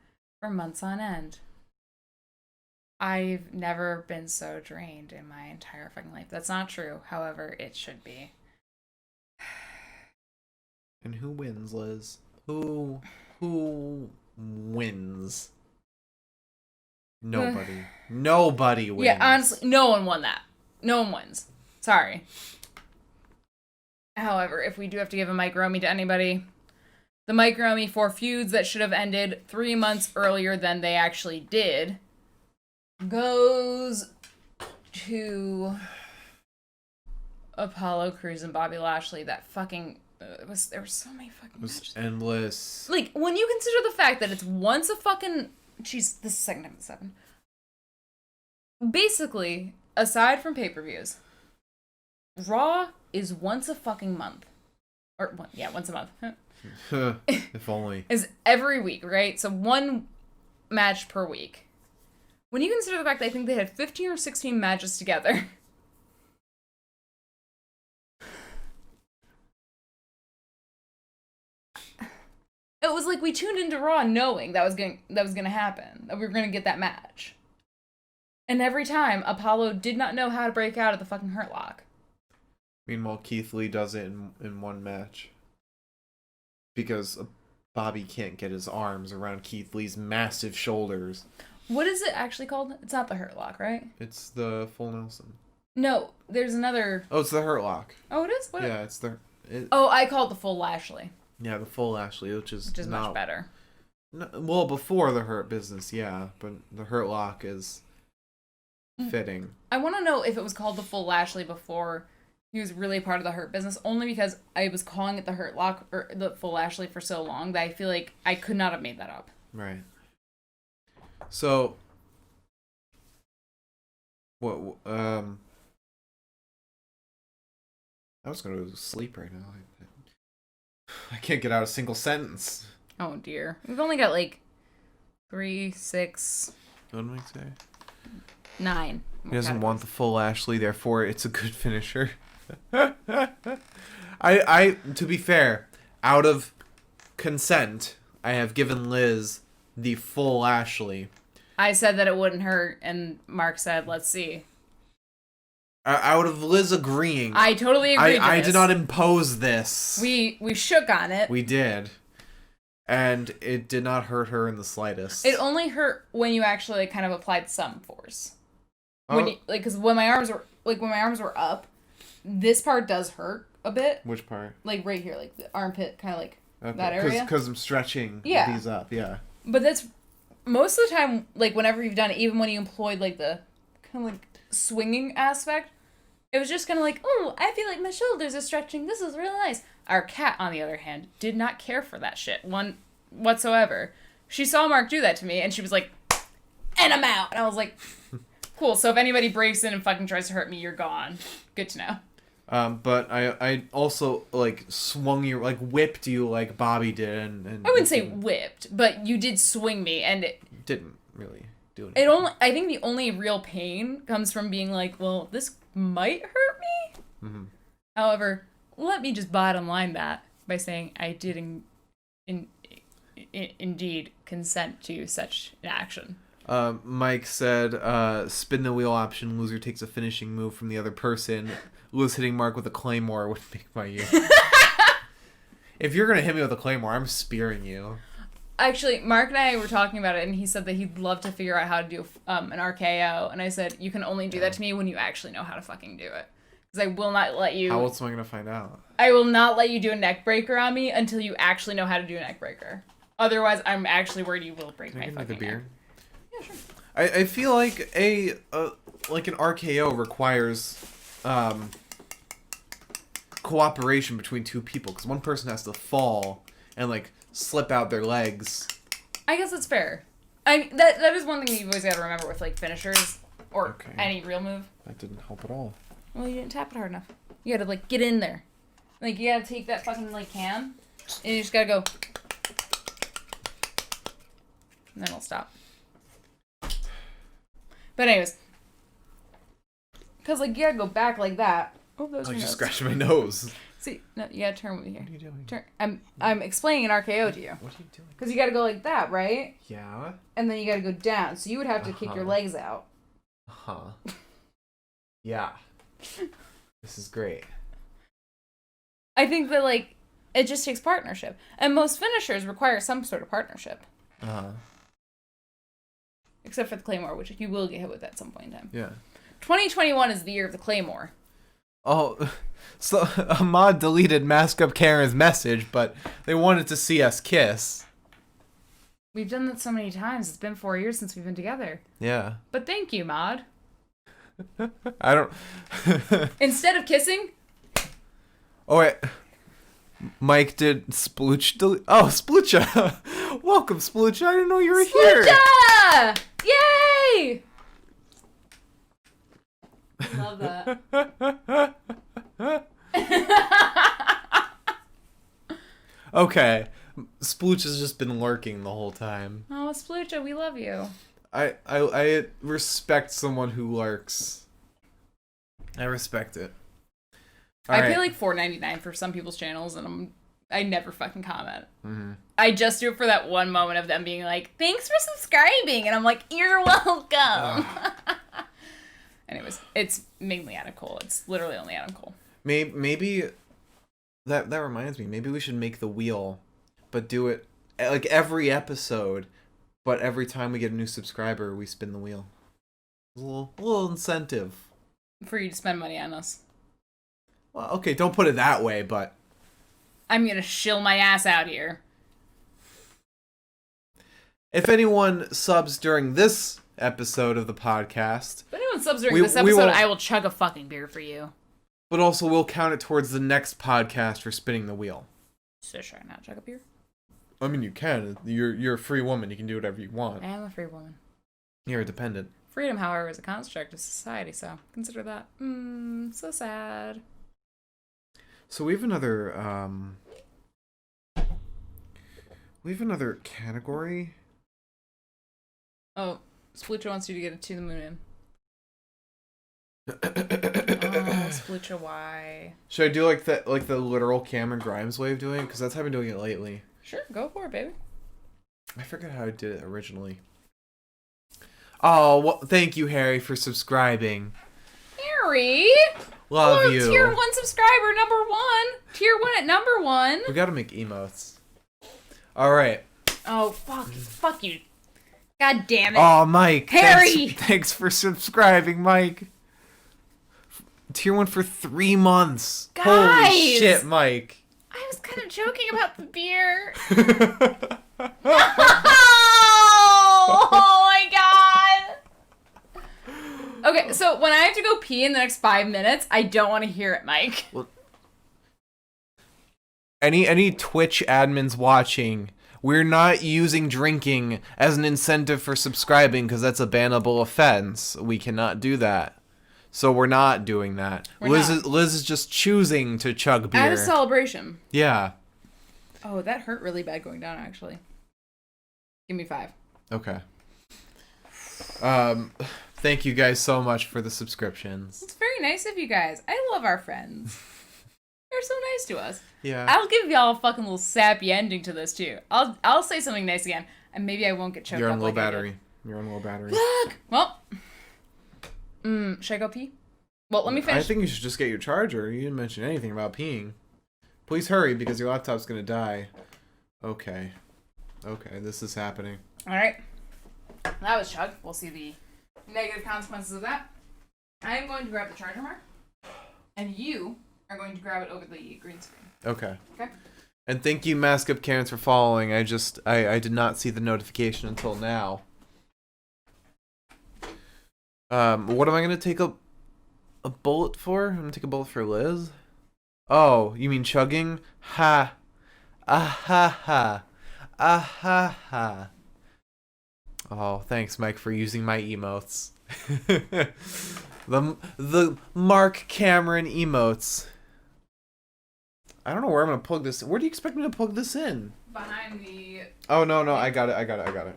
for months on end. I've never been so drained in my entire fucking life. That's not true. However, it should be. And who wins, Liz? Who wins? Nobody wins. Yeah, honestly, no one won that. No one wins. Sorry. However, if we do have to give a Mike Romy to anybody, the Mike Romy for feuds that should have ended 3 months earlier than they actually did goes to Apollo Crews and Bobby Lashley. That fucking there were so many fucking matches. Endless. Like, when you consider the fact that it's once a fucking... Jeez, this is second time it's 7. Basically, aside from pay-per-views, Raw is once a fucking month. Or, once a month. If only. Is every week, right? So 1 match per week. When you consider the fact that I think they had 15 or 16 matches together... It was like we tuned into Raw knowing that was gonna happen, that we were gonna get that match. And every time, Apollo did not know how to break out of the fucking Hurt Lock. Meanwhile, Keith Lee does it in one match. Because Bobby can't get his arms around Keith Lee's massive shoulders. What is it actually called? It's not the Hurt Lock, right? It's the Full Nelson. No, there's another... Oh, it's the Hurt Lock. Oh, it is? What? Yeah, it's the... Oh, I call it the Full Lashley. Yeah, the Full Lashley, which is much better. No, well, before the Hurt Business, yeah, but the Hurt Lock is fitting. I want to know if it was called the Full Lashley before he was really part of the Hurt Business, only because I was calling it the Hurt Lock or the Full Lashley for so long that I feel like I could not have made that up. Right. So, what? I was gonna go to sleep right now. I can't get out a single sentence. Oh dear. We've only got like 3, 6... What did I say? 9. He doesn't want the Full Lashley, therefore it's a good finisher. I to be fair, out of consent, I have given Liz the Full Lashley. I said that it wouldn't hurt, and Mark said, let's see. Out of Liz agreeing. I totally agreed I did not impose this. We shook on it. We ddid. And it did not hurt her in the slightest. It only hurt when you actually kind of applied some force. Oh. When you, like, because when my arms were up, this part does hurt a bit. Which part? Like right here, like the armpit, kind of like okay. that area. Because I'm stretching these up, yeah. But that's most of the time, like whenever you've done it, even when you employed like the kind of like swinging aspect, it was just kind of like, oh, I feel like my shoulders are stretching. This is really nice. Our cat, on the other hand, did not care for that shit whatsoever. She saw Mark do that to me, and she was like, and I'm out. And I was like, cool. So if anybody breaks in and fucking tries to hurt me, you're gone. Good to know. But I also like swung you, like whipped you like Bobby did, and I wouldn't say whipped, but you did swing me, and it didn't really do anything. I think the only real pain comes from being like, well, this might hurt me. Mm-hmm. However, let me just bottom line that by saying I did indeed consent to such an action. Mike said, spin the wheel option, loser takes a finishing move from the other person. Liz hitting Mark with a claymore would make my year. If you're going to hit me with a claymore, I'm spearing you. Actually, Mark and I were talking about it, and he said that he'd love to figure out how to do an RKO, and I said, you can only do that to me when you actually know how to fucking do it. Because I will not let you... How else am I going to find out? I will not let you do a neck breaker on me until you actually know how to do a neck breaker. Otherwise, I'm actually worried you will break my fucking neck. Yeah, sure. I feel like an RKO requires cooperation between two people, because one person has to fall and like slip out their legs. I guess that's fair. That is one thing you've always got to remember with like finishers or any real move. That didn't help at all. Well, you didn't tap it hard enough. You gotta like get in there. Like you gotta take that fucking like can and you just gotta go. And then it'll stop. But anyways. Because like you gotta go back like that. Oh, that was my just nose. scratched my nose. See, no, you gotta turn with me here. What are you doing? Turn. I'm explaining an RKO to you. What are you doing? Because you gotta go like that, right? Yeah. And then you gotta go down. So you would have to kick your legs out. Yeah. This is great. I think that like it just takes partnership, and most finishers require some sort of partnership. Except for the Claymore, which you will get hit with at some point in time. Yeah. 2021 is the year of the Claymore. Oh, so Ahmad deleted Mask Up Karen's message, but they wanted to see us kiss. We've done that so many times. It's been 4 years since we've been together. Yeah. But thank you, Maud. I don't... Instead of kissing... Oh, wait. Mike did Splooch delete... Oh, Sploocha! Welcome, Sploocha. I didn't know you were here. Sploocha! Yay! Love that. Okay. Splooch has just been lurking the whole time. Oh, Sploocha, we love you. I respect someone who lurks. I respect it. All I right. pay like $4.99 for some people's channels, and I never fucking comment. Mm-hmm. I just do it for that one moment of them being like, "Thanks for subscribing," and I'm like, "You're welcome." Anyways, it's mainly Adam Cole. It's literally only Adam Cole. Maybe that reminds me. Maybe we should make the wheel, but do it like every episode. But every time we get a new subscriber, we spin the wheel. A little incentive For you to spend money on us. Well, okay, don't put it that way, but I'm gonna shill my ass out here. if anyone subs during this episode of the podcast, If anyone subs during this episode, I will chug a fucking beer for you. But also, we'll count it towards the next podcast for spinning the wheel. So should I not chug a beer? I mean, you can. You're a free woman. You can do whatever you want. I am a free woman. You're a dependent. Freedom, however, is a construct of society, so consider that. So sad. So we have another category. Oh, Sploocha wants you to get it to the moon in. Oh, Sploocha, why? Should I do like the literal Cameron Grimes way of doing it? Because that's how I've been doing it lately. Sure, go for it, baby. I forget how I did it originally. Oh, well, thank you, Harry, for subscribing. Harry! Love you. Tier 1 subscriber, number 1. Tier 1 at number 1. We gotta make emotes. Alright. Oh, fuck you. God damn it. Oh, Mike. Harry! Thanks for subscribing, Mike. Tier 1 for 3 months. Guys! Holy shit, Mike. I was kind of joking about the beer. Oh my god. Okay, so when I have to go pee in the next 5 minutes, I don't want to hear it, Mike. Well, any Twitch admins watching, we're not using drinking as an incentive for subscribing because that's a bannable offense. We cannot do that. So we're not doing that. Liz is just choosing to chug beer. At a celebration. Yeah. Oh, that hurt really bad going down, actually. Give me 5. Okay. Thank you guys so much for the subscriptions. It's very nice of you guys. I love our friends. They're so nice to us. Yeah. I'll give y'all a fucking little sappy ending to this, too. I'll say something nice again, and maybe I won't get choked You're up on low like battery. You're on low battery. Look! Well, should I go pee? Well, let me finish. I think you should just get your charger. You didn't mention anything about peeing. Please hurry, because your laptop's gonna die. Okay. Okay, this is happening. Alright. That was chug. We'll see the negative consequences of that. I am going to grab the charger mark, and you are going to grab it over the green screen. Okay. Okay? And thank you, Mask Up Karens, for following. I did not see the notification until now. What am I gonna take a bullet for? I'm gonna take a bullet for Liz. Oh, you mean chugging? Ha. Ah ha ha. Ah ha ha. Oh, thanks, Mike, for using my emotes. the Mark Cameron emotes. I don't know where I'm gonna plug this. Where do you expect me to plug this in? Behind the... Oh, no, I got it.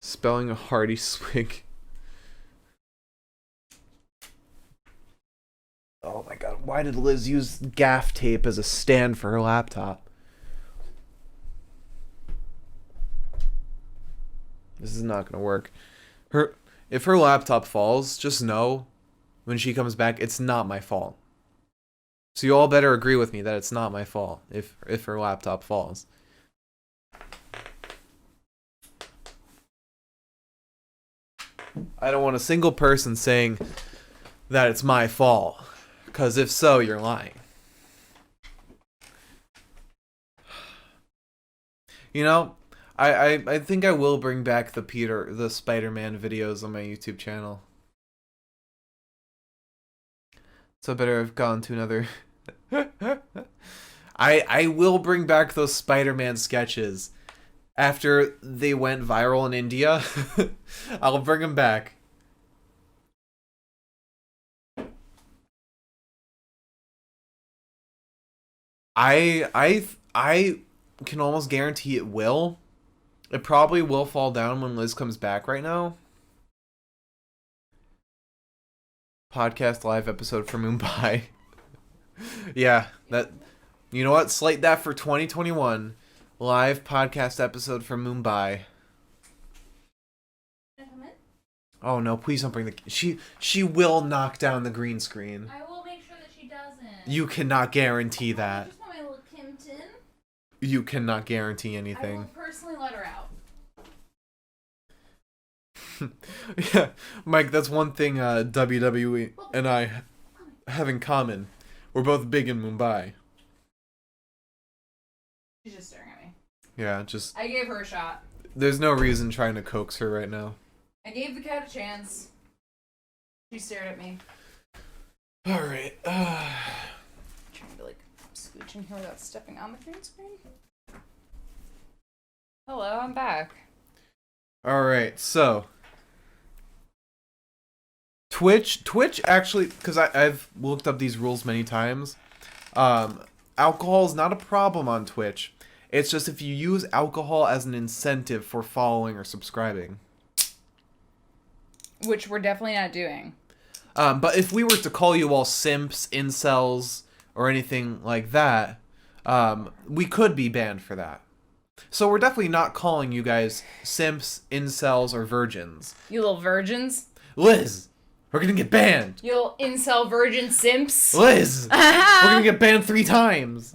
Spelling a hearty swig. Oh my god, why did Liz use gaff tape as a stand for her laptop? This is not gonna work. If her laptop falls, just know when she comes back, it's not my fault. So you all better agree with me that it's not my fault if her laptop falls. I don't want a single person saying that it's my fault, because if so, you're lying. You know, I think I will bring back the Spider-Man videos on my YouTube channel. So I better have gone to another. I will bring back those Spider-Man sketches after they went viral in India. I'll bring them back. I can almost guarantee it will. It probably will fall down when Liz comes back right now. Podcast live episode for Mumbai. Yeah, that. You know what? Slate that for 2021. Live podcast episode from Mumbai. Oh no! Please don't bring the. She will knock down the green screen. I will make sure that she doesn't. You cannot guarantee that. I just want my little Kimton. You cannot guarantee I anything. will personally let her out. Yeah, Mike. That's one thing WWE and I have in common. We're both big in Mumbai. She's just staring at me. Yeah, just. I gave her a shot. There's no reason trying to coax her right now. I gave the cat a chance. She stared at me. All right. Trying to scooch in here without stepping on the green screen. Hello, I'm back. All right. So Twitch actually, because I've looked up these rules many times. Alcohol is not a problem on Twitch. It's just if you use alcohol as an incentive for following or subscribing. Which we're definitely not doing. But if we were to call you all simps, incels, or anything like that, we could be banned for that. So we're definitely not calling you guys simps, incels, or virgins. You little virgins. Liz, we're gonna get banned. You little incel virgin simps. Liz, we're gonna get banned 3 times.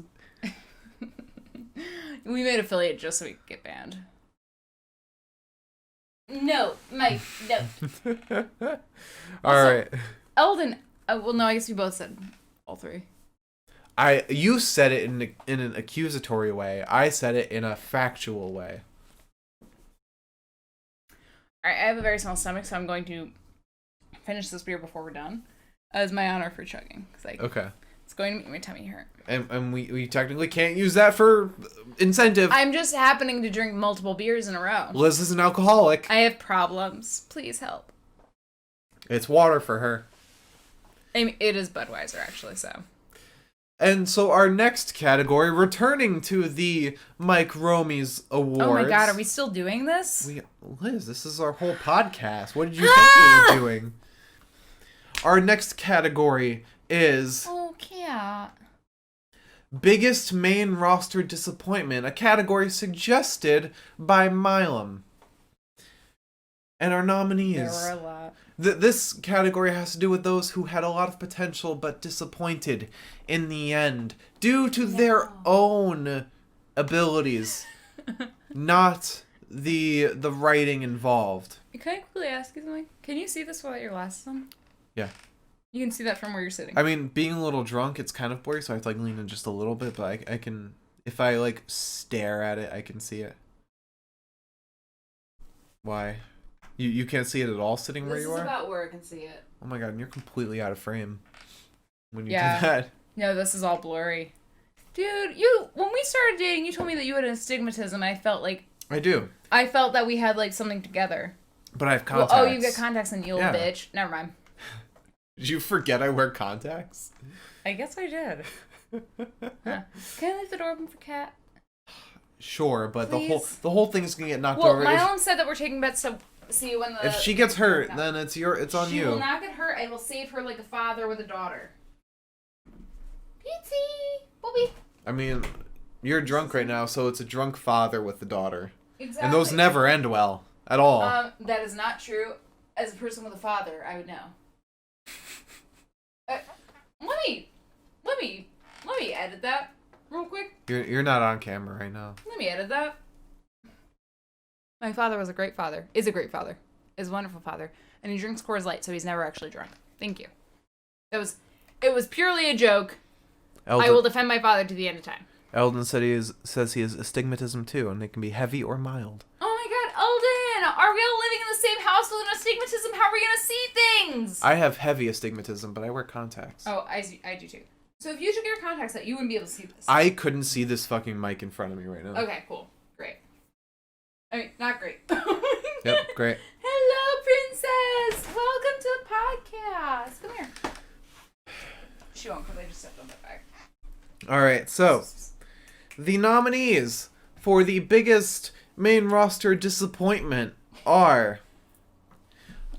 We made affiliate just so we could get banned. No, Mike, no. Alright. Eldon, well, no, I guess we both said all 3. You said it in an accusatory way. I said it in a factual way. Alright, I have a very small stomach, so I'm going to finish this beer before we're done. As my honor for chugging. Okay. It's going to make my tummy hurt. And we technically can't use that for incentive. I'm just happening to drink multiple beers in a row. Liz is an alcoholic. I have problems. Please help. It's water for her. I mean, it is Budweiser, actually, so. And so our next category, returning to the Mike Romies Awards. Oh my god, are we still doing this? Liz, this is our whole podcast. What did you think we were doing? Our next category is... Oh, cat. Biggest main roster disappointment, a category suggested by Milam. And our nominees. There were a lot. This category has to do with those who had a lot of potential but disappointed in the end due to their own abilities, not the writing involved. Can I quickly ask you something? Can you see this without your glasses on? Yeah. You can see that from where you're sitting. I mean, being a little drunk, it's kind of blurry, so I have to lean in just a little bit, but I can, if I stare at it, I can see it. Why? You can't see it at all sitting where you are? This is about where I can see it. Oh my god, and you're completely out of frame when you do Yeah. that. No, this is all blurry. Dude, when we started dating, you told me that you had astigmatism. I felt like... I do. I felt that we had, something together. But I have contacts. Well, you got contacts and you little bitch. Never mind. Did you forget I wear contacts? I guess I did. Huh. Can I leave the door open for Kat? Sure, but Please? the whole thing's gonna get knocked Well, over. Mylon said that we're taking bets to see when the... If she gets hurt, then it's on she you. She will not get hurt. I will save her like a father with a daughter. Pizzy! Bobby! I mean, you're drunk right now, so it's a drunk father with a daughter. Exactly. And those never end well. At all. That is not true. As a person with a father, I would know. Let me Let me edit that real quick. You're not on camera right now. Let me edit that. My father was a great father. Is a great father. Is a wonderful father. And he drinks Coors Light, so he's never actually drunk. Thank you. It was purely a joke. I will defend my father to the end of time. Eldon says he has astigmatism too, and it can be heavy or mild. Oh my god, Eldon! Are we all living in the same house with an astigmatism? How are we gonna see things? I have heavy astigmatism, but I wear contacts. Oh, I do too. So if you took your contacts out, you wouldn't be able to see this. I couldn't see this fucking mic in front of me right now. Okay, cool. Great. I mean, not great. Yep, great. Hello, princess! Welcome to the podcast. Come here. She won't because I just stepped on my bag. Alright, so the nominees for the biggest main roster disappointment are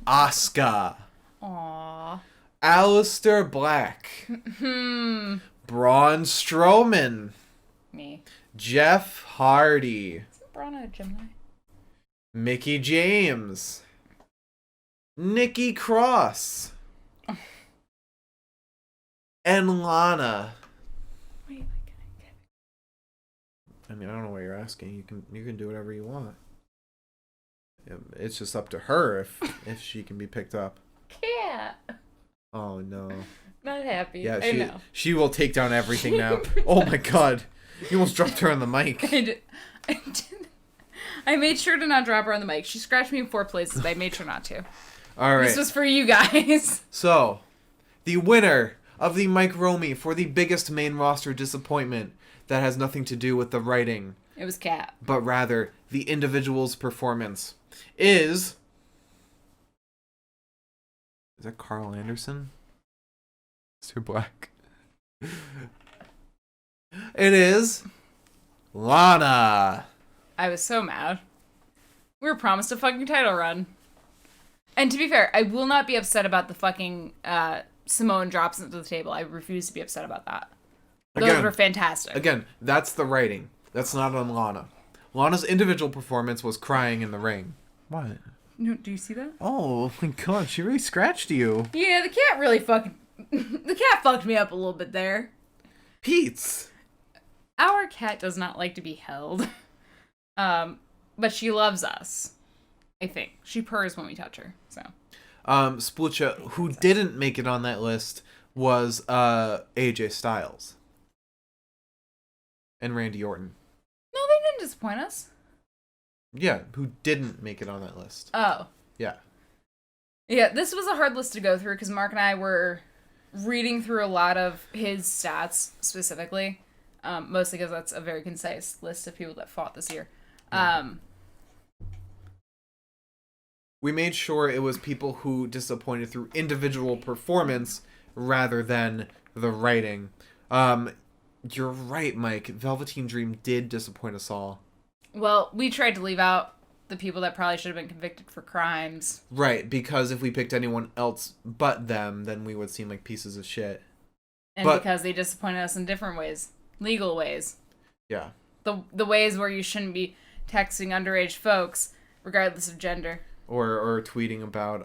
Asuka, Aww. Aleister Black, Braun Strowman, Me. Jeff Hardy, Isn't Braun a Gemini? Mickie James, Nikki Cross, and Lana. Wait, can I get it? I mean, I don't know what you're asking. You can do whatever you want. It's just up to her if she can be picked up. Cat. Oh no. Not happy. Yeah, I know. she will take down everything now. Oh my god. You almost dropped her on the mic. I did. I made sure to not drop her on the mic. She scratched me in 4 places, but I made sure not to. All right. This was for you guys. So, the winner of the Mike Romy for the biggest main roster disappointment that has nothing to do with the writing, It was Cat. but rather the individual's performance, is that Carl Anderson? Mr. Black. It is Lana. I was so mad. We were promised a fucking title run. And to be fair, I will not be upset about the fucking Samoan drops into the table. I refuse to be upset about that. Those were fantastic. Again, that's the writing. That's not on Lana. Lana's individual performance was crying in the ring. What? No, do you see that? Oh my god, she really scratched you. Yeah, the cat really fucking... the cat fucked me up a little bit there. Pete's. Our cat does not like to be held. But she loves us. I think. She purrs when we touch her, so. Splucha, who didn't make it on that list, was AJ Styles. And Randy Orton. No, they didn't disappoint us. Yeah, who didn't make it on that list. Oh. Yeah. Yeah, this was a hard list to go through because Mark and I were reading through a lot of his stats specifically. Mostly because that's a very concise list of people that fought this year. We made sure it was people who disappointed through individual performance rather than the writing. You're right, Mike. Velveteen Dream did disappoint us all. Well, we tried to leave out the people that probably should have been convicted for crimes. Right, because if we picked anyone else but them, then we would seem like pieces of shit. And because they disappointed us in different ways. Legal ways. Yeah. The ways where you shouldn't be texting underage folks, regardless of gender. Or tweeting about,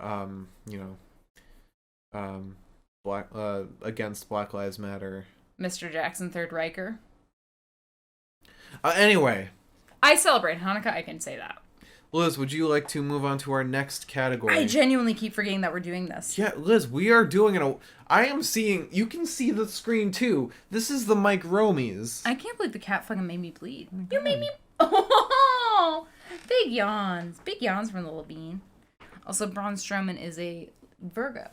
against Black Lives Matter. Mr. Jackson, Third Riker. Anyway. I celebrate Hanukkah, I can say that. Liz, would you like to move on to our next category? I genuinely keep forgetting that we're doing this. Yeah, Liz, we are doing it. I am seeing... You can see the screen, too. This is the Mike Romies. I can't believe the cat fucking made me bleed. You made me... Oh! Big yawns. Big yawns from the little bean. Also, Braun Strowman is a Virgo.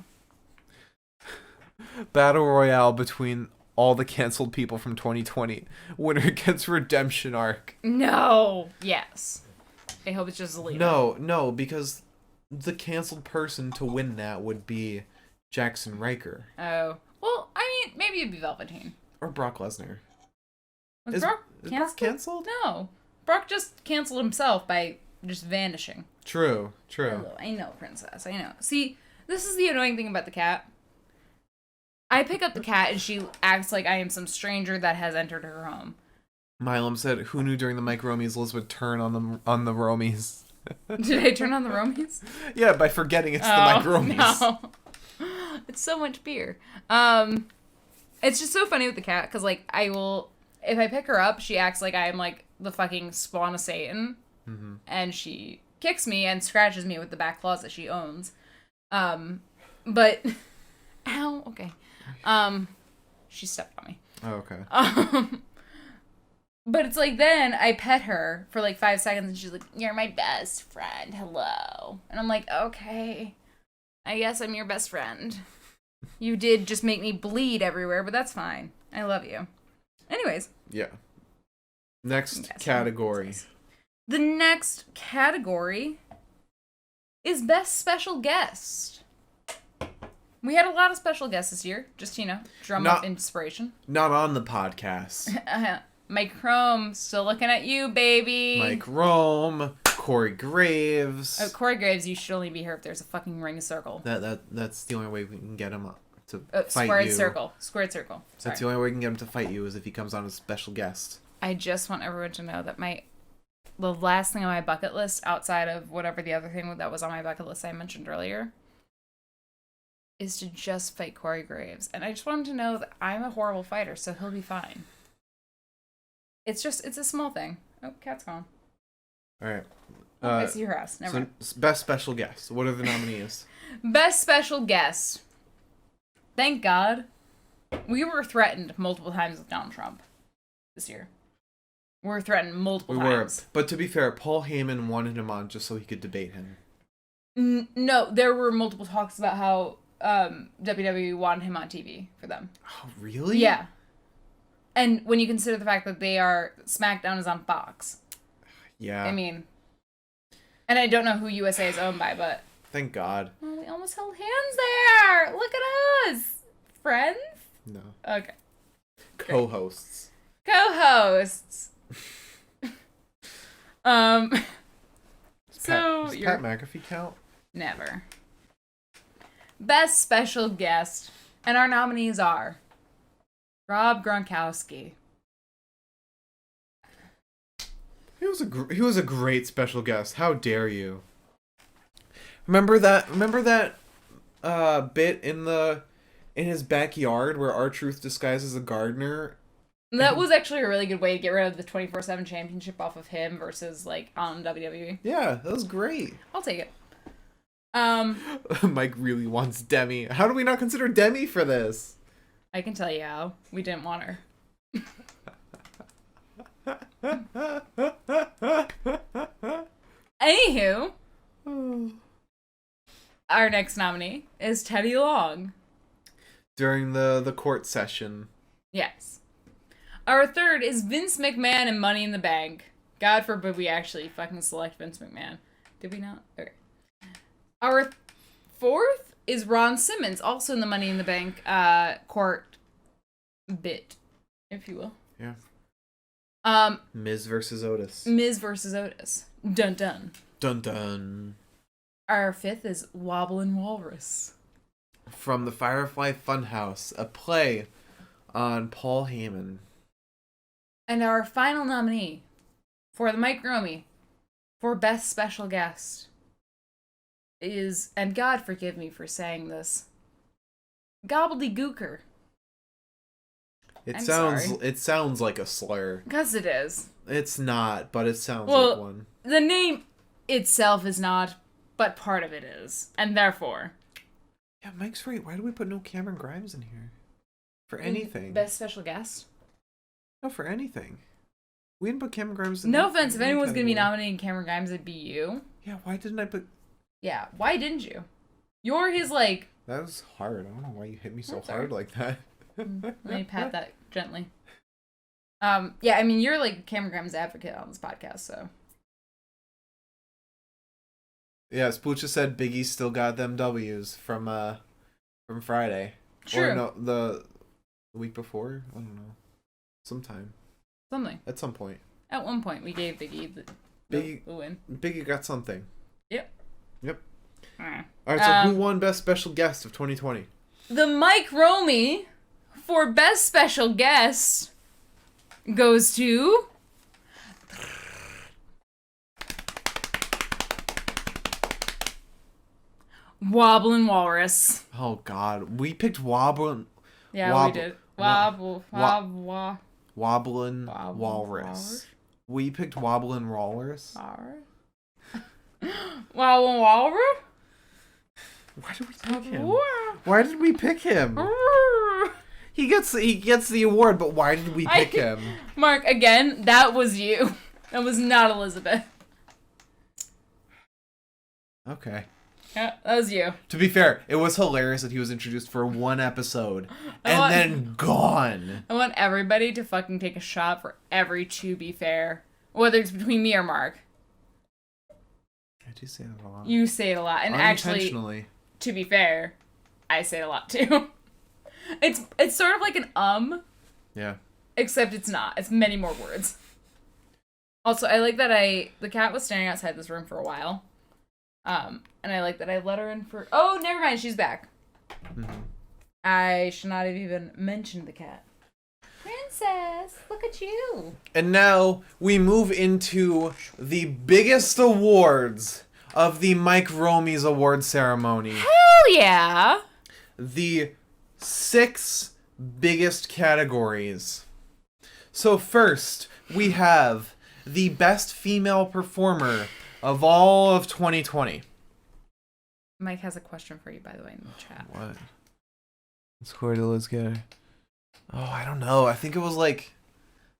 Battle Royale between all the canceled people from 2020. Winner gets redemption arc. No. Yes. I hope it's just Zelina. No, because the canceled person to win that would be Jackson Riker. Oh. Well, I mean, maybe it'd be Velveteen. Or Brock Lesnar. Was Brock canceled? No. Brock just canceled himself by just vanishing. True. Hello, I know, princess. I know. See, this is the annoying thing about the cat. I pick up the cat and she acts like I am some stranger that has entered her home. Milam said, "Who knew during the Mike Romies Liz would turn on the Romies?" Did I turn on the Romies? Yeah, by forgetting it's the Mike Romies. No. It's so much beer. It's just so funny with the cat, because, like, if I pick her up, she acts like I am, like, the fucking spawn of Satan. Mm-hmm. And she kicks me and scratches me with the back claws that she owns. But, ow, okay. She stepped on me. Oh, okay. But it's like, then I pet her for like 5 seconds and she's like, "You're my best friend, hello." And I'm like, okay, I guess I'm your best friend. You did just make me bleed everywhere, but that's fine. I love you. Anyways. Yeah. Next category. The next category is Best Special Guest. We had a lot of special guests this year. Just, drum up inspiration. Not on the podcast. Mike Rome, still looking at you, baby. Mike Rome, Corey Graves. Oh, Corey Graves, you should only be here if there's a fucking ring circle. That's the only way we can get him to fight squared you. Squared circle. Sorry. That's the only way we can get him to fight you is if he comes on as a special guest. I just want everyone to know that the last thing on my bucket list, outside of whatever the other thing that was on my bucket list I mentioned earlier, is to just fight Corey Graves. And I just want him to know that I'm a horrible fighter, so he'll be fine. It's a small thing. Oh, cat's gone. All right. I see her house. Never mind. Best special guest. What are the nominees? Best special guest. Thank God. We were threatened multiple times with Donald Trump this year. We were threatened multiple times. But to be fair, Paul Heyman wanted him on just so he could debate him. No, there were multiple talks about how WWE wanted him on TV for them. Oh, really? Yeah. And when you consider the fact that SmackDown is on Fox. Yeah. I mean, and I don't know who USA is owned by, but... Thank God. Oh, we almost held hands there! Look at us! Friends? No. Okay. Co-hosts. Co-hosts! Does Pat McAfee count? Never. Best special guest. And our nominees are... Rob Gronkowski. He was a great special guest. How dare you? Remember that bit in his backyard where R-Truth disguised as a gardener? That was actually a really good way to get rid of the 24/7 championship off of him versus like on WWE. Yeah, that was great. I'll take it. Mike really wants Demi. How do we not consider Demi for this? I can tell you how. We didn't want her. Anywho, our next nominee is Teddy Long. During the court session. Yes. Our third is Vince McMahon and Money in the Bank. God forbid we actually fucking select Vince McMahon. Did we not? Okay. Our fourth is Ron Simmons, also in the Money in the Bank court bit, if you will. Yeah. Miz versus Otis. Miz versus Otis. Dun dun. Dun dun. Our fifth is Wobblin' Walrus. From the Firefly Funhouse, a play on Paul Heyman. And our final nominee for the Mike Romy for Best Special Guest is, and God forgive me for saying this, Gobbledygooker. It sounds like a slur. Because it is. It's not, but it sounds like one. The name itself is not, but part of it is. And therefore... Yeah, Mike's right. Why do we put no Cameron Grimes in here? For anything. Best special guest? No, for anything. We didn't put Cameron Grimes in. No offense, if anyone's going to be nominating Cameron Grimes, it'd be you. Yeah, why didn't I put... Yeah, why didn't you? You're his, like... That was hard. I don't know why you hit me so hard like that. Let me pat that gently. Yeah, I mean, you're like Cameron Grimes' advocate on this podcast, so... Yeah, Spooch just said Biggie still got them W's from Friday. True. Or no, the week before? I don't know. Sometime. Something. At some point. At one point, we gave Biggie the win. Biggie got something. Yep. Alright, so who won Best Special Guest of 2020? The Mike Romy for Best Special Guest goes to... Wobblin' Walrus. Oh God, we picked Wobblin'. Yeah, we did. Wobble. Wobblin' Walrus. We picked Wobblin' Walrus. Walrus? Why did we pick him? Why did we pick him? He gets the award, but why did we pick him? Mark, again, that was you. That was not Elizabeth. Okay. Yeah, that was you. To be fair, it was hilarious that he was introduced for one episode and then gone. I want everybody to fucking take a shot for every to be fair. Whether it's between me or Mark. I do say that a lot. You say it a lot. And actually, to be fair, I say it a lot too. It's sort of like an Yeah. Except it's not. It's many more words. Also, I like that the cat was standing outside this room for a while. And I like that I let her in for... Oh, never mind. She's back. Mm-hmm. I should not have even mentioned the cat. Princess, look at you. And now we move into the biggest awards of the Mike Romies award ceremony. Hell yeah. The 6 biggest categories. So first, we have the best female performer of all of 2020. Mike has a question for you, by the way, in the chat. What? Let's get her. Oh, I don't know. I think it was like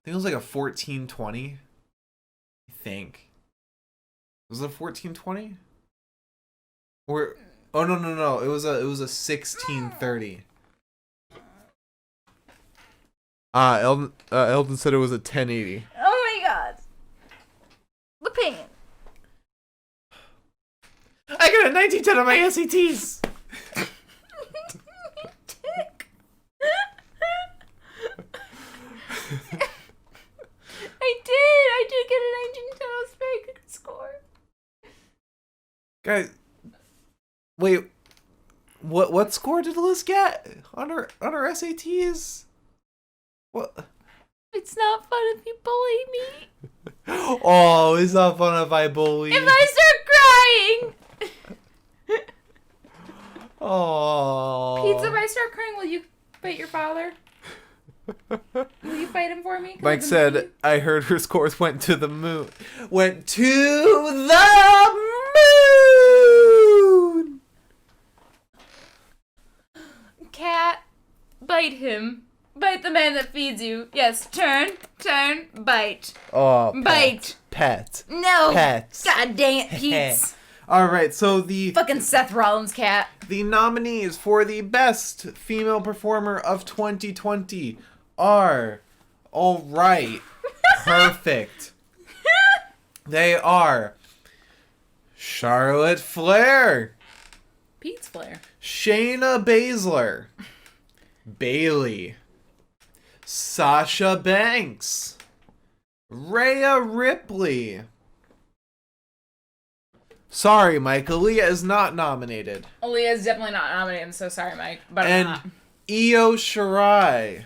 a 1420. I think. Was it a 1420? Or no. It was a 1630. Eldon said it was a 1080. Oh my god. The pain. I got a 1910 on my SATs. I did get a 1910. That's a very good score. Guys, wait. What score did Liz get on her SATs? What? It's not fun if you bully me. Oh, it's not fun if I bully. If I start crying. Oh. Pizza, if I start crying, will you fight your father? Will you fight him for me? Mike said, I heard her scores went to the moon. Went to the moon! Cat, bite him. Bite the man that feeds you. Yes, turn, bite. Oh, bite. Pet. No. Pets. God dang it, Pete. Alright, so the... Fucking Seth Rollins cat. The nominees for the best female performer of 2020 are... Alright. Perfect. They are... Charlotte Flair. Pete's Flair. Shayna Baszler. Bailey. Sasha Banks. Rhea Ripley. Sorry, Mike. Aaliyah is not nominated. Aaliyah is definitely not nominated. I'm so sorry, Mike. But and I'm not. Io Shirai.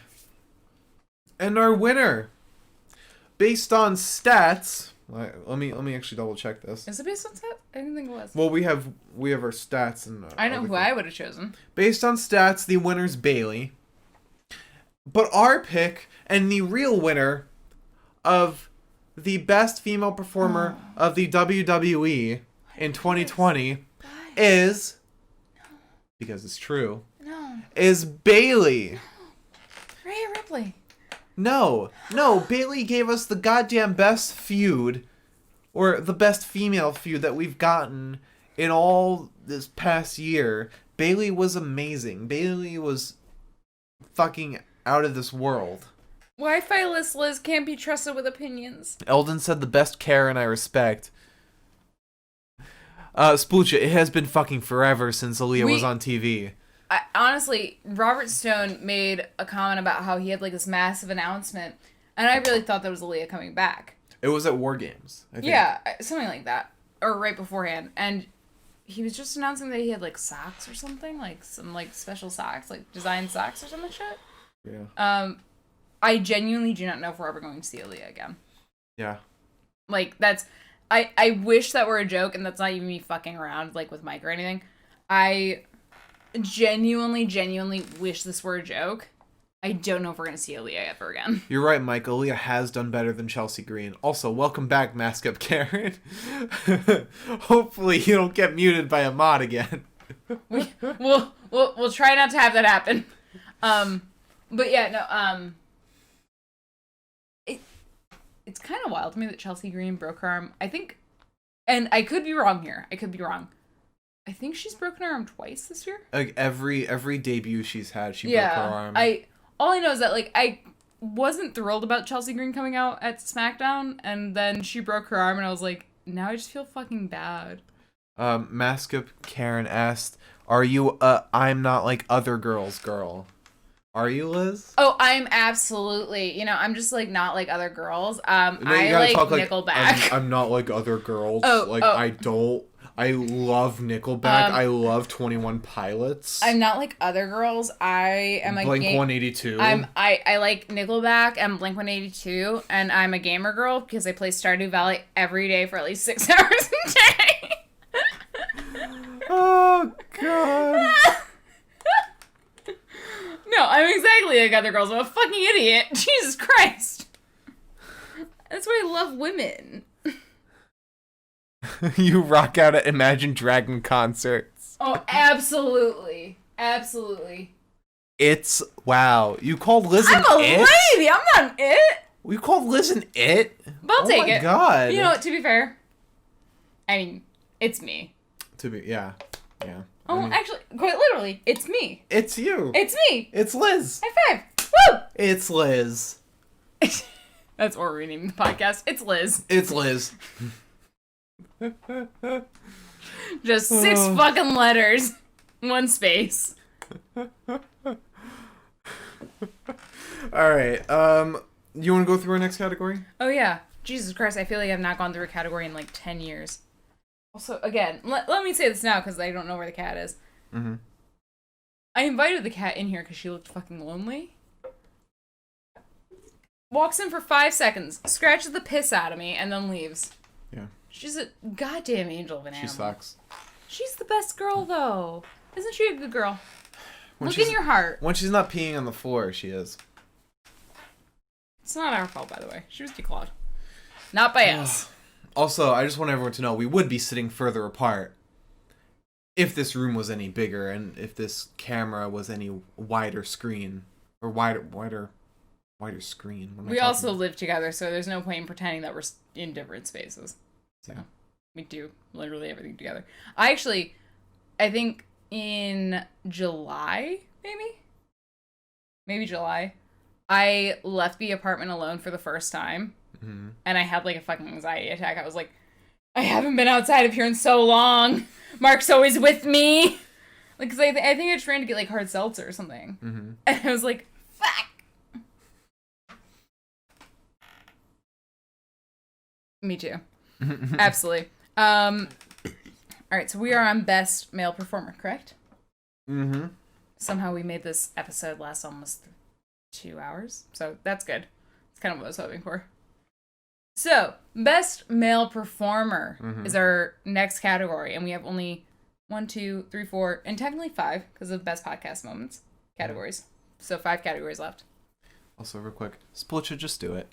And our winner, based on stats... Let me actually double check this. Is it based on stats? I didn't think it was. Well, we have our stats and I know who I would have chosen. Based on stats, the winner's Bailey. But our pick and the real winner of the best female performer of the WWE in 2020 is because it's true. Is Bailey. Rhea Ripley. No, Bailey gave us the goddamn best feud, or the best female feud that we've gotten in all this past year. Bailey was amazing. Bailey was fucking out of this world. Wi-Fi-less Liz can't be trusted with opinions. Eldon said the best Karen I respect. Sploocha, it has been fucking forever since Aaliyah was on TV. Honestly, Robert Stone made a comment about how he had like this massive announcement, and I really thought that was Aaliyah coming back. It was at War Games, I think. Yeah, something like that, or right beforehand, and he was just announcing that he had like socks or something, like some like special socks, like designed socks or some shit. Yeah. I genuinely do not know if we're ever going to see Aaliyah again. Yeah. Like that's, I wish that were a joke, and that's not even me fucking around like with Mike or anything. I genuinely wish this were a joke, I don't know if we're going to see Aaliyah ever again. You're right, Mike. Aaliyah has done better than Chelsea Green. Also, welcome back, Mask Up Karen. Hopefully you don't get muted by a mod again. We'll try not to have that happen. But yeah, no, it's kind of wild to me that Chelsea Green broke her arm. I think, and I could be wrong here. I think she's broken her arm twice this year. Like every debut she's had, she broke her arm. All I know is that like I wasn't thrilled about Chelsea Green coming out at SmackDown, and then she broke her arm, and I was like, now I just feel fucking bad. Mask Up Karen asked, "Are you I'm not like other girls girl? Are you, Liz?" Oh, I'm absolutely. I'm just like not like other girls. I like Nickelback. I'm not like other girls. I love Nickelback. I love 21 Pilots. I'm not like other girls. I am a Blink 182. I like Nickelback and Blink 182, and I'm a gamer girl because I play Stardew Valley every day for at least 6 hours a day. Oh God. No, I'm exactly like other girls. I'm a fucking idiot. Jesus Christ. That's why I love women. You rock out at Imagine Dragon concerts. Oh, absolutely. Absolutely. It's, wow. You called Liz an it? I'm a lady. I'm not an it. You called Liz an it? But I'll take it. Oh my God. You know what, to be fair, I mean, it's me. Yeah. Oh, actually, quite literally, it's me. It's you. It's me. It's Liz. High five. Woo! It's Liz. That's what we're renaming the podcast. It's Liz. It's Liz. Just 6 fucking letters. 1 space. Alright, you want to go through our next category? Oh, yeah. Jesus Christ, I feel like I've not gone through a category in like 10 years. Also, again, let me say this now because I don't know where the cat is. Mm-hmm. I invited the cat in here because she looked fucking lonely. Walks in for 5 seconds, scratches the piss out of me, and then leaves. Yeah. She's a goddamn angel of an animal. She sucks. She's the best girl, though. Isn't she a good girl? Look in your heart. When she's not peeing on the floor, she is. It's not our fault, by the way. She was declawed. Not by us. Also, I just want everyone to know we would be sitting further apart if this room was any bigger and if this camera was any wider screen. Or wider screen. We also live together, so there's no point in pretending that we're in different spaces. So, we do literally everything together. I think in July, maybe July, I left the apartment alone for the first time. Mm-hmm. And I had like a fucking anxiety attack. I was like, I haven't been outside of here in so long. Mark's always with me. Like, cause I think I was trying to get like hard seltzer or something. Mm-hmm. And I was like, fuck. Me too. Absolutely. All right, so we are on Best Male Performer, correct? Mm-hmm. Somehow we made this episode last almost 2 hours, so that's good. It's kind of what I was hoping for. So, Best Male Performer is our next category, and we have only 1, 2, 3, 4, and technically 5, because of Best Podcast Moments categories. So 5 categories left. Also, real quick, Split should just do it.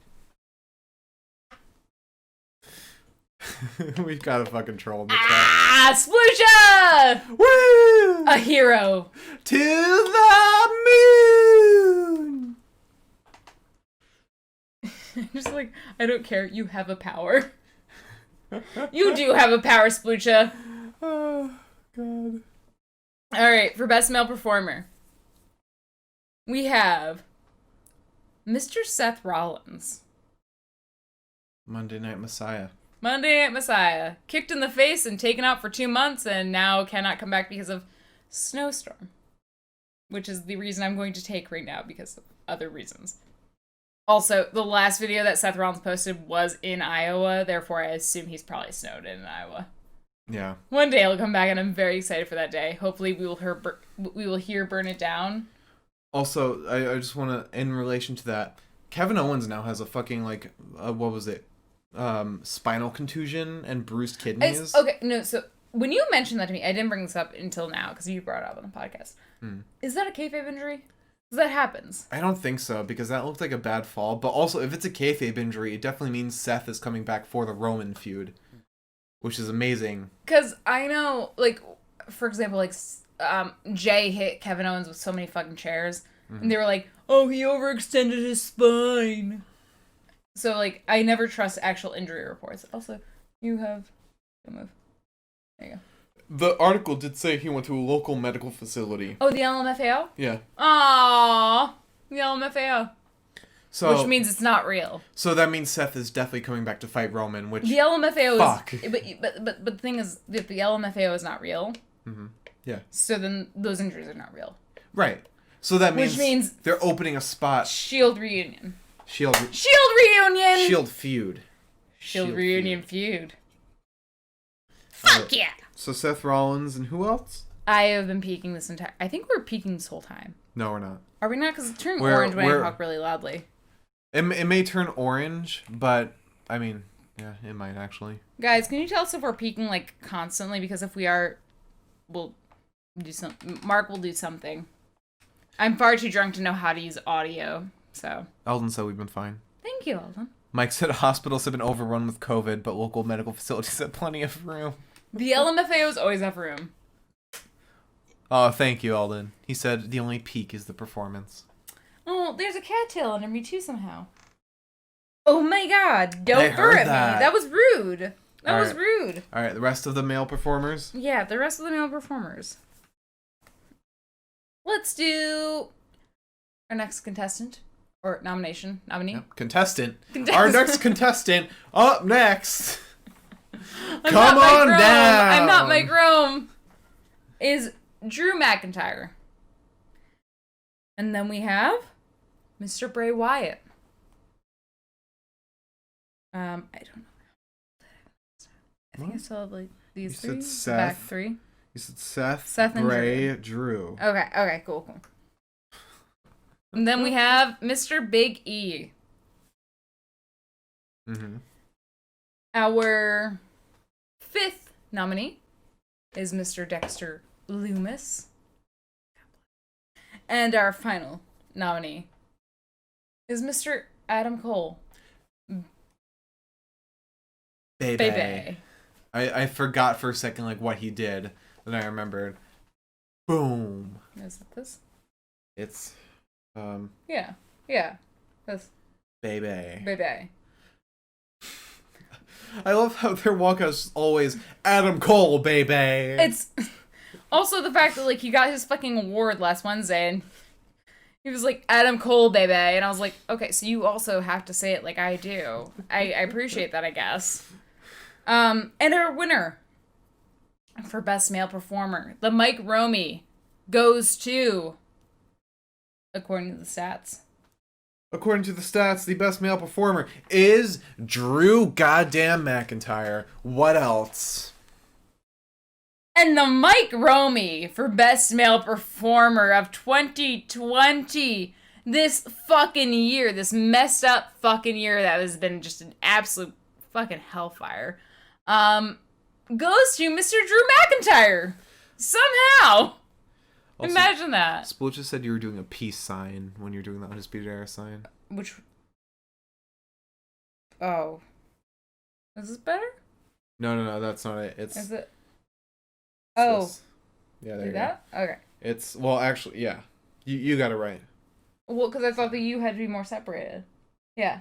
We've got a fucking troll in the chat. Splucia! Woo! A hero. To the moon! Just like, I don't care. You have a power. You do have a power, Splucia. Oh, God. Alright, for Best Male Performer, we have Mr. Seth Rollins. Monday Night Messiah. Monday Night Messiah. Kicked in the face and taken out for 2 months and now cannot come back because of snowstorm. Which is the reason I'm going to take right now because of other reasons. Also, the last video that Seth Rollins posted was in Iowa, therefore I assume he's probably snowed in Iowa. Yeah. One day he'll come back and I'm very excited for that day. Hopefully we will hear Burn It Down. Also, I just want to, in relation to that, Kevin Owens now has a fucking, like, what was it? Spinal contusion and bruised kidneys. So when you mentioned that to me, I didn't bring this up until now because you brought it up on the podcast. Is that a kayfabe injury? That happens. I don't think so, because that looked like a bad fall. But also, if it's a kayfabe injury, it definitely means Seth is coming back for the Roman feud, which is amazing. Because I know, like, for example, like, Jay hit Kevin Owens with so many fucking chairs, and they were like, oh, he overextended his spine. So, like, I never trust actual injury reports. Also, you have... Good move. There you go. The article did say he went to a local medical facility. Oh, the LMFAO? Yeah. Aww. The LMFAO. So, Which means it's not real. So that means Seth is definitely coming back to fight Roman, which... The LMFAO fuck. is... But the thing is, if the LMFAO is not real... Mm-hmm. Yeah. So then those injuries are not real. Right. So that means... Which means... they're opening a spot... Shield reunion. Shield reunion! Shield feud. Shield reunion feud. Fuck yeah! So Seth Rollins and who else? I have been peeking this entire... I think we're peeking this whole time. No, we're not. Are we not? Because it's turning orange when I talk really loudly. It may turn orange, but, I mean, yeah, it might actually. Guys, can you tell us if we're peeking, like, constantly? Because if we are, we'll do something. Mark will do something. I'm far too drunk to know how to use audio, so... Eldon said we've been fine. Thank you, Eldon. Mike said hospitals have been overrun with COVID, but local medical facilities have plenty of room. The LMFAOs always have room. Oh, thank you, Eldon. He said the only peak is the performance. Oh, there's a cattail under me too somehow. Oh my god, don't I burn heard at that. me. That was rude. That All was right. rude. All right, the rest of the male performers? Yeah, the rest of the male performers. Let's do our next contestant. Or nominee. Yep. Contestant. Our next contestant up next. Come on down. I'm not Mike Rome. Is Drew McIntyre. And then we have Mr. Bray Wyatt. I don't know. I think I still have like these You three. said Seth. Back three. You said Seth And Bray, Drew. Okay, cool. And then we have Mr. Big E. Mm-hmm. Our fifth nominee is Mr. Dexter Loomis. And our final nominee is Mr. Adam Cole. Baby. I forgot for a second like what he did. Then I remembered. Boom. Is it this? It's Yeah. That's baby. Baby. I love how their walkout is always Adam Cole, baby. It's also the fact that like he got his fucking award last Wednesday and he was like Adam Cole, baby, and I was like, okay, so you also have to say it like I do. I appreciate that, I guess. And our winner for best male performer, the Mike Romy, goes to, according to the stats. According to the stats, the best male performer is Drew goddamn McIntyre. What else? And the Mike Romy for best male performer of 2020. This fucking year, this messed up fucking year that has been just an absolute fucking hellfire, goes to Mr. Drew McIntyre. Somehow. Also, Imagine that. Spooch just said you were doing a peace sign when you're doing the Undisputed Era sign. Which... Oh. Is this better? No, that's not it. Is it... It's Oh. this. Yeah, there Do you that? go. Okay. It's, well, actually, yeah. You got it right. Well, because I thought that you had to be more separated. Yeah.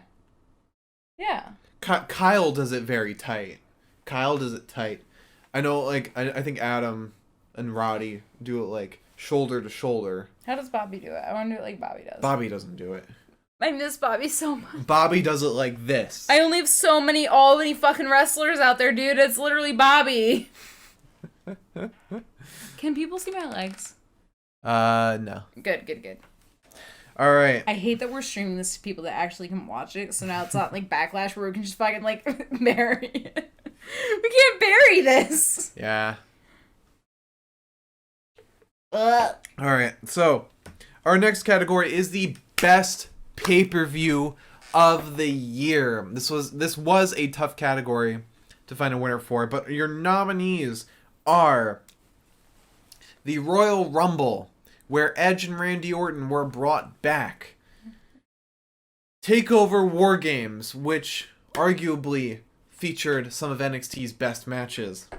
Yeah. Kyle does it very tight. Kyle does it tight. I know, like, I think Adam and Roddy do it, like, shoulder to shoulder. How does Bobby do it? I want to do it like Bobby does. Bobby doesn't do it. I miss Bobby so much. Bobby does it like this. I only have so many Albany fucking wrestlers out there, dude. It's literally Bobby. Can people see my legs? No. Good. All right. I hate that we're streaming this to people that actually can watch it, so now it's not like backlash where we can just fucking like bury it. We can't bury this. Yeah. Ugh. All right. So, our next category is the best pay-per-view of the year. This was a tough category to find a winner for, but your nominees are the Royal Rumble, where Edge and Randy Orton were brought back. TakeOver War Games, which arguably featured some of NXT's best matches.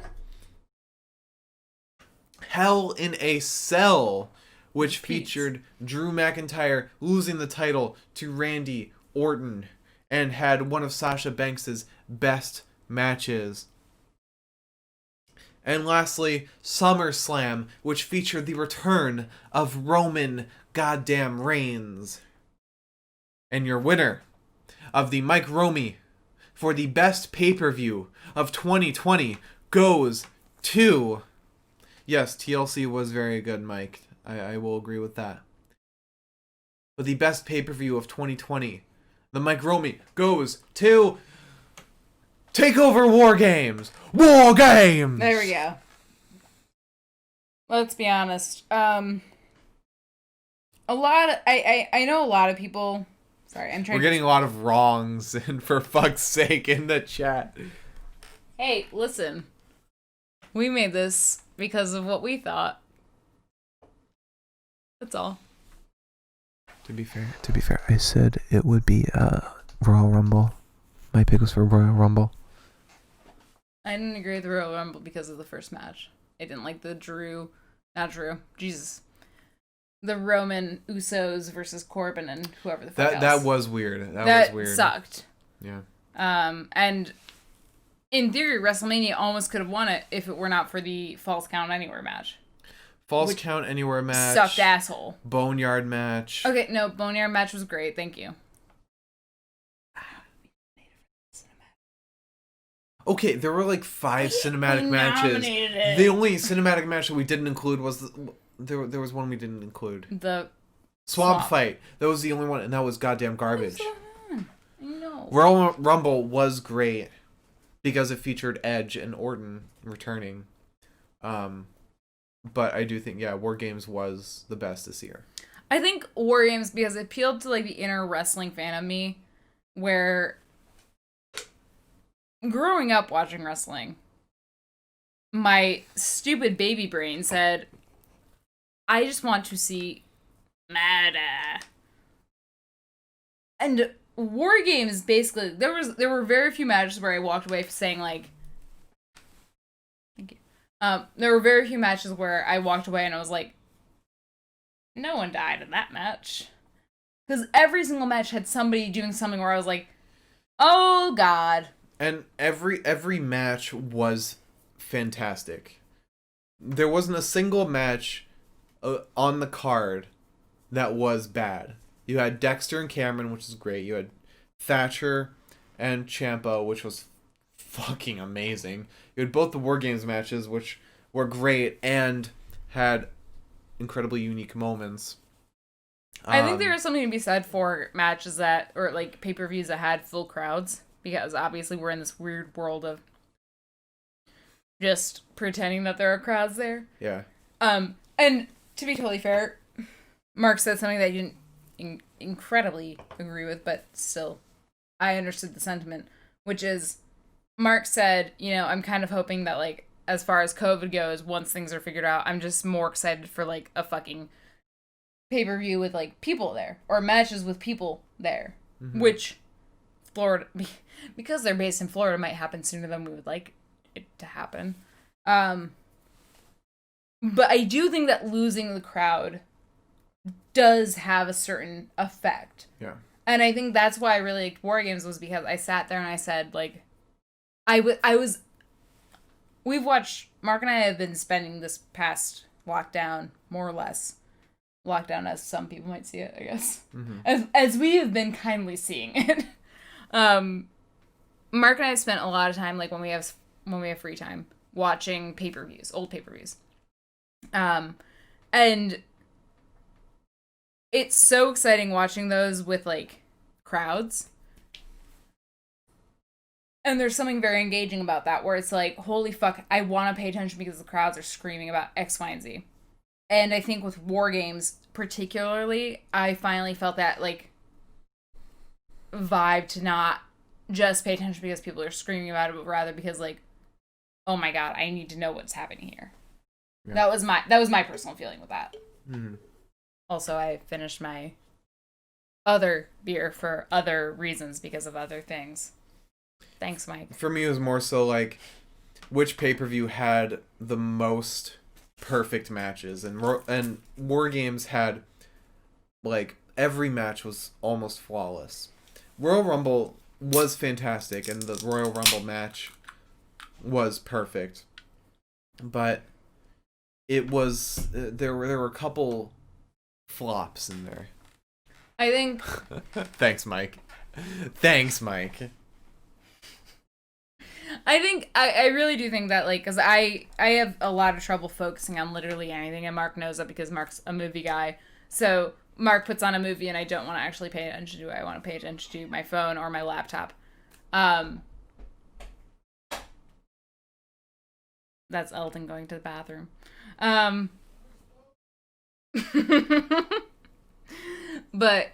Hell in a Cell, which featured Drew McIntyre losing the title to Randy Orton and had one of Sasha Banks' best matches. And lastly, SummerSlam, which featured the return of Roman goddamn Reigns. And your winner of the Mike Romy for the best pay-per-view of 2020 goes to... Yes, TLC was very good, Mike. I will agree with that. But the best pay-per-view of 2020, the Mike Romy, goes to... TakeOver War Games! War Games! There we go. Let's be honest. I know a lot of people... Sorry, I'm trying We're getting a lot of wrongs, and for fuck's sake, in the chat. Hey, listen. We made this because of what we thought. That's all. To be fair, I said it would be Royal Rumble. My pick was for Royal Rumble. I didn't agree with the Royal Rumble because of the first match. I didn't like the the Roman Usos versus Corbin and whoever the fuck else. That was weird. That was weird. Sucked. Yeah. And in theory, WrestleMania almost could have won it if it were not for the Falls Count Anywhere match. Falls Count Anywhere match. Sucked asshole. Boneyard match. Okay, no, Boneyard match was great. Thank you. Okay, there were like 5 cinematic matches. The only cinematic match that we didn't include was there was one we didn't include. The Swamp Fight. That was the only one, and that was goddamn garbage. I know. Royal Rumble was great because it featured Edge and Orton returning. But I do think, War Games was the best this year. I think War Games because it appealed to like the inner wrestling fan of me, where growing up watching wrestling, my stupid baby brain said, I just want to see murder. And War Games basically, there were very few matches where I walked away saying like, thank you. There were very few matches where I walked away and I was like, no one died in that match. Because every single match had somebody doing something where I was like, oh god. And every match was fantastic. There wasn't a single match on the card that was bad. You had Dexter and Cameron, which is great. You had Thatcher and Ciampa, which was fucking amazing. You had both the War Games matches, which were great and had incredibly unique moments. I think there is something to be said for matches that, or like pay-per-views that had full crowds. Because obviously we're in this weird world of just pretending that there are crowds there. Yeah. And to be totally fair, Mark said something that I didn't incredibly agree with, but still, I understood the sentiment, which is, Mark said, I'm kind of hoping that, like, as far as COVID goes, once things are figured out, I'm just more excited for, like, a fucking pay-per-view with, like, people there, or matches with people there, which Florida, because they're based in Florida, might happen sooner than we would like it to happen. But I do think that losing the crowd does have a certain effect. Yeah. And I think that's why I really liked War Games, was because I sat there and I said, like, we've watched, Mark and I have been spending this past lockdown, more or less, lockdown as some people might see it, I guess, as we have been kindly seeing it. Mark and I have spent a lot of time, like, when we have free time, watching pay-per-views, old pay-per-views. And it's so exciting watching those with, like, crowds. And there's something very engaging about that, where it's like, holy fuck, I want to pay attention because the crowds are screaming about X, Y, and Z. And I think with War Games, particularly, I finally felt that, like, vibe to not just pay attention because people are screaming about it, but rather because, like, oh my god, I need to know what's happening here. Yeah. That was my personal feeling with that. Also, I finished my other beer for other reasons because of other things. Thanks, Mike. For me, it was more so like which pay-per-view had the most perfect matches, and War Games had like every match was almost flawless. Royal Rumble was fantastic, and the Royal Rumble match was perfect, but it was there were a couple flops in there. I think. Thanks, Mike. Thanks, Mike. I really do think that, like, because I have a lot of trouble focusing on literally anything, and Mark knows that because Mark's a movie guy. So Mark puts on a movie, and I don't want to actually pay attention to it. I want to pay attention to my phone or my laptop. That's Elton going to the bathroom. But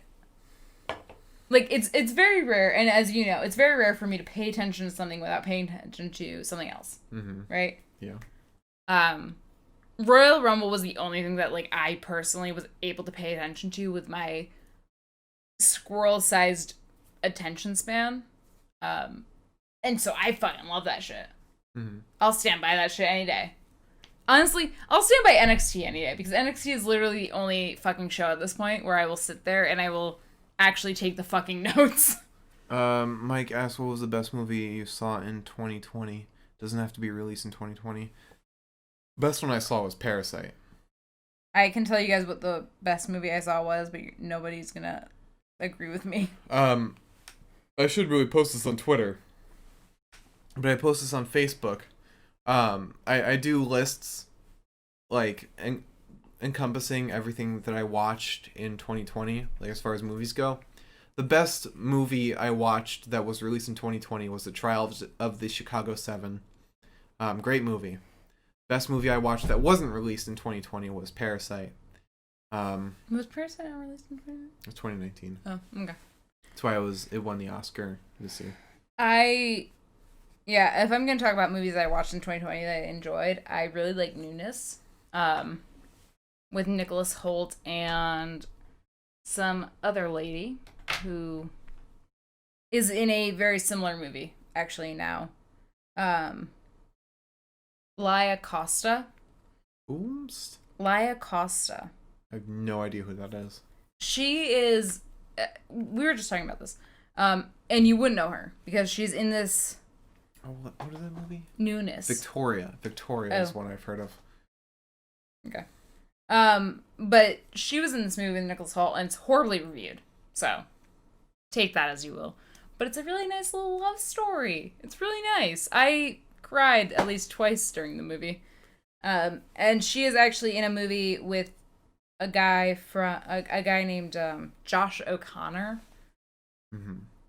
like it's very rare, and as you know, it's very rare for me to pay attention to something without paying attention to something else. Right? Yeah. Royal Rumble was the only thing that like I personally was able to pay attention to with my squirrel-sized attention span. And so I fucking love that shit. I'll stand by that shit any day. Honestly, I'll stand by NXT any day because NXT is literally the only fucking show at this point where I will sit there and I will actually take the fucking notes. Mike asked what was the best movie you saw in 2020. Doesn't have to be released in 2020. Best one I saw was Parasite. I can tell you guys what the best movie I saw was, but nobody's gonna agree with me. I should really post this on Twitter, but I post this on Facebook. I do lists, like, encompassing everything that I watched in 2020, like, as far as movies go. The best movie I watched that was released in 2020 was The Trial of the Chicago 7. Great movie. Best movie I watched that wasn't released in 2020 was Parasite. Was Parasite not released in 2019? It was 2019. Oh, okay. That's why it won the Oscar this year. Yeah, if I'm going to talk about movies I watched in 2020 that I enjoyed, I really like Newness, with Nicholas Hoult and some other lady who is in a very similar movie, actually, now. Laia Costa. Ooms? Laia Costa. I have no idea who that is. She is... we were just talking about this. And you wouldn't know her, because she's in this... Oh, what is that movie? Newness. Victoria. Victoria is one I've heard of. Okay. But she was in this movie with Nicholas Hoult, and it's horribly reviewed. So, take that as you will. But it's a really nice little love story. It's really nice. I cried at least twice during the movie. And she is actually in a movie with a guy named Josh O'Connor.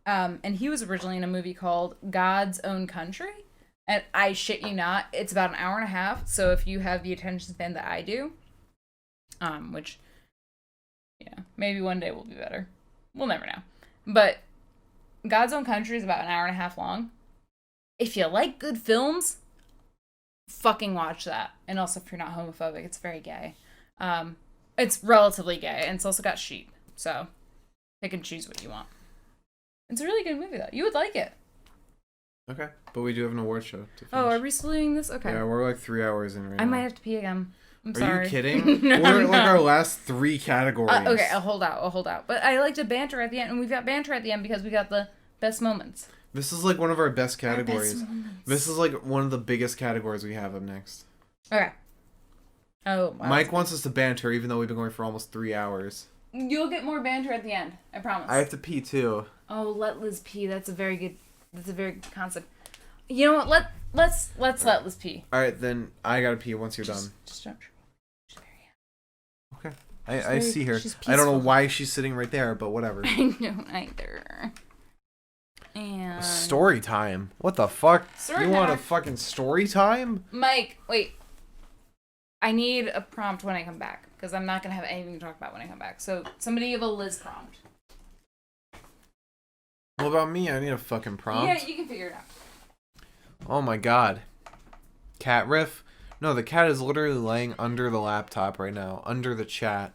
And he was originally in a movie called God's Own Country. And I shit you not, it's about an hour and a half. So if you have the attention span that I do, which, yeah, maybe one day will be better. We'll never know. But God's Own Country is about an hour and a half long. If you like good films, fucking watch that. And also, if you're not homophobic, it's very gay. It's relatively gay, and it's also got sheep. So, pick and choose what you want. It's a really good movie, though. You would like it. Okay, but we do have an award show to finish. Oh, are we still doing this? Okay. Yeah, we're like 3 hours in right now. I might have to pee again. I'm Are sorry. you kidding? We're at like our last 3 categories. Okay, I'll hold out. But I like to banter at the end, and we've got banter at the end because we got the best moments. This is like one of our best categories. Best moments. This is like one of the biggest categories we have up next. Okay. Oh, wow. Mike wants us to banter even though we've been going for almost 3 hours. You'll get more banter at the end. I promise. I have to pee too. Oh, let Liz pee. That's a very good concept. You know what? Let's let Liz pee. Alright, then I gotta pee once you're done. Just don't. She's very Okay. I see her. I don't know why she's sitting right there, but whatever. I don't either. And Story time. What the fuck? Story you want time. a fucking story time? Mike, wait. I need a prompt when I come back because I'm not gonna have anything to talk about when I come back. So somebody give a Liz prompt. What about me? I need a fucking prompt. Yeah, you can figure it out. Oh my god. Cat riff? No, the cat is literally laying under the laptop right now, under the chat.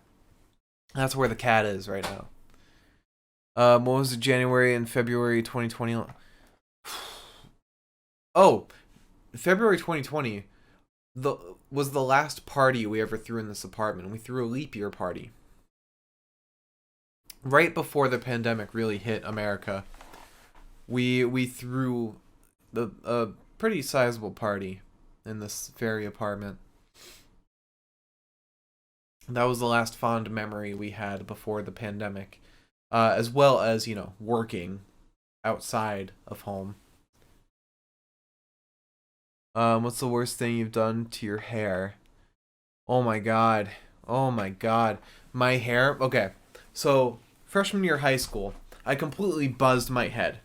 That's where the cat is right now. What was it, January and February 2020? Oh, February 2020 was the last party we ever threw in this apartment. We threw a leap year party. Right before the pandemic really hit America. We threw a pretty sizable party in this very apartment. That was the last fond memory we had before the pandemic. As well as, working outside of home. What's the worst thing you've done to your hair? Oh my god. Oh my god. My hair. Okay. So, freshman year of high school, I completely buzzed my head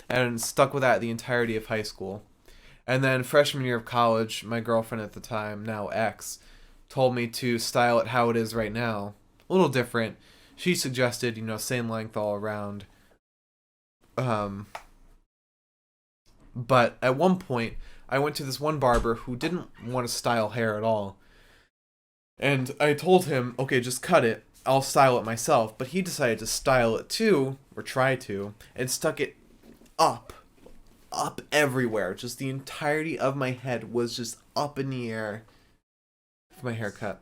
and stuck with that the entirety of high school. And then freshman year of college, my girlfriend at the time, now ex, told me to style it how it is right now. A little different. She suggested, same length all around. But at one point, I went to this one barber who didn't want to style hair at all. And I told him, okay, just cut it. I'll style it myself. But he decided to style it too, or try to, and stuck it up everywhere. Just the entirety of my head was just up in the air for my haircut.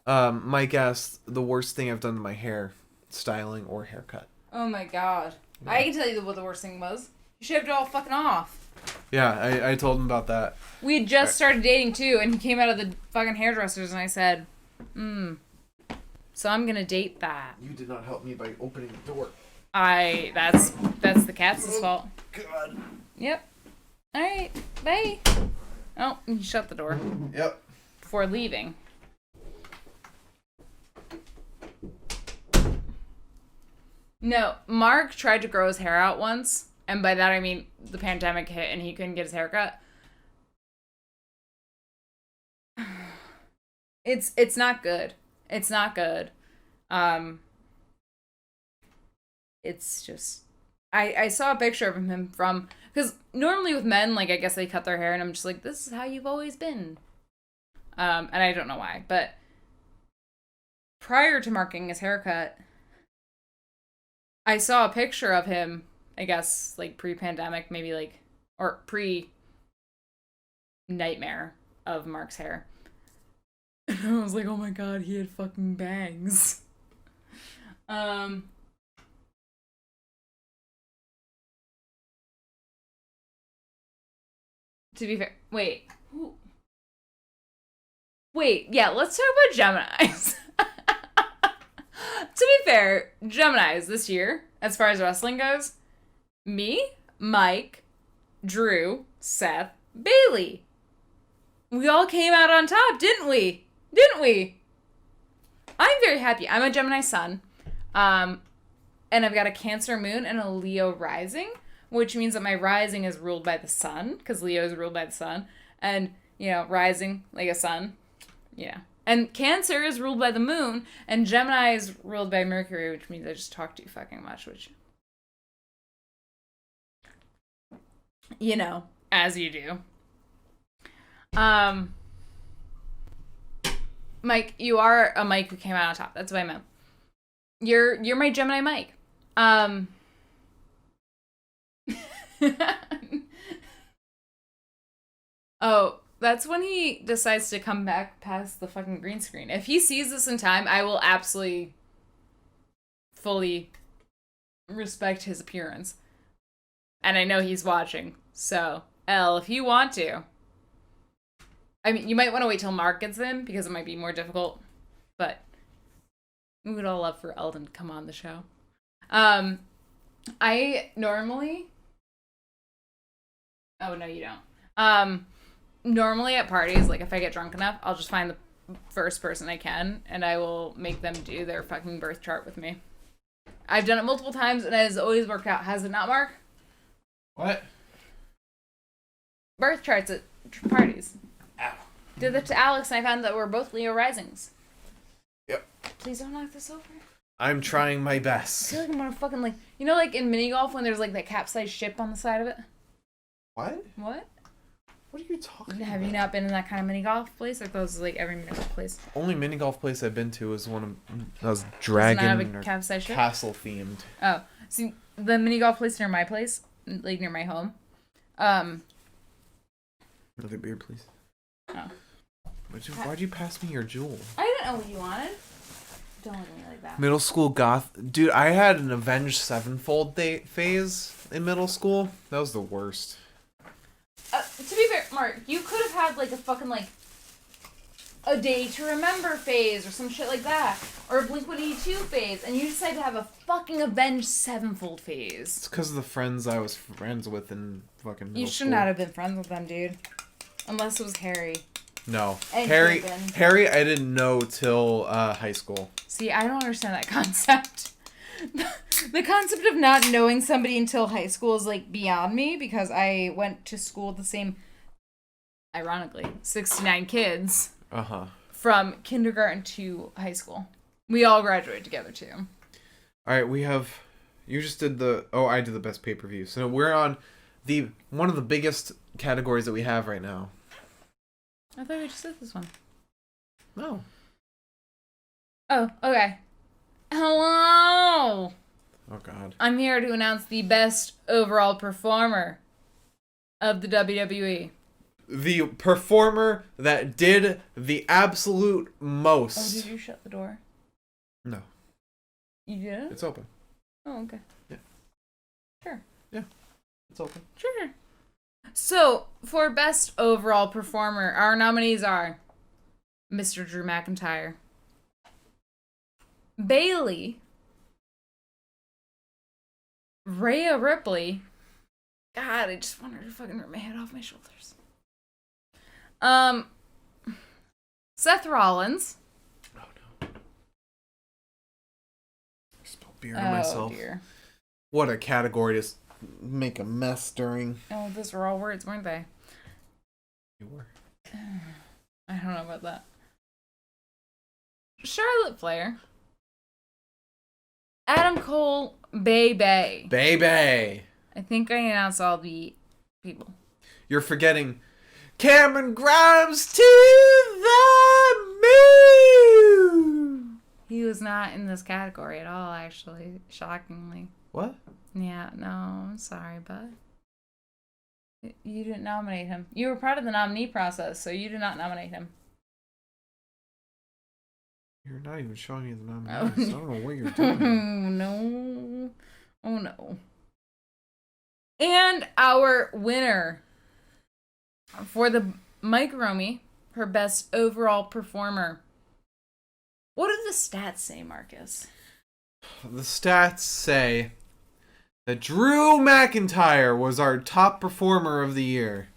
My guess, the worst thing I've done to my hair, styling or haircut. Oh my god. Yeah. I can tell you what the worst thing was. You shaved it all fucking off. Yeah, I told him about that. We had just started dating too, and he came out of the fucking hairdressers, and I said, so I'm gonna date that. You did not help me by opening the door. That's the cat's fault. God. Yep. Alright, bye. Oh, you shut the door. Yep. Before leaving. No, Mark tried to grow his hair out once, and by that I mean the pandemic hit and he couldn't get his hair cut. It's not good. It's not good. It's just I saw a picture of him from, because normally with men, like, I guess they cut their hair and I'm just like, this is how you've always been. And I don't know why, but prior to marking his haircut, I saw a picture of him, I guess, like, pre-pandemic, maybe, like, or pre-nightmare of Mark's hair. And I was like, oh my god, he had fucking bangs. To be fair, wait, yeah, let's talk about Geminis. To be fair, Geminis this year, as far as wrestling goes, me, Mike, Drew, Seth, Bailey. We all came out on top, didn't we? I'm very happy. I'm a Gemini sun. And I've got a Cancer moon and a Leo rising, which means that my rising is ruled by the sun, because Leo is ruled by the sun. And, rising like a sun. Yeah. And Cancer is ruled by the moon, and Gemini is ruled by Mercury, which means I just talk too fucking much, which, as you do. Mike, you are a Mike who came out on top. That's what I meant. You're my Gemini Mike. Oh, that's when he decides to come back past the fucking green screen. If he sees this in time, I will absolutely fully respect his appearance. And I know he's watching. So, L, if you want to. I mean, you might want to wait till Mark gets in, because it might be more difficult. But we would all love for Eldon to come on the show. I normally... Oh, no, you don't. Normally at parties, like, if I get drunk enough, I'll just find the first person I can, and I will make them do their fucking birth chart with me. I've done it multiple times, and it has always worked out. Has it not, Mark? What? Birth charts at parties. Ow. Did it to Alex, and I found that we're both Leo risings. Yep. Please don't knock this over. I'm trying my I best. feel like I'm gonna fucking, like, like in mini golf when there's, like, that capsized ship on the side of it? What? What? What are you talking about? Have you not been in that kind of mini golf place? I thought it was like every mini golf place. Only mini golf place I've been to is one of those Does it dragon not have a or capsized ship? castle themed. Oh, see, the mini golf place near my place, like near my home. Another beer, please. Oh. Why'd you pass me your jewel? I didn't know what you wanted. Don't look at me like that. Middle school goth. Dude, I had an Avenged Sevenfold phase in middle school. That was the worst. To be fair, Mark, you could have had like a fucking like a Day to Remember phase or some shit like that, or a Blink-182 phase, and you decided to have a fucking Avenged Sevenfold phase. It's because of the friends I was friends with in fucking middle You should school. not have been friends with them, dude. Unless it was Harry. No. And Harry, Keegan. Harry, I didn't know till high school. See, I don't understand that concept. The concept of not knowing somebody until high school is like beyond me, because I went to school with the same, ironically, 69 kids Uh-huh. from kindergarten to high school. We all graduated together too. All right, you just did I did the best pay-per-view. So we're on one of the biggest categories that we have right now. I thought we just did this one. No. Oh, okay. Hello! Oh, God. I'm here to announce the best overall performer of the WWE. The performer that did the absolute most. Oh, did you shut the door? No. You did? It's open. Oh, okay. Yeah. Sure. Yeah. It's open. Sure. So, for best overall performer, our nominees are Mr. Drew McIntyre, Bailey, Rhea Ripley. God, I just wanted to fucking rip my head off my shoulders. Seth Rollins. Oh, no. I spilled beer on myself. Oh, dear. What a category to make a mess during. Oh, those were all words, weren't they? You were. I don't know about that. Charlotte Flair. Adam Cole, Baby. Baby! I think I announced all the people. You're forgetting Cameron Grimes to the moon! He was not in this category at all, actually, shockingly. What? Yeah, no, I'm sorry, bud. You didn't nominate him. You were part of the nominee process, so you did not nominate him. You're not even showing me the nominees. I don't know what you're doing. Oh, no. Oh, no. And our winner for the Mike Romy, her best overall performer. What do the stats say, Marcus? The stats say that Drew McIntyre was our top performer of the year.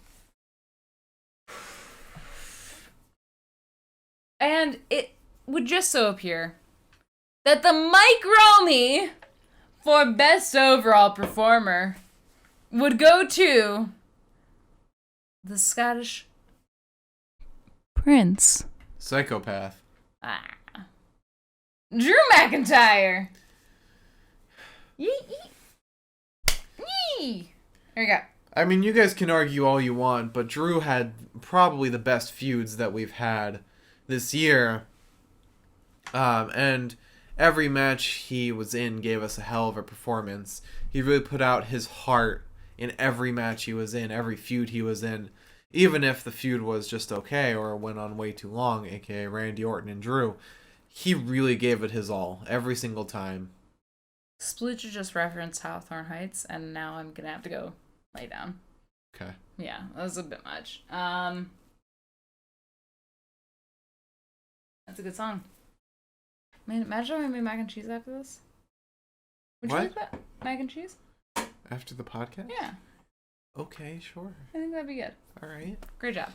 And it would just so appear that the Mike Romy for best overall performer would go to the Scottish Prince. Psychopath. Drew McIntyre. Yee. There you go. I mean, you guys can argue all you want, but Drew had probably the best feuds that we've had this year. And every match he was in gave us a hell of a performance. He really put out his heart in every match he was in, every feud he was in. Even if the feud was just okay or went on way too long, aka Randy Orton and Drew, he really gave it his all every single time. Splooge just referenced Hawthorne Heights, and now I'm gonna have to go lay down. Okay. Yeah, that was a bit much. That's a good song. Man, imagine if I made mac and cheese after this. Would you What? like that? Mac and cheese? After the podcast? Yeah, Okay, sure. I think that'd be good. All right. Great job.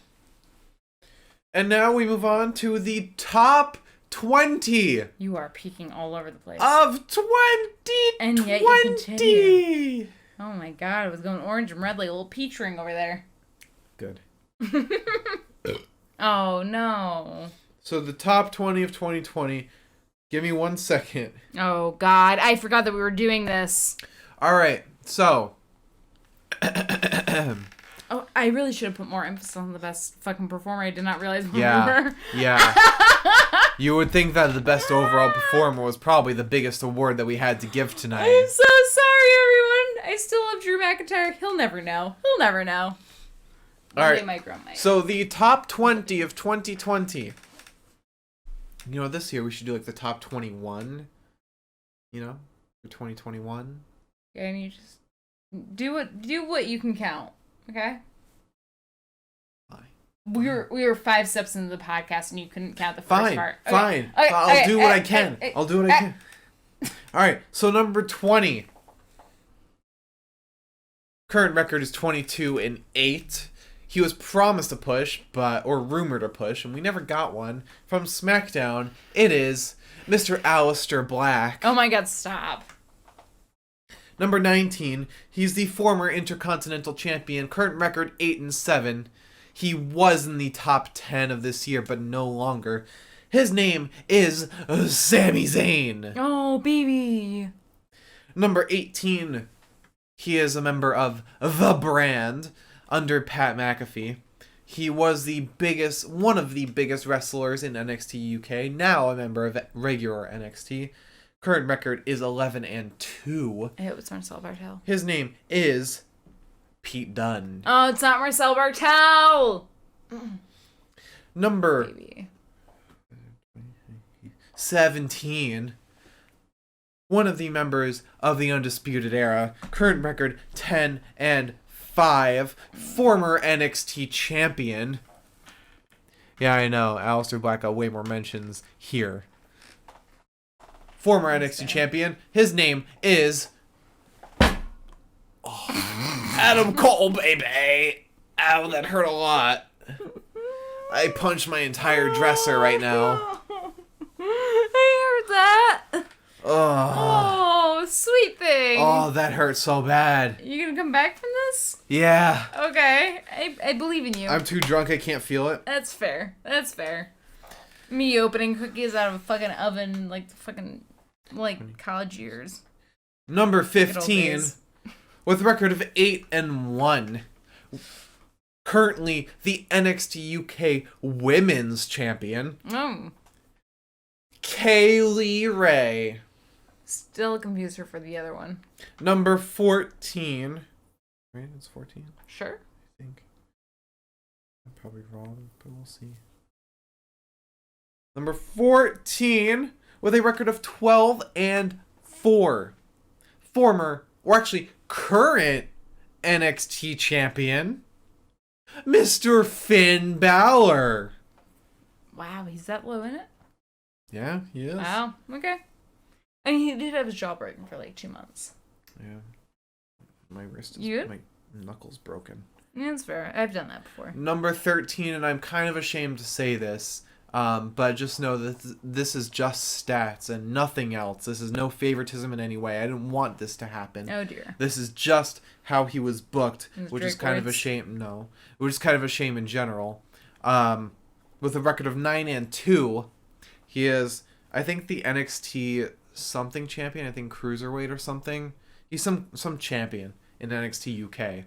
And now we move on to the top 20 You are peeking all over the place. of 2020. And yet you continue. Oh my god, it was going orange and red like a little peach ring over there. Good. Oh no. So the top 20 of 2020. Give me 1 second. Oh god, I forgot that we were doing this. All right. So. Oh, I really should have put more emphasis on the best fucking performer. I did not realize we were. Yeah. You would think that the best overall performer was probably the biggest award that we had to give tonight. I'm so sorry, everyone. I still love Drew McIntyre. He'll never know. He'll never know. All right. Might grow, might. So the top 20 of 2020. You know, this year we should do like the top 21. You know, for 2021. Yeah, and you just do what you can count. Okay. We were 5 steps into the podcast and you couldn't count the first part. Okay. Fine. Okay. I'll do what I can. I'll do what I can. All right. So number 20. Current record is 22-8. He was promised a push, or rumored a push, and we never got one. From SmackDown, it is Mr. Aleister Black. Oh my God! Stop. Number 19. He's the former Intercontinental Champion. Current record 8-7. He was in the top 10 of this year, but no longer. His name is Sami Zayn. Oh, baby. Number 18. He is a member of The Brand under Pat McAfee. He was one of the biggest wrestlers in NXT UK, now a member of regular NXT. Current record is 11-2. I hope it's Marcel Bartel. His name is Pete Dunne. Oh, it's not Marcel Bartel. Number Baby. 17. One of the members of the Undisputed Era. Current record 10-5. Former NXT champion. Yeah, I know. Aleister Black got way more mentions here. Former NXT champion. His name is Adam Cole, baby. Ow, that hurt a lot. I punched my entire dresser right now. I heard that. Oh, sweet thing. Oh, that hurt so bad. You gonna come back from this? Yeah. Okay, I believe in you. I'm too drunk, I can't feel it. That's fair. That's fair. Me opening cookies out of a fucking oven like college years. Number 15, with a record of 8-1. Currently the NXT UK Women's Champion. Oh. Kaylee Ray. Still confused her for the other one. Number 14. Right, it's 14? Sure. I think. I'm probably wrong, but we'll see. Number 14, with a record of 12-4. Current NXT champion, Mr. Finn Balor. Wow, he's that low in it? Yeah, he is. Wow, okay. I mean, he did have his jaw broken for like 2 months. Yeah. My wrist You is, good? my knuckle's broken. Yeah, that's fair. I've done that before. Number 13, and I'm kind of ashamed to say this, but just know that this is just stats and nothing else. This is no favoritism in any way. I didn't want this to happen. Oh dear. This is just how he was booked, which is kind of a words. shame. No, which is kind of a shame in general. With a record of 9-2, he is, I think, the NXT something champion. I think cruiserweight or something. He's some champion in NXT UK.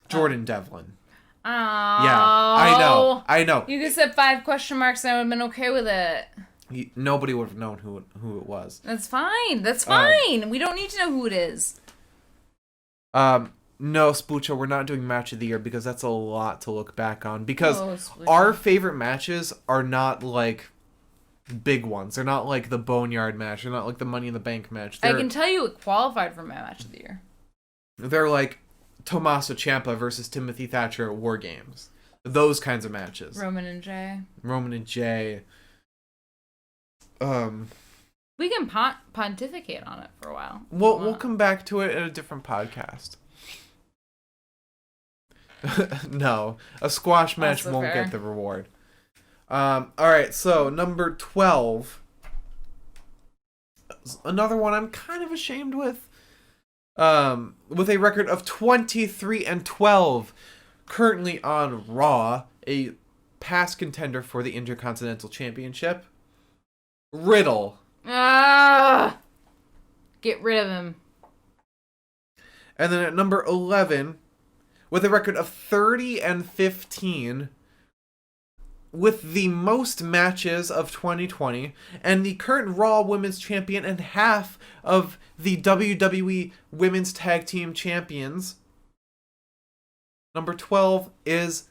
Jordan Devlin. Oh. Yeah, I know. You could have said 5 question marks and I would have been okay with it. Nobody would have known who it was. That's fine. That's fine. We don't need to know who it is. No, Splucha, we're not doing match of the year because that's a lot to look back on. Because our favorite matches are not like big ones. They're not like the Boneyard match. They're not like the Money in the Bank match. I can tell you it qualified for my match of the year. They're like Tommaso Ciampa versus Timothy Thatcher at War Games. Those kinds of matches. Roman and Jay. We can pontificate on it for a while. We'll come back to it at a different podcast. No, a squash match Also won't fair. get the reward. Alright, so number 12. Another one I'm kind of ashamed with. With a record of 23-12. Currently on Raw. A past contender for the Intercontinental Championship. Riddle. Ah! Get rid of him. And then at number 11, with a record of 30-15, with the most matches of 2020, and the current Raw Women's Champion and half of the WWE Women's Tag Team Champions. Number 12 is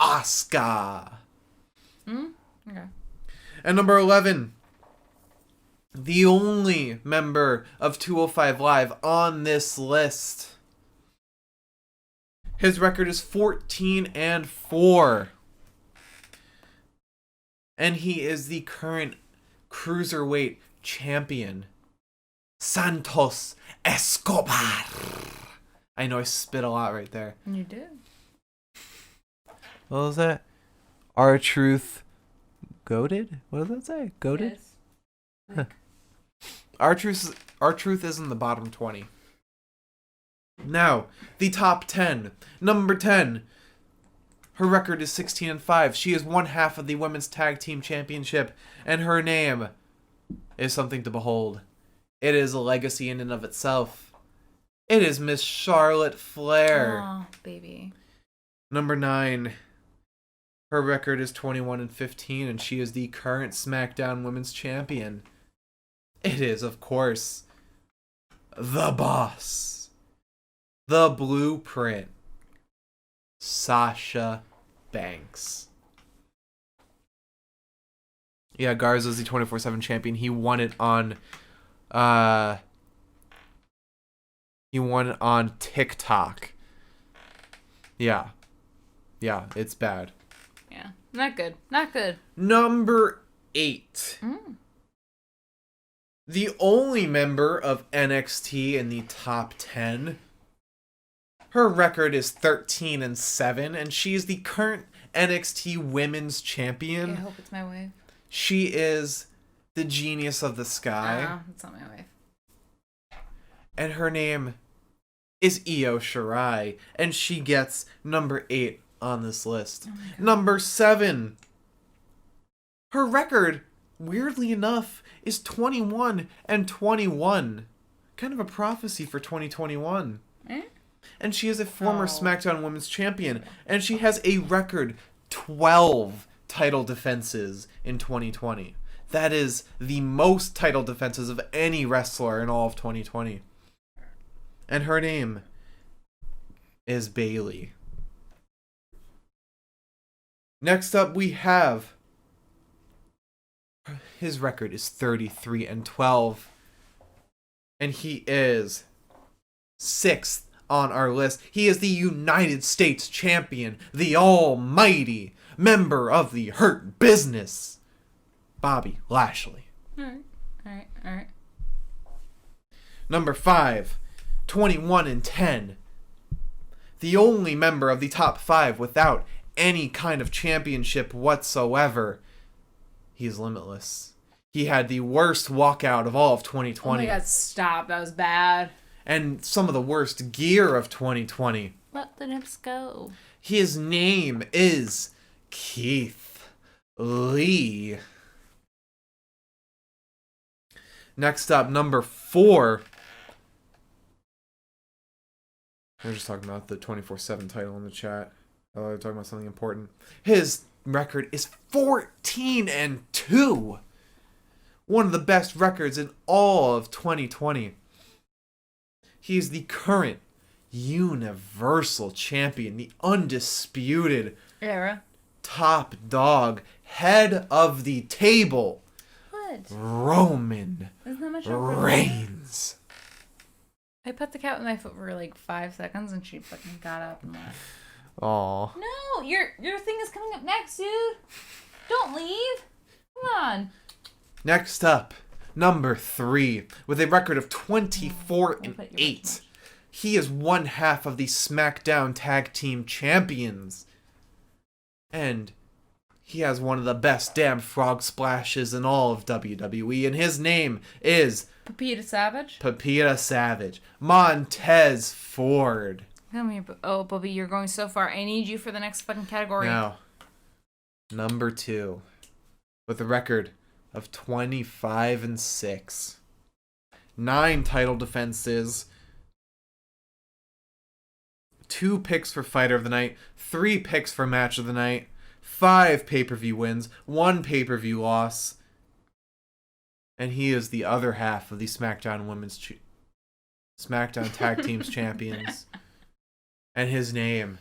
Asuka. Okay. And number 11, the only member of 205 Live on this list. His record is 14-4. And he is the current cruiserweight champion, Santos Escobar. I know I spit a lot right there. You did. What was that? R-Truth goated? What does that say? Goated? Yes. R-Truth is in the bottom 20. Now, the top 10. Number 10. Her record is 16-5. She is one half of the Women's Tag Team Championship, and her name is something to behold. It is a legacy in and of itself. It is Miss Charlotte Flair. Oh, baby. Number 9. Her record is 21-15, and she is the current SmackDown Women's Champion. It is, of course, the boss. The blueprint. Sasha Banks. Yeah, Garza's the 24/7 champion. He won it on TikTok. Yeah. Yeah, it's bad. Yeah. Not good. Not good. Number 8. The only member of NXT in the top 10. Her record is 13-7, and she is the current NXT Women's Champion. Okay, I hope it's my wave. She is the Genius of the Sky. It's not my wave. And her name is Io Shirai, and she gets number 8 on this list. Number 7. Her record, weirdly enough, is 21-21. Kind of a prophecy for 2021. And she is a former SmackDown Women's Champion. And she has a record 12 title defenses in 2020. That is the most title defenses of any wrestler in all of 2020. And her name is Bayley. Next up we have... His record is 33-12. And he is 6th on our list. He is the United States Champion, the almighty member of the Hurt Business, Bobby Lashley. Alright. Number 5, 21-10. The only member of the top 5 without any kind of championship whatsoever. He is Limitless. He had the worst walkout of all of 2020. Oh my god, stop. That was bad. And some of the worst gear of 2020. Let the nips go. His name is Keith Lee. Next up, number 4. We're just talking about the 24/7 title in the chat. Oh, they're talking about something important. His record is 14-2. One of the best records in all of 2020. He's the current Universal Champion, the undisputed Era. top dog, head of the table. What? Roman Isn't that much Reigns. I put the cat with my foot for like 5 seconds and she fucking got up and left. Aw. No, your thing is coming up next, dude. Don't leave. Come on. Next up, number 3, with a record of 24-8. He is one half of the SmackDown Tag Team Champions. And he has one of the best damn frog splashes in all of WWE, and his name is... Pepita Savage? Pepita Savage. Montez Ford. Come here. Oh, Bobby, you're going so far. I need you for the next fucking category. Now, number 2, with a record of 25-6. 9 title defenses. 2 picks for Fighter of the Night, 3 picks for Match of the Night, 5 pay-per-view wins, 1 pay-per-view loss. And he is the other half of the SmackDown SmackDown Tag Teams champions. And his name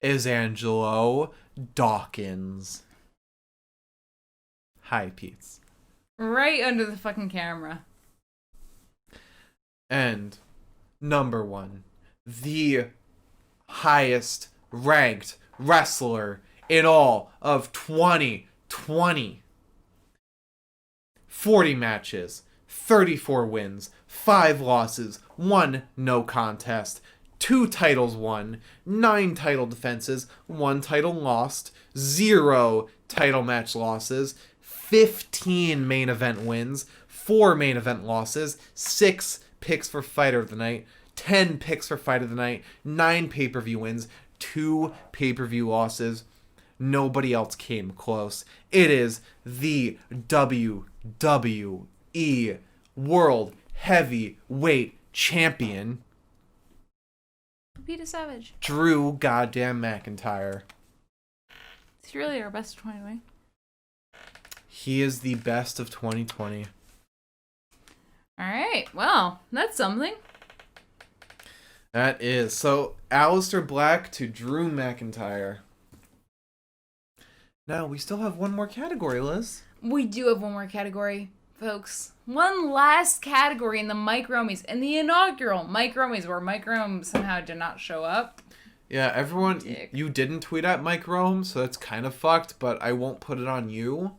is Angelo Dawkins. Hi, Pete's. Right under the fucking camera. And number 1, the highest ranked wrestler in all of 2020. 40 matches, 34 wins, 5 losses, 1 no contest, 2 titles won, 9 title defenses, 1 title lost, 0 title match losses, 15 main event wins, 4 main event losses, 6 picks for Fighter of the Night, 10 picks for Fight of the Night, 9 pay-per-view wins, 2 pay-per-view losses. Nobody else came close. It is the WWE World Heavyweight Champion, Peter Savage. Drew goddamn McIntyre. Is he really our best of 2020? He is the best of 2020. Alright, well, that's something. That is. So, Aleister Black to Drew McIntyre. Now, we still have one more category, Liz. We do have one more category, folks. One last category in the Mike Romies, in the inaugural Mike Romies, where Mike Rome somehow did not show up. Yeah, everyone, Dick. you didn't tweet at Mike Rome, so that's kind of fucked, but I won't put it on you.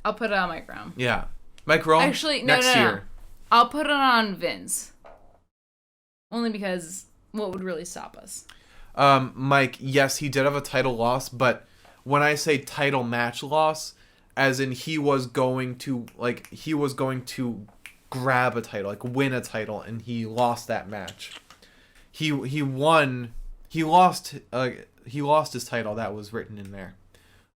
I'll put it on Mike Rome. Yeah. Mike Rome, Actually, next no. year. I'll put it on Vince. Only because what would really stop us? Mike, yes, he did have a title loss, but when I say title match loss, as in he was going to grab a title, like win a title, and he lost that match. He lost his title, that was written in there.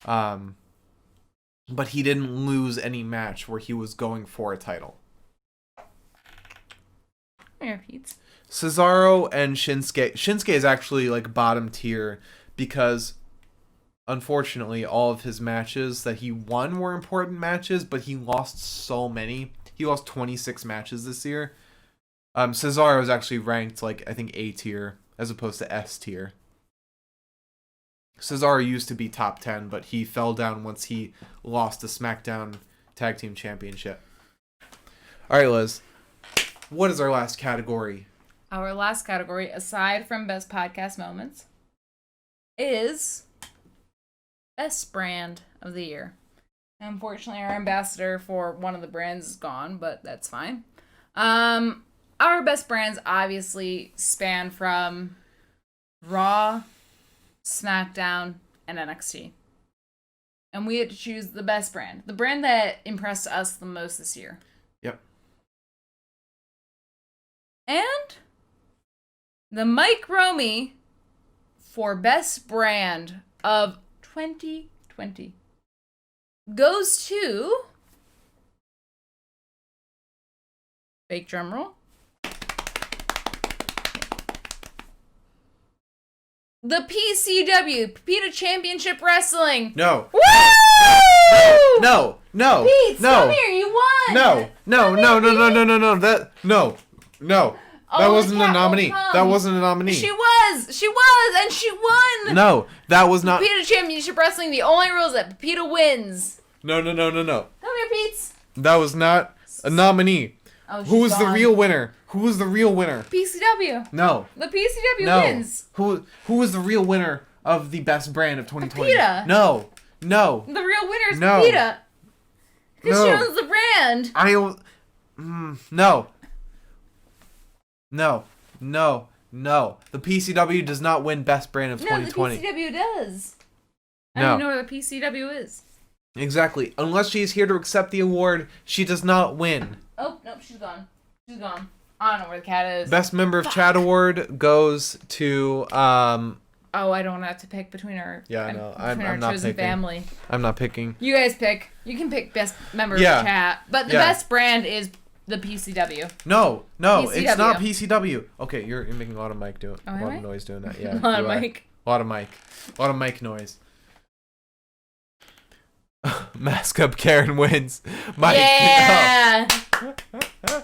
But he didn't lose any match where he was going for a title. Repeats. Cesaro and Shinsuke. Shinsuke is actually like bottom tier because unfortunately all of his matches that he won were important matches, but he lost so many. He lost 26 matches this year. Cesaro is actually ranked like I think A tier as opposed to S tier. Cesaro used to be top 10, but he fell down once he lost the SmackDown Tag Team Championship. All right, Liz. What is our last category? Our last category, aside from best podcast moments, is best brand of the year. Unfortunately, our ambassador for one of the brands is gone, but that's fine. Our best brands obviously span from Raw, SmackDown, and NXT. And we had to choose the best brand. The brand that impressed us the most this year. Yep. And the Mike Romy for best brand of 2020 goes to... Fake drum roll. The PCW, Pita Championship Wrestling. No. Woo! No. Pete, No. come here, you won. No. That Oh, wasn't the a cat nominee. will come. That wasn't a nominee. She was, and she won. No, that was not. Pita Championship Wrestling. The only rule is that Pita wins. No. Come here, Pete. That was not a nominee. Oh, Who was the gone. real winner? Who was the real winner? PCW. No. The PCW No. wins. Who was the real winner of the best brand of 2020? Pita. No. The real winner is No. Pita. Because she No. owns the brand. No. The PCW does not win best brand of 2020. No, the PCW does. I No. don't even know where the PCW is. Exactly. Unless she's here to accept the award, she does not win. Oh, nope, she's gone. I don't know where the cat is. Best member of Chat Award goes to Oh, I don't have to pick between our I'm not chosen picking. family. I'm not picking. You guys pick. You can pick best member Yeah. of chat, but the Yeah. best brand is The PCW. No, PCW. it's not PCW. Okay, you're making a lot of mic doing Oh, a am lot I? of noise doing that. Yeah, A lot of you are. mic. A lot of mic noise. Mask up, Karen wins. Mike. Yeah. No.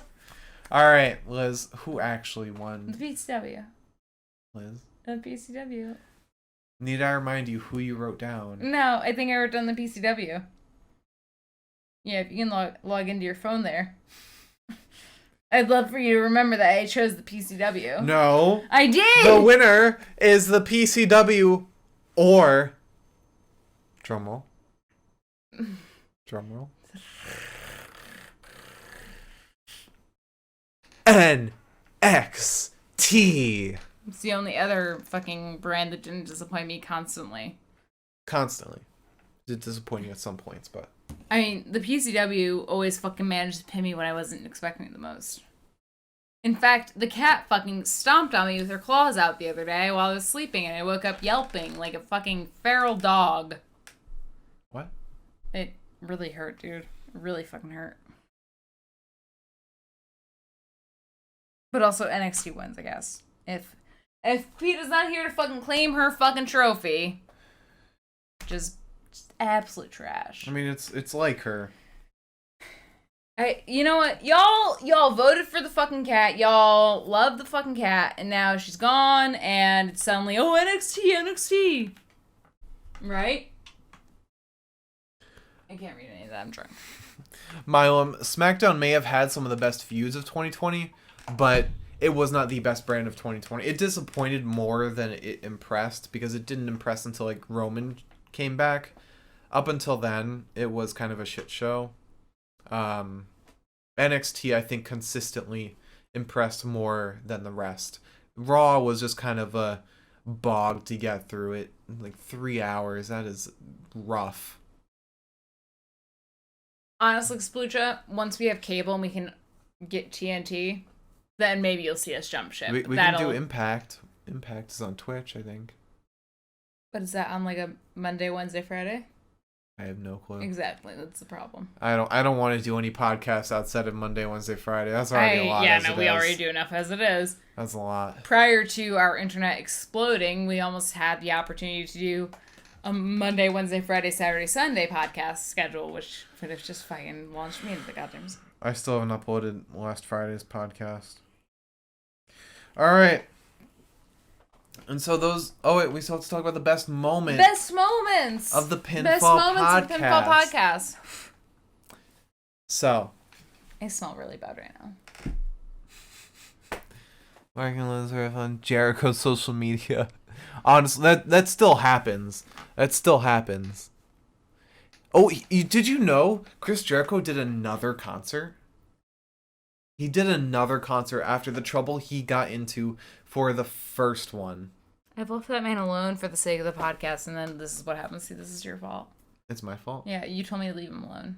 All right, Liz. Who actually won? The PCW. Liz. The PCW. Need I remind you who you wrote down? No, I think I wrote down the PCW. Yeah, if you can log into your phone there. I'd love for you to remember that I chose the PCW. No. I did! The winner is the PCW or... Drumroll. Drumroll. NXT. It's the only other fucking brand that didn't disappoint me constantly. Constantly. Did disappoint you at some points, but... I mean, the PCW always fucking managed to pin me when I wasn't expecting it the most. In fact, the cat fucking stomped on me with her claws out the other day while I was sleeping, and I woke up yelping like a fucking feral dog. What? It really hurt, dude. It really fucking hurt. But also NXT wins, I guess. If Peta's not here to fucking claim her fucking trophy, just absolute trash. I mean, it's like her. You know what? Y'all voted for the fucking cat. Y'all love the fucking cat, and now she's gone, and it's suddenly, oh, NXT. Right? I can't read any of that. I'm drunk. Milam, SmackDown may have had some of the best feuds of 2020, but it was not the best brand of 2020. It disappointed more than it impressed, because it didn't impress until, like, Roman came back. Up until then, it was kind of a shit show. NXT, I think, consistently impressed more than the rest. Raw was just kind of a bog to get through it. Like 3 hours, that is rough. Honestly, Splucha, once we have cable and we can get TNT, then maybe you'll see us jump ship. We can do Impact. Impact is on Twitch, I think. But is that on like a Monday, Wednesday, Friday? I have no clue. Exactly, that's the problem. I don't want to do any podcasts outside of Monday, Wednesday, Friday. That's already a lot. Yeah, we already do enough as it is. That's a lot. Prior to our internet exploding, we almost had the opportunity to do a Monday, Wednesday, Friday, Saturday, Sunday podcast schedule, which could have just fucking launched me into the goddams. I still haven't uploaded last Friday's podcast. All right. And so those... Oh, wait. We still have to talk about the best moments. Best moments! Of the Pinfall Best moments Podcast. of the Pinfall Podcast. So. I smell really bad right now. Mark and Elizabeth on Jericho's social media. Honestly, that still happens. That still happens. Oh, did you know Chris Jericho did another concert? He did another concert after the trouble he got into for the first one. I've left that man alone for the sake of the podcast, and then this is what happens. See, this is your fault. It's my fault. Yeah, you told me to leave him alone.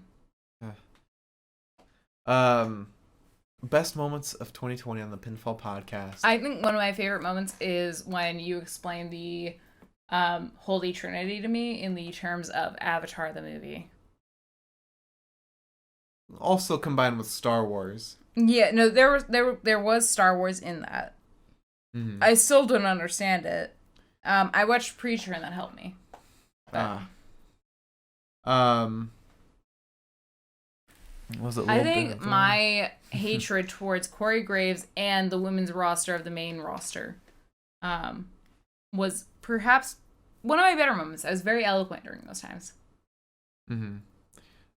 Best moments of 2020 on the Pinfall Podcast. I think one of my favorite moments is when you explain the Holy Trinity to me in the terms of Avatar the movie. Also combined with Star Wars. Yeah, no, there was Star Wars in that. Mm-hmm. I still don't understand it. I watched Preacher and that helped me. Was it? I think my hatred towards Corey Graves and the women's roster of the main roster was perhaps one of my better moments. I was very eloquent during those times. Mm-hmm.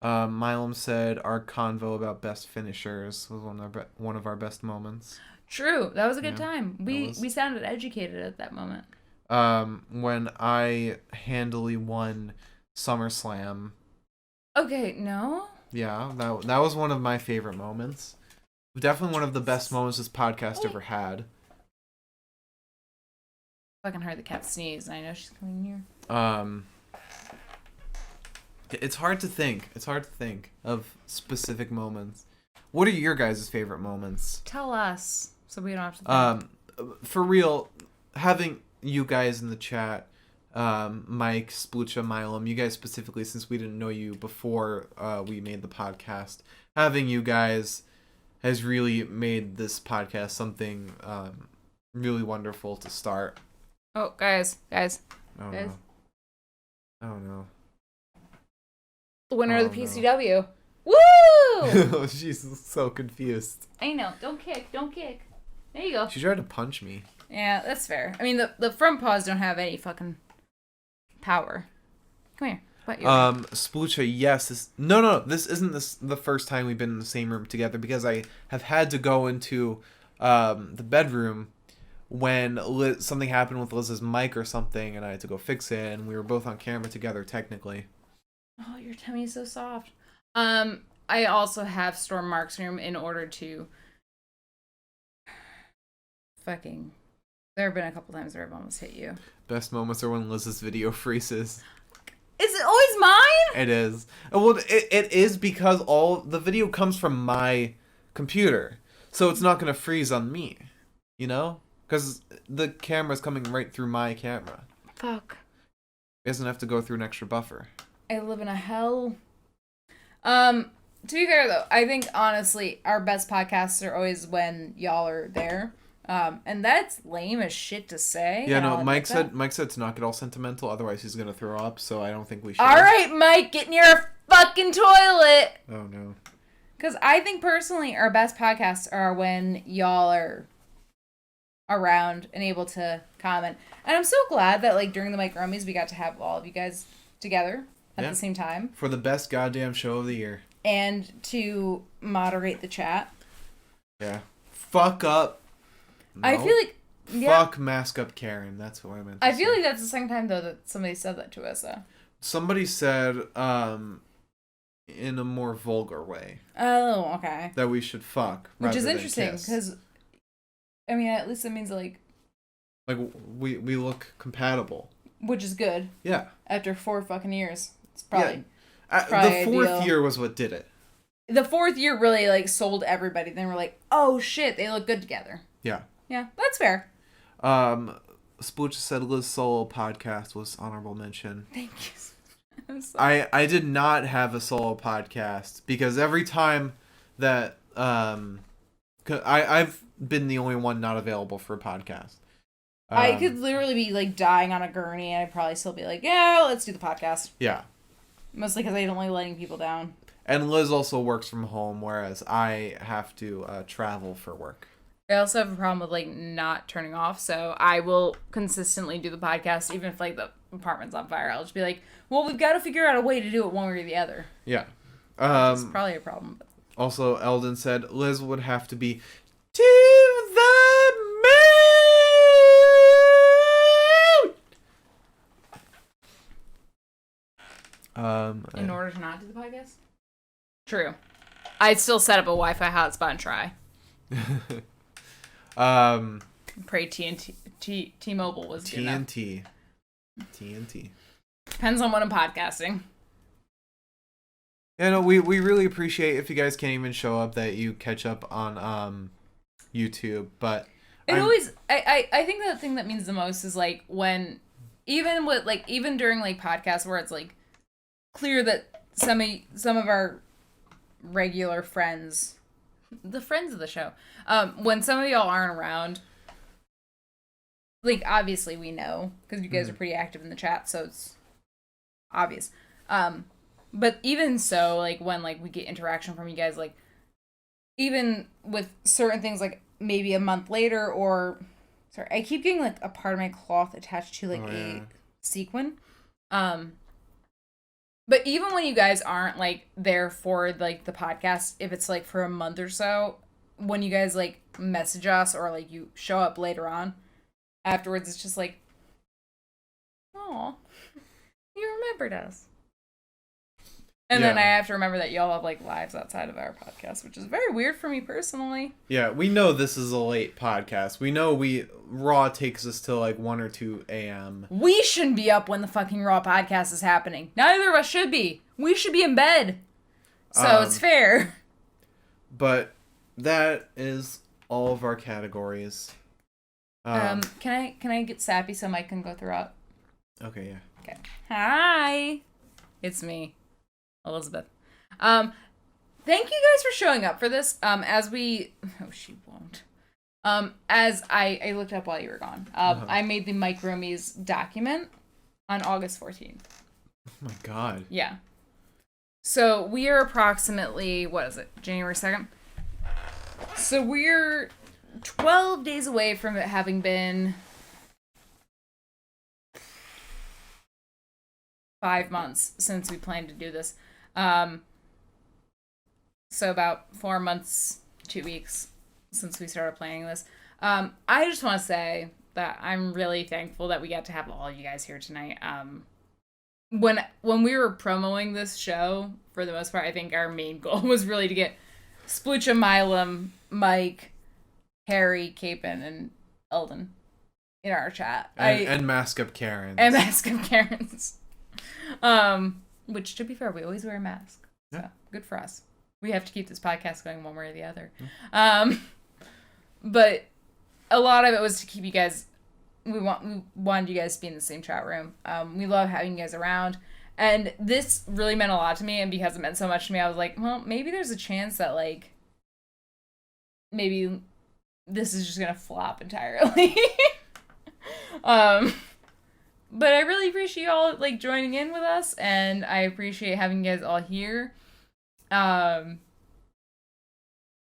Milam said our convo about best finishers was one of our best moments. True, that was a good time. We sounded educated at that moment. When I handily won SummerSlam. Okay, no. Yeah, that was one of my favorite moments. Definitely one of the best moments this podcast ever had. Fucking heard the cat sneeze, and I know she's coming here. It's hard to think. It's hard to think of specific moments. What are your guys' favorite moments? Tell us, so we don't have to think. For real, having you guys in the chat, Mike, Splucha, Milam, you guys specifically, since we didn't know you before we made the podcast, having you guys has really made this podcast something really wonderful to start. Oh, guys. Oh, Guys. no. Oh, no. The winner of the no. PCW. Woo! She's so confused. I know. Don't kick. There you go. She tried to punch me. Yeah, that's fair. I mean, the front paws don't have any fucking power. Come here. What, Splucha, yes. This isn't the first time we've been in the same room together, because I have had to go into the bedroom when something happened with Liz's mic or something, and I had to go fix it, and we were both on camera together, technically. Oh, your tummy is so soft. I also have Storm Mark's room in order to fucking... There have been a couple times where I've almost hit you. Best moments are when Liz's video freezes. Is it always mine? It is. Well, it is because all the video comes from my computer, so it's not going to freeze on me, you know? Because the camera's coming right through my camera. Fuck. It doesn't have to go through an extra buffer. I live in a hell. To be fair, though, I think, honestly, our best podcasts are always when y'all are there. And that's lame as shit to say. Yeah, no, Mike said to not get all sentimental, otherwise he's gonna throw up, so I don't think we should. Alright, Mike, get in your fucking toilet! Oh, no. Because I think, personally, our best podcasts are when y'all are around and able to comment. And I'm so glad that, like, during the Mike Romies, we got to have all of you guys together at the same time. For the best goddamn show of the year. And to moderate the chat. Yeah. Fuck up. No. I feel like... Fuck Mask Up Karen. That's what I meant to say. I feel like that's the second time, though, that somebody said that to us, though. Somebody said, in a more vulgar way. Oh, okay. That we should fuck. Which is interesting, because, I mean, at least it means, like... Like, we look compatible. Which is good. Yeah. After 4 fucking years. It's probably... Yeah. The fourth year was what did it. The fourth year really, like, sold everybody. Then we're like, oh, shit, they look good together. Yeah. Yeah, that's fair. Spooch said Liz solo podcast was honorable mention. Thank you. I'm sorry. I did not have a solo podcast because every time that I've been the only one not available for a podcast. I could literally be like dying on a gurney and I'd probably still be like, yeah, let's do the podcast. Yeah. Mostly because I don't like letting people down. And Liz also works from home, whereas I have to travel for work. I also have a problem with, like, not turning off, so I will consistently do the podcast, even if, like, the apartment's on fire. I'll just be like, well, we've got to figure out a way to do it one way or the other. Yeah. It's probably a problem. But... Also, Eldon said Liz would have to be to the moon! In order to not do the podcast? True. I'd still set up a Wi-Fi hotspot and try. Pray T-Mobile was good enough. TNT. Depends on what I'm podcasting. Yeah, no, we really appreciate if you guys can't even show up that you catch up on YouTube, but I think the thing that means the most is like when even during like podcasts where it's like clear that some of our regular friends, the friends of the show, when some of y'all aren't around, like, obviously we know because you guys are pretty active in the chat, so it's obvious. But even so, like, when like we get interaction from you guys, like, even with certain things, like maybe a month later, or sorry, I keep getting like a part of my cloth attached to like a sequin. But even when you guys aren't, like, there for, like, the podcast, if it's, like, for a month or so, when you guys, like, message us or, like, you show up later on, afterwards, it's just like, aw, you remembered us. And then I have to remember that y'all have, like, lives outside of our podcast, which is very weird for me personally. Yeah, we know this is a late podcast. We know Raw takes us till, like, 1 or 2 a.m. We shouldn't be up when the fucking Raw podcast is happening. Neither of us should be. We should be in bed. So it's fair. But that is all of our categories. Can I get sappy so Mike can go throughout? Okay, yeah. Okay. Hi. It's me, Elizabeth. thank you guys for showing up for this. She won't. As I looked up while you were gone, I made the Mike Romies document on August 14th. Oh my god. Yeah. So we are approximately, what is it, January 2nd? So we're 12 days away from it having been 5 months since we planned to do this. So about 4 months, 2 weeks since we started planning this. I just want to say that I'm really thankful that we got to have all you guys here tonight. When we were promoting this show, for the most part, I think our main goal was really to get Sploocha, Milam, Mike, Harry, Capon, and Eldon in our chat. And Mask Up Karens. And Mask Up Karens. Which, to be fair, we always wear a mask. So, good for us. We have to keep this podcast going one way or the other. But a lot of it was to keep you guys... We wanted you guys to be in the same chat room. We love having you guys around. And this really meant a lot to me, and because it meant so much to me, I was like, well, maybe there's a chance that, like, maybe this is just gonna flop entirely. But I really appreciate y'all, like, joining in with us, and I appreciate having you guys all here. I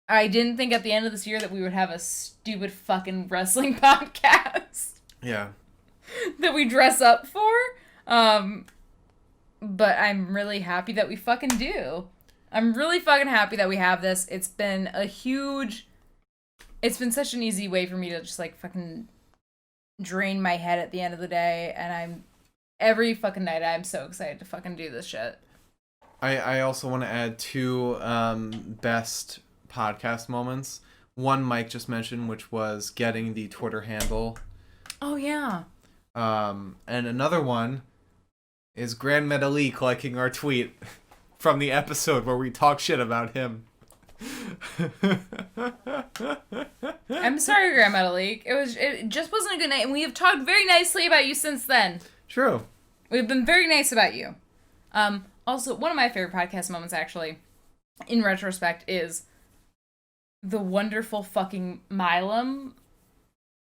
didn't think at the end of this year that we would have a stupid fucking wrestling podcast. Yeah. That we dress up for. But I'm really happy that we fucking do. I'm really fucking happy that we have this. It's been such an easy way for me to just, like, fucking drain my head at the end of the day. And every fucking night I'm so excited to fucking do this shit. I also want to add 2 best podcast moments. One Mike just mentioned, which was getting the Twitter handle. Oh, yeah. And another one is Grand Metalik liking our tweet from the episode where we talk shit about him. I'm sorry, Grand Metalik. It just wasn't a good night, and we have talked very nicely about you since then. True. We've been very nice about you. Also, one of my favorite podcast moments, actually, in retrospect, is the wonderful fucking Milam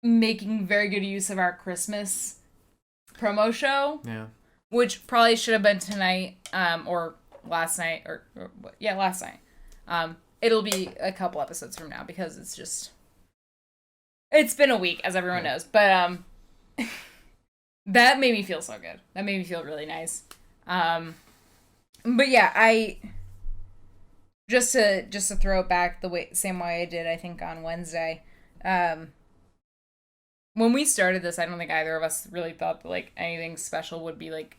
making very good use of our Christmas promo show. Yeah. Which probably should have been tonight, or last night, last night. It'll be a couple episodes from now, because it's been a week, as everyone knows. But, that made me feel so good. That made me feel really nice. But yeah, just to throw it back same way I did, I think, on Wednesday. When we started this, I don't think either of us really thought that, like, anything special would be, like,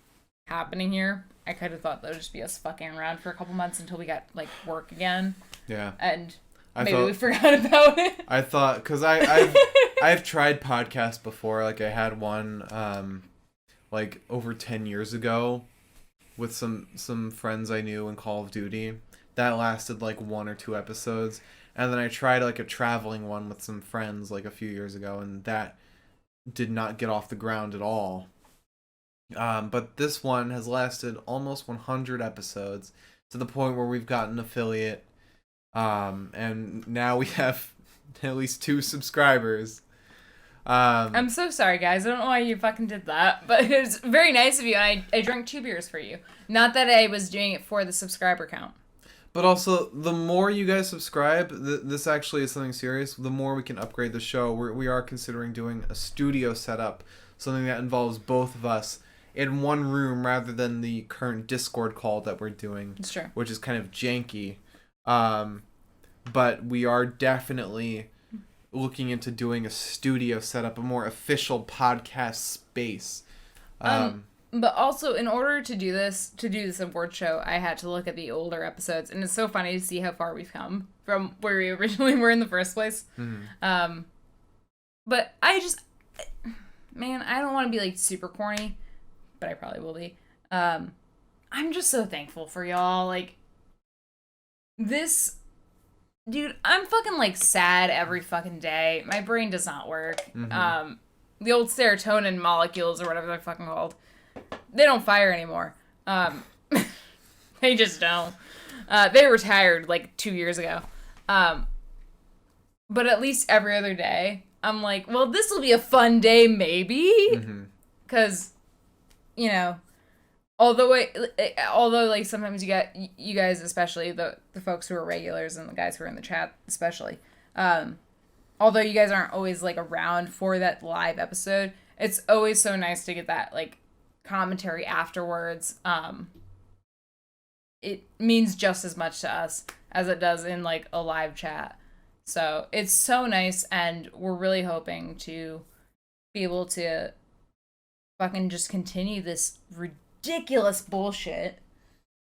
happening here. I kind of thought that would just be us fucking around for a couple months until we got, like, work again. Yeah. And we forgot about it. I thought, because I've tried podcasts before. Like, I had one, like, over 10 years ago with some friends I knew in Call of Duty. That lasted, like, 1 or 2 episodes. And then I tried, like, a traveling one with some friends, like, a few years ago, and that did not get off the ground at all. But this one has lasted almost 100 episodes, to the point where we've got an affiliate, and now we have at least 2 subscribers. I'm so sorry, guys. I don't know why you fucking did that, but it was very nice of you, and I drank 2 beers for you. Not that I was doing it for the subscriber count. But also, the more you guys subscribe, this actually is something serious, the more we can upgrade the show. We are considering doing a studio setup, something that involves both of us in one room rather than the current Discord call that we're doing. It's true. Which is kind of janky. But we are definitely looking into doing a studio setup, a more official podcast space. But also, in order to do this award show, I had to look at the older episodes, and it's so funny to see how far we've come from where we originally were in the first place. Mm-hmm. But I don't want to be, like, super corny, but I probably will be. I'm just so thankful for y'all. Like, this, dude, I'm fucking, like, sad every fucking day. My brain does not work. Mm-hmm. The old serotonin molecules, or whatever they're fucking called, they don't fire anymore. Thank They just don't. They retired like 2 years ago. But at least every other day, I'm like, well, this will be a fun day, maybe. Because, you know, although like sometimes you get you guys, especially the folks who are regulars and the guys who are in the chat, especially, although you guys aren't always like around for that live episode, it's always so nice to get that like commentary afterwards. It means just as much to us as it does in like a live chat. So it's so nice, and we're really hoping to be able to fucking just continue this ridiculous bullshit.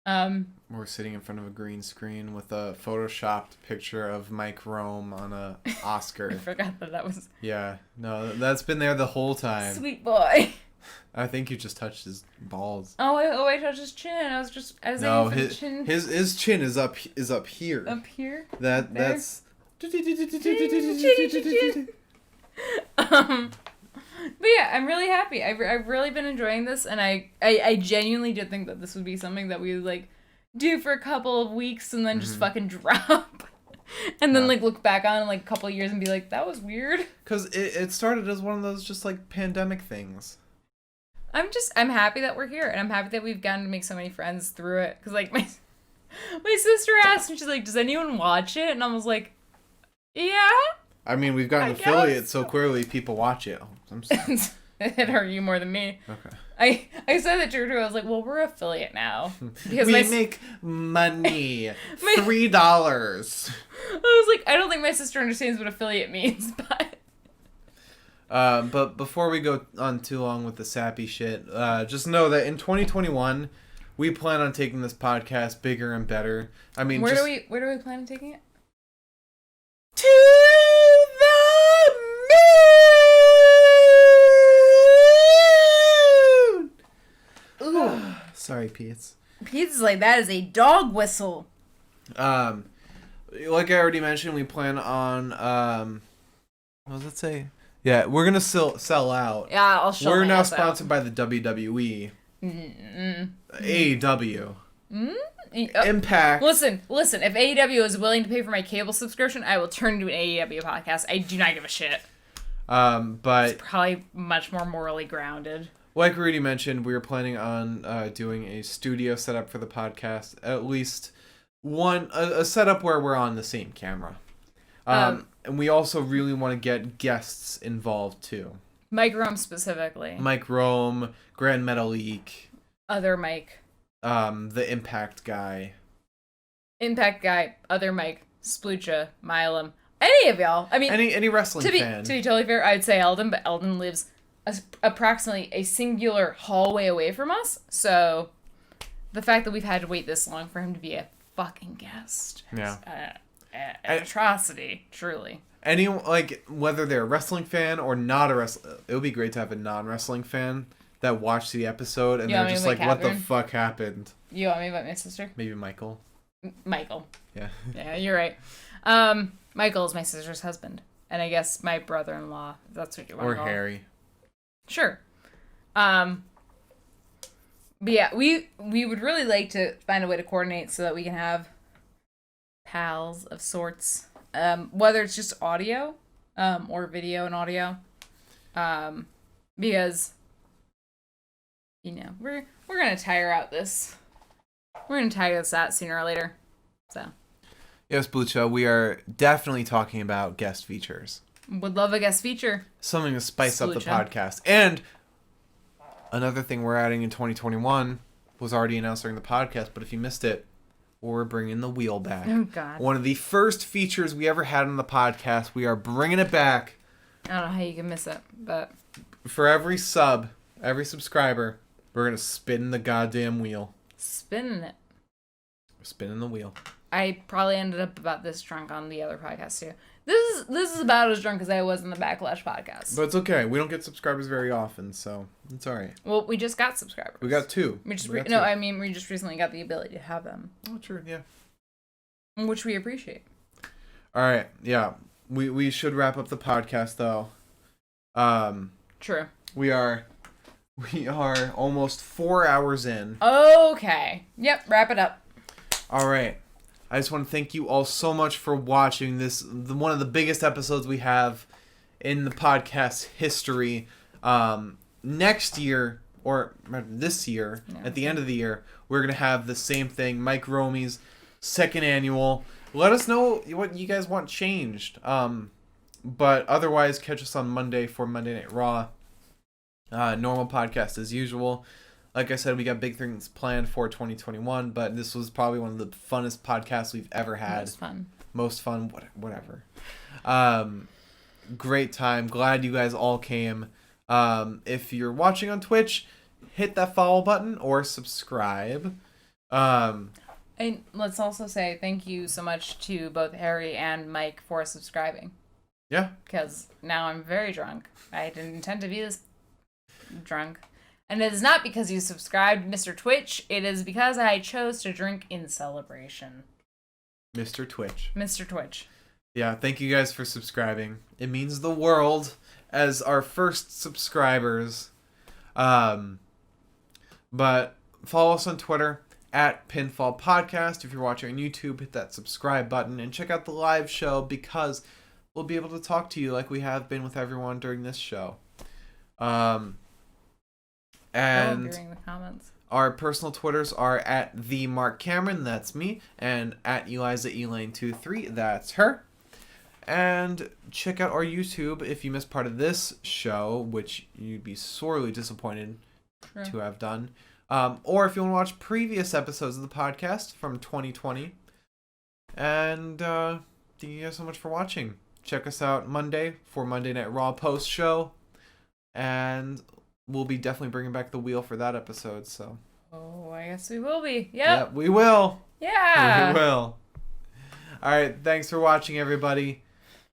We're sitting in front of a green screen with a photoshopped picture of Mike Rome on a Oscar. I forgot that was... Yeah, no, that's been there the whole time. Sweet boy. I think you just touched his balls. I touched his chin. I was his chin. His chin is up here. Up here? That's. But yeah, I'm really happy. I've really been enjoying this, and I genuinely did think that this would be something that we would like do for a couple of weeks and then just fucking drop. And then like look back on in like a couple of years and be like, that was weird. Because it started as one of those just like pandemic things. I'm happy that we're here, and I'm happy that we've gotten to make so many friends through it. Because like my sister asked me, she's like, does anyone watch it? And I was like, yeah. I mean, we've got an affiliate, so clearly people watch it. I'm sorry. It hurt you more than me. Okay. I said that to her too. I was like, well, we're affiliate now. Because we make money. $3. I was like, I don't think my sister understands what affiliate means, but... But before we go on too long with the sappy shit, just know that in 2021, we plan on taking this podcast bigger and better. I mean, where do we plan on taking it? To the moon! Ooh. Sorry, Pete's. Pete's like, that is a dog whistle. Like I already mentioned, we plan on, what does it say? Yeah, we're gonna sell out. Yeah, I'll show. We're now sponsored by the WWE. AEW. Impact. Listen. If AEW is willing to pay for my cable subscription, I will turn into an AEW podcast. I do not give a shit. But it's probably much more morally grounded. Like Rudy mentioned, we were planning on doing a studio setup for the podcast. At least a setup where we're on the same camera. And we also really want to get guests involved too. Mike Rome specifically. Mike Rome, Grand Metalik. Other Mike. The Impact guy. Other Mike, Splucha, Milam, any of y'all. I mean, any wrestling fan. To be totally fair, I'd say Eldon, but Eldon lives approximately a singular hallway away from us. So the fact that we've had to wait this long for him to be a fucking guest, an atrocity, truly. Whether they're a wrestling fan or not it would be great to have a non-wrestling fan that watched the episode and they're just like, what the fuck happened? You want me about my sister? Maybe Michael. Michael. Yeah. Yeah, you're right. Michael is my sister's husband. And I guess my brother-in-law, if that's what you want to call him. Or Harry. Sure. But yeah, we would really like to find a way to coordinate so that we can have pals of sorts. Whether it's just audio, or video and audio. Because, you know, we're gonna tire this out sooner or later. So. Yes, Blucha, we are definitely talking about guest features. Would love a guest feature. Something to spice up the podcast. And another thing we're adding in 2021 was already announced during the podcast, but if you missed it, we're bringing the wheel back. Oh, God. One of the first features we ever had on the podcast. We are bringing it back. I don't know how you can miss it, but... For every subscriber, we're going to spin the goddamn wheel. Spinning it. We're spinning the wheel. I probably ended up about this drunk on the other podcast, too. This is about as drunk as I was in the Backlash podcast. But it's okay. We don't get subscribers very often, so it's all right. Well, we just got subscribers. We got two. We just recently got the ability to have them. Oh, true, yeah. Which we appreciate. All right, yeah. We should wrap up the podcast, though. True. We are We are almost 4 hours in. Okay. Yep, wrap it up. All right. I just want to thank you all so much for watching this, one of the biggest episodes we have in the podcast history. Next year, or this year, at the end of the year, we're going to have the same thing. Mike Romy's second annual. Let us know what you guys want changed. But otherwise, catch us on Monday for Monday Night Raw. Normal podcast as usual. Like I said, we got big things planned for 2021, but this was probably one of the funnest podcasts we've ever had. Most fun, whatever. Great time. Glad you guys all came. If you're watching on Twitch, hit that follow button or subscribe. And let's also say thank you so much to both Harry and Mike for subscribing. Yeah. Because now I'm very drunk. I didn't intend to be this drunk. And it is not because you subscribed, Mr. Twitch. It is because I chose to drink in celebration. Mr. Twitch. Mr. Twitch. Yeah, thank you guys for subscribing. It means the world as our first subscribers. But follow us on Twitter at Pinfall Podcast. If you're watching on YouTube, hit that subscribe button and check out the live show because we'll be able to talk to you like we have been with everyone during this show. And during the comments. Our personal Twitters are at the Mark Cameron, that's me, and at Eliza Elaine23, that's her. And check out our YouTube if you missed part of this show, which you'd be sorely disappointed to have done. Or if you want to watch previous episodes of the podcast from 2020. And thank you guys so much for watching. Check us out Monday for Monday Night Raw post show. And we'll be definitely bringing back the wheel for that episode, so. Oh, I guess we will be. Yep, we will. Yeah. We will. All right, thanks for watching, everybody.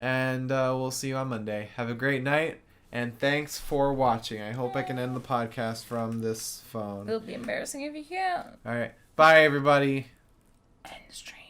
And we'll see you on Monday. Have a great night, and thanks for watching. I hope I can end the podcast from this phone. It'll be embarrassing if you can't. All right. Bye, everybody. End stream.